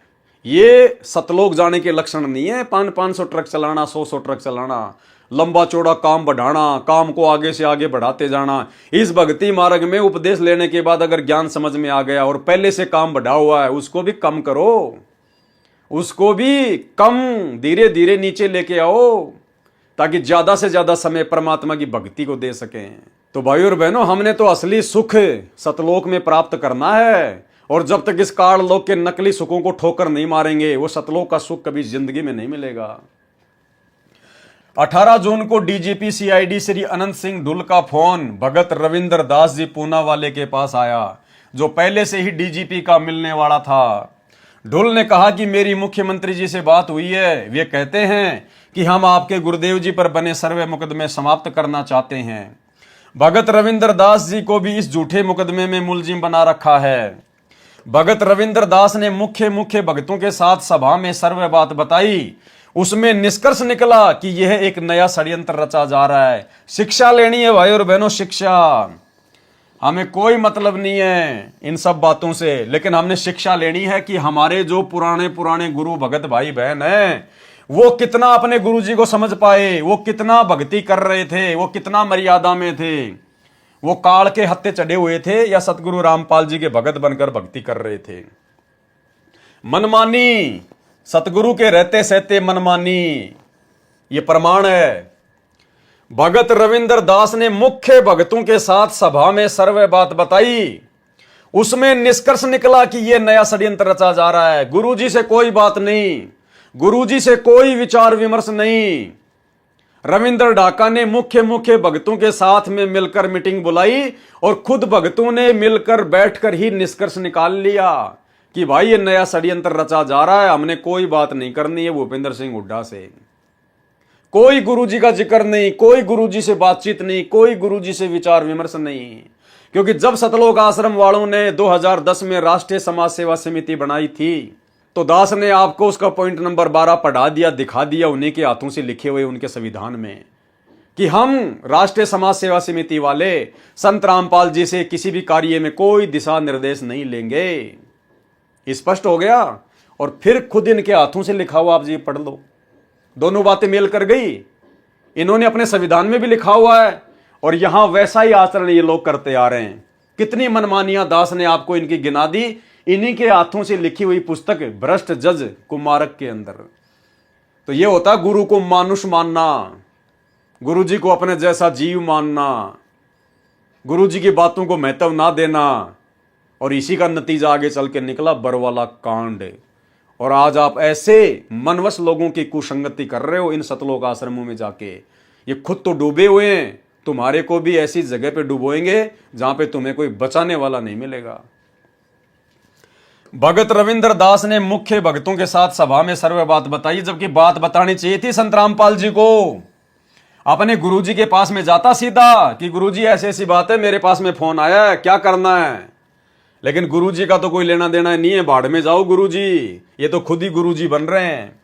Speaker 1: ये सतलोक जाने के लक्षण नहीं है 500 ट्रक चलाना, 100 ट्रक चलाना, लंबा चौड़ा काम बढ़ाना, काम को आगे से आगे बढ़ाते जाना। इस भक्ति मार्ग में उपदेश लेने के बाद अगर ज्ञान समझ में आ गया और पहले से काम बढ़ा हुआ है उसको भी कम करो, उसको भी कम धीरे धीरे नीचे लेके आओ, ताकि ज्यादा से ज्यादा समय परमात्मा की भक्ति को दे सकें। तो भाई और बहनों, हमने तो असली सुख सतलोक में प्राप्त करना है, और जब तक इस काल लोक के नकली सुखों को ठोकर नहीं मारेंगे, वो सतलोक का सुख कभी जिंदगी में नहीं मिलेगा। 18 जून को डीजीपी सीआईडी श्री अनंत सिंह ढुल का फोन भगत रविंद्र दास जी पूना वाले के पास आया, जो पहले से ही डीजीपी का मिलने वाला था। ढुल ने कहा कि मेरी मुख्यमंत्री जी से बात हुई है, वे कहते हैं कि हम आपके गुरुदेव जी पर बने सर्वे मुकदमे समाप्त करना चाहते हैं। भगत रविंद्र दास जी को भी इस झूठे मुकदमे में मुलजिम बना रखा है। भगत रविंद्र दास ने मुख्य भक्तों के साथ सभा में सर्वे बात बताई, उसमें निष्कर्ष निकला कि यह एक नया षड्यंत्र रचा जा रहा है। शिक्षा लेनी है भाई और बहनों, शिक्षा। हमें कोई मतलब नहीं है इन सब बातों से, लेकिन हमने शिक्षा लेनी है कि हमारे जो पुराने गुरु भगत भाई बहन हैं, वो कितना अपने गुरु जी को समझ पाए, वो कितना भक्ति कर रहे थे, वो कितना मर्यादा में थे, वो काल के हत्थे चढ़े हुए थे या सतगुरु रामपाल जी के भगत बनकर भक्ति कर रहे थे। मनमानी, सतगुरु के रहते सहते मनमानी, ये प्रमाण है। भगत रविंद्र दास ने मुख्य भक्तों के साथ सभा में सर्वे बात बताई, उसमें निष्कर्ष निकला कि यह नया षड्यंत्र रचा जा रहा है। गुरुजी से कोई बात नहीं, गुरुजी से कोई विचार विमर्श नहीं। रविंद्र ढाका ने मुख्य भक्तों के साथ में मिलकर मीटिंग बुलाई, और खुद भक्तों ने मिलकर बैठकर ही निष्कर्ष निकाल लिया कि भाई ये नया षड्यंत्र रचा जा रहा है, हमने कोई बात नहीं करनी है भूपेंद्र सिंह हुड्डा से। कोई गुरुजी का जिक्र नहीं, कोई गुरुजी से बातचीत नहीं, कोई गुरुजी से विचार विमर्श नहीं। क्योंकि जब सतलोक आश्रम वालों ने 2010 में राष्ट्रीय समाज सेवा समिति बनाई थी, तो दास ने आपको उसका पॉइंट नंबर 12 पढ़ा दिया, दिखा दिया उन्हीं के हाथों से लिखे हुए उनके संविधान में, कि हम राष्ट्रीय समाज सेवा समिति वाले संत रामपाल जी से किसी भी कार्य में कोई दिशा निर्देश नहीं लेंगे। स्पष्ट हो गया। और फिर खुद इनके हाथों से लिखा हुआ आप जी पढ़ लो, दोनों बातें मेल कर गई। इन्होंने अपने संविधान में भी लिखा हुआ है, और यहां वैसा ही आचरण ये लोग करते आ रहे हैं। कितनी मनमानियां दास ने आपको इनकी गिना दी, इन्हीं के हाथों से लिखी हुई पुस्तक भ्रष्ट जज कुमारक के अंदर। तो ये होता गुरु को मानुष मानना, गुरु जी को अपने जैसा जीव मानना, गुरु जी की बातों को महत्व ना देना, और इसी का नतीजा आगे चल के निकला बरवाला कांड। और आज आप ऐसे मनवश लोगों की कुसंगति कर रहे हो इन सतलोक आश्रमों में जाके। ये खुद तो डूबे हुए हैं, तुम्हारे को भी ऐसी जगह पे डुबोएंगे जहां पे तुम्हें कोई बचाने वाला नहीं मिलेगा। भगत रविंद्र दास ने मुख्य भक्तों के साथ सभा में सर्वे बात बताई, जबकि बात बतानी चाहिए थी संत रामपाल जी को। अपने गुरुजी के पास में जाता सीधा कि गुरुजी ऐसी ऐसी बात है, मेरे पास में फोन आया है, क्या करना है। लेकिन गुरुजी का तो कोई लेना देना नहीं है, भाड़ में जाओ गुरुजी, ये तो खुद ही गुरुजी बन रहे हैं।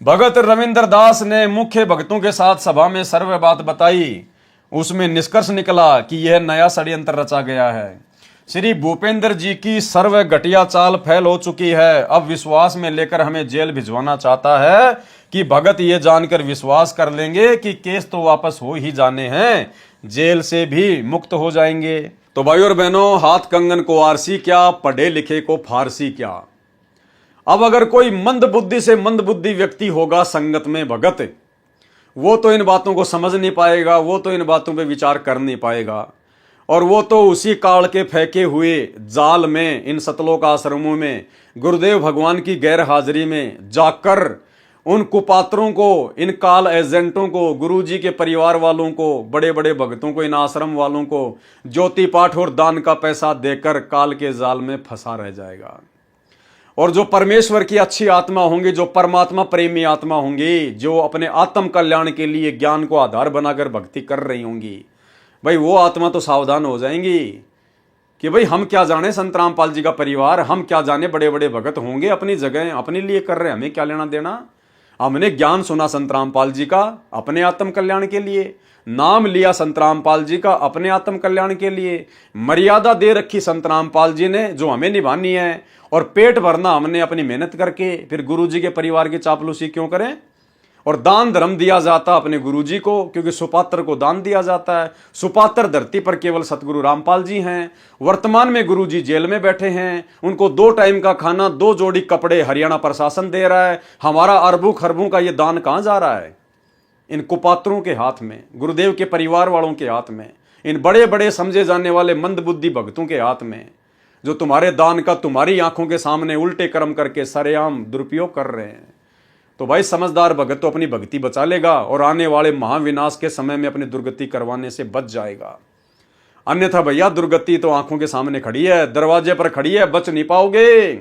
Speaker 1: भगत रविंद्र दास ने मुख्य भक्तों के साथ सभा में सर्वे बात बताई, उसमें निष्कर्ष निकला कि यह नया षड्यंत्र रचा गया है। श्री भूपेंद्र जी की सर्व घटिया चाल फैल हो चुकी है। अब विश्वास में लेकर हमें जेल भिजवाना चाहता है कि भगत ये जानकर विश्वास कर लेंगे कि केस तो वापस हो ही जाने हैं, जेल से भी मुक्त हो जाएंगे। तो भाई और बहनों, हाथ कंगन को आरसी क्या, पढ़े लिखे को फारसी क्या। अब अगर कोई मंद बुद्धि से मंद बुद्धि व्यक्ति होगा संगत में भगत, वो तो इन बातों को समझ नहीं पाएगा, वो तो इन बातों पे विचार कर नहीं पाएगा, और वो तो उसी काल के फेंके हुए जाल में, इन सतलोक आश्रमों में गुरुदेव भगवान की गैर हाजिरी में जाकर उन कुपात्रों को, इन काल एजेंटों को, गुरुजी के परिवार वालों को, बड़े बड़े भक्तों को, इन आश्रम वालों को ज्योति पाठ और दान का पैसा देकर काल के जाल में फंसा रह जाएगा। और जो परमेश्वर की अच्छी आत्मा होंगी, जो परमात्मा प्रेमी आत्मा होंगी, जो अपने आत्म कल्याण के लिए ज्ञान को आधार बनाकर भक्ति कर रही होंगी, भाई वो आत्मा तो सावधान हो जाएंगी कि भाई हम क्या जाने संत रामपाल जी का परिवार, हम क्या जाने बड़े बड़े भगत होंगे अपनी जगह अपने लिए कर रहे हैं, हमें क्या लेना देना। हमने ज्ञान सुना संत रामपाल जी का अपने आत्म कल्याण के लिए, नाम लिया संत रामपाल जी का अपने आत्म कल्याण के लिए, मर्यादा दे रखी संत रामपाल जी ने जो हमें निभानी है, और पेट भरना हमने अपनी मेहनत करके, फिर गुरु जी के परिवार की चापलूसी क्यों करें। और दान धर्म दिया जाता अपने गुरुजी को, क्योंकि सुपात्र को दान दिया जाता है। सुपात्र धरती पर केवल सतगुरु रामपाल जी हैं। वर्तमान में गुरुजी जेल में बैठे हैं, उनको 2 टाइम का खाना, 2 जोड़ी कपड़े हरियाणा प्रशासन दे रहा है। हमारा अरबों खरबों का ये दान कहां जा रहा है? इन कुपात्रों के हाथ में, गुरुदेव के परिवार वालों के हाथ में, इन बड़े बड़े समझे जाने वाले मंदबुद्धि भक्तों के हाथ में, जो तुम्हारे दान का तुम्हारी आंखों के सामने उल्टे कर्म करके सरेआम दुरुपयोग कर रहे हैं। तो भाई समझदार भगत तो अपनी भक्ति बचा लेगा और आने वाले महाविनाश के समय में अपनी दुर्गति करवाने से बच जाएगा। अन्यथा भैया दुर्गति तो आंखों के सामने खड़ी है, दरवाजे पर खड़ी है, बच नहीं पाओगे।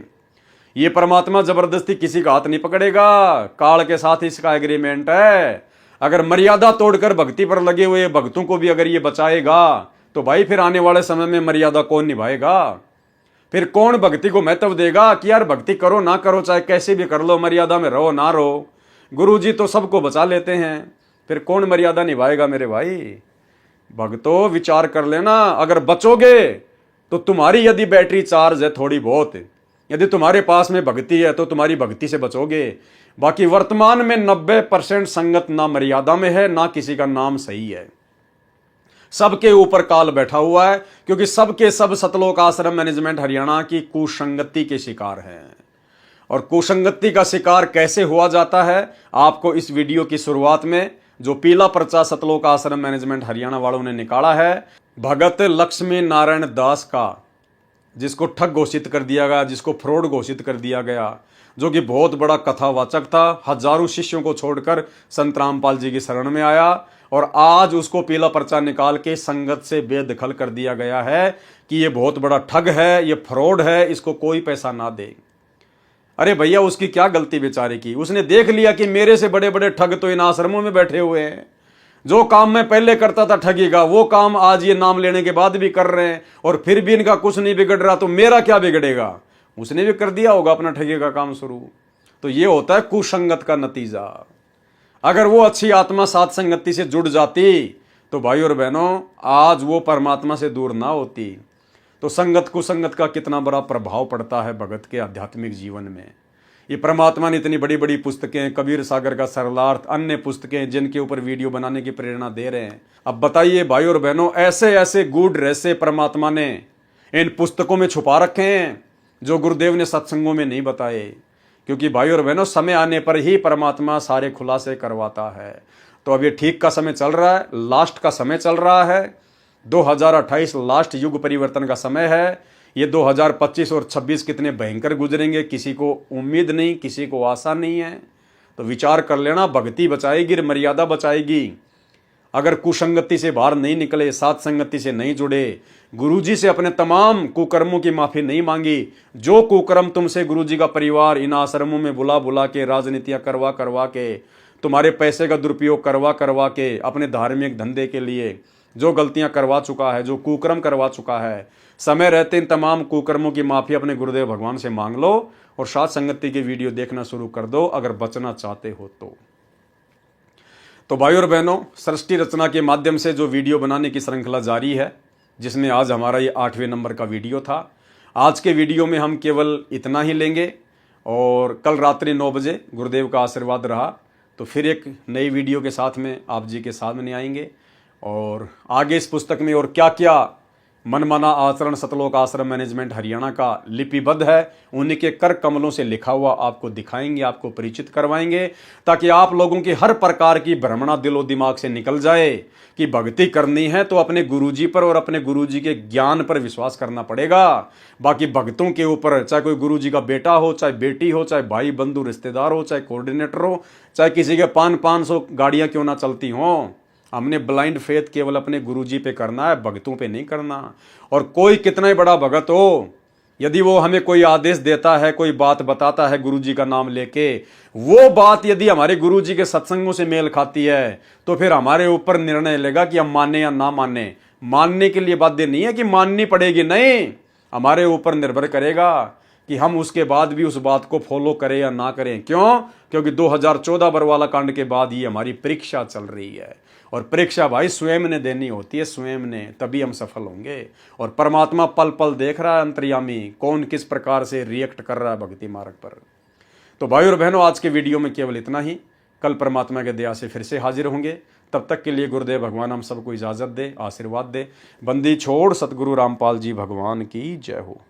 Speaker 1: ये परमात्मा जबरदस्ती किसी का हाथ नहीं पकड़ेगा, काल के साथ इसका एग्रीमेंट है। अगर मर्यादा तोड़कर भक्ति पर लगे हुए भक्तों को भी अगर ये बचाएगा तो भाई फिर आने वाले समय में मर्यादा कौन निभाएगा? फिर कौन भक्ति को महत्व देगा कि यार भक्ति करो ना करो, चाहे कैसे भी कर लो, मर्यादा में रहो ना रहो, गुरुजी तो सबको बचा लेते हैं। फिर कौन मर्यादा निभाएगा मेरे भाई? भक्तों विचार कर लेना, अगर बचोगे तो तुम्हारी यदि बैटरी चार्ज है थोड़ी बहुत, यदि तुम्हारे पास में भक्ति है तो तुम्हारी भक्ति से बचोगे। बाकी वर्तमान में 90% संगत ना मर्यादा में है, ना किसी का नाम सही है। सबके ऊपर काल बैठा हुआ है, क्योंकि सबके सब सतलोक आश्रम मैनेजमेंट हरियाणा की कुसंगति के शिकार हैं। और कुसंगति का शिकार कैसे हुआ जाता है, आपको इस वीडियो की शुरुआत में जो पीला पर्चा सतलोक आश्रम मैनेजमेंट हरियाणा वालों ने निकाला है, भगत लक्ष्मी नारायण दास का, जिसको ठग घोषित कर दिया गया, जिसको फ्रॉड घोषित कर दिया गया, जो कि बहुत बड़ा कथावाचक था, हजारों शिष्यों को छोड़कर संत रामपाल जी की शरण में आया, और आज उसको पीला पर्चा निकाल के संगत से बेदखल कर दिया गया है कि ये बहुत बड़ा ठग है, ये फ्रॉड है, इसको कोई पैसा ना दे। अरे भैया उसकी क्या गलती बेचारे की? उसने देख लिया कि मेरे से बड़े बड़े ठग तो इन आश्रमों में बैठे हुए हैं। जो काम मैं पहले करता था ठगी का, वो काम आज ये नाम लेने के बाद भी कर रहे हैं, और फिर भी इनका कुछ नहीं बिगड़ रहा, तो मेरा क्या बिगड़ेगा? उसने भी कर दिया होगा अपना ठगी का काम शुरू। तो ये होता है कुसंगत का नतीजा। अगर वो अच्छी आत्मा सात संगति से जुड़ जाती तो भाई और बहनों आज वो परमात्मा से दूर ना होती। तो संगत कुसंगत का कितना बड़ा प्रभाव पड़ता है भगत के आध्यात्मिक जीवन में। ये परमात्मा ने इतनी बड़ी बड़ी पुस्तकें, कबीर सागर का सरलार्थ, अन्य पुस्तकें जिनके ऊपर वीडियो बनाने की प्रेरणा दे रहे हैं। अब बताइए भाई और बहनों, ऐसे ऐसे गूढ़ रहस्य परमात्मा ने इन पुस्तकों में छुपा रखे हैं जो गुरुदेव ने सत्संगों में नहीं बताए। क्योंकि भाई और बहनों समय आने पर ही परमात्मा सारे खुलासे करवाता है। तो अब ये ठीक का समय चल रहा है, लास्ट का समय चल रहा है। 2028 लास्ट युग परिवर्तन का समय है। ये 2025 और 26 कितने भयंकर गुजरेंगे किसी को उम्मीद नहीं, किसी को आशा नहीं है। तो विचार कर लेना, भक्ति बचाएगी, मर्यादा बचाएगी। अगर कुसंगति से बाहर नहीं निकले, सात संगति से नहीं जुड़े, गुरुजी से अपने तमाम कुकर्मों की माफी नहीं मांगी, जो कुकर्म तुमसे गुरुजी का परिवार इन आश्रमों में बुला बुला के, राजनीतियां करवा करवा के, तुम्हारे पैसे का दुरुपयोग करवा करवा के, अपने धार्मिक धंधे के लिए जो गलतियां करवा चुका है, जो कुकर्म करवा चुका है, समय रहते इन तमाम कुकर्मों की माफी अपने गुरुदेव भगवान से मांग लो और सात संगति की वीडियो देखना शुरू कर दो अगर बचना चाहते हो तो भाई और बहनों, सृष्टि रचना के माध्यम से जो वीडियो बनाने की श्रृंखला जारी है, जिसमें आज हमारा ये 8वें नंबर का वीडियो था। आज के वीडियो में हम केवल इतना ही लेंगे और कल रात्रि 9 बजे गुरुदेव का आशीर्वाद रहा तो फिर एक नई वीडियो के साथ में आप जी के सामने आएंगे। और आगे इस पुस्तक में और क्या क्या मनमाना आचरण सतलोक आश्रम मैनेजमेंट हरियाणा का लिपिबद्ध है, उन्हीं के कर कमलों से लिखा हुआ आपको दिखाएंगे, आपको परिचित करवाएंगे, ताकि आप लोगों की हर प्रकार की भ्रमणा दिलो दिमाग से निकल जाए कि भक्ति करनी है तो अपने गुरुजी पर और अपने गुरुजी के ज्ञान पर विश्वास करना पड़ेगा। बाकी भक्तों के ऊपर, चाहे कोई गुरुजी का बेटा हो, चाहे बेटी हो, चाहे भाई बंधु रिश्तेदार हो, चाहे कोऑर्डिनेटर हो, चाहे किसी के 500 गाड़ियां क्यों ना चलती हों, हमने ब्लाइंड फेथ केवल अपने गुरुजी पे करना है, भक्तों पे नहीं करना। और कोई कितना ही बड़ा भगत हो, यदि वो हमें कोई आदेश देता है, कोई बात बताता है गुरुजी का नाम लेके, वो बात यदि हमारे गुरुजी के सत्संगों से मेल खाती है तो फिर हमारे ऊपर निर्णय लेगा कि हम माने या ना माने। मानने के लिए बाध्य नहीं है कि माननी पड़ेगी, नहीं, हमारे ऊपर निर्भर करेगा कि हम उसके बाद भी उस बात को फॉलो करें या ना करें। क्यों? क्योंकि 2014 बरवाला कांड के बाद ये हमारी परीक्षा चल रही है, और परीक्षा भाई स्वयं ने देनी होती है, स्वयं ने, तभी हम सफल होंगे। और परमात्मा पल पल देख रहा है अंतर्यामी, कौन किस प्रकार से रिएक्ट कर रहा है भक्ति मार्ग पर। तो भाई और बहनों, आज के वीडियो में केवल इतना ही। कल परमात्मा के दया से फिर से हाजिर होंगे। तब तक के लिए गुरुदेव भगवान हम सबको इजाज़त दे, आशीर्वाद दे। बंदी छोड़ सतगुरु रामपाल जी भगवान की जय हो।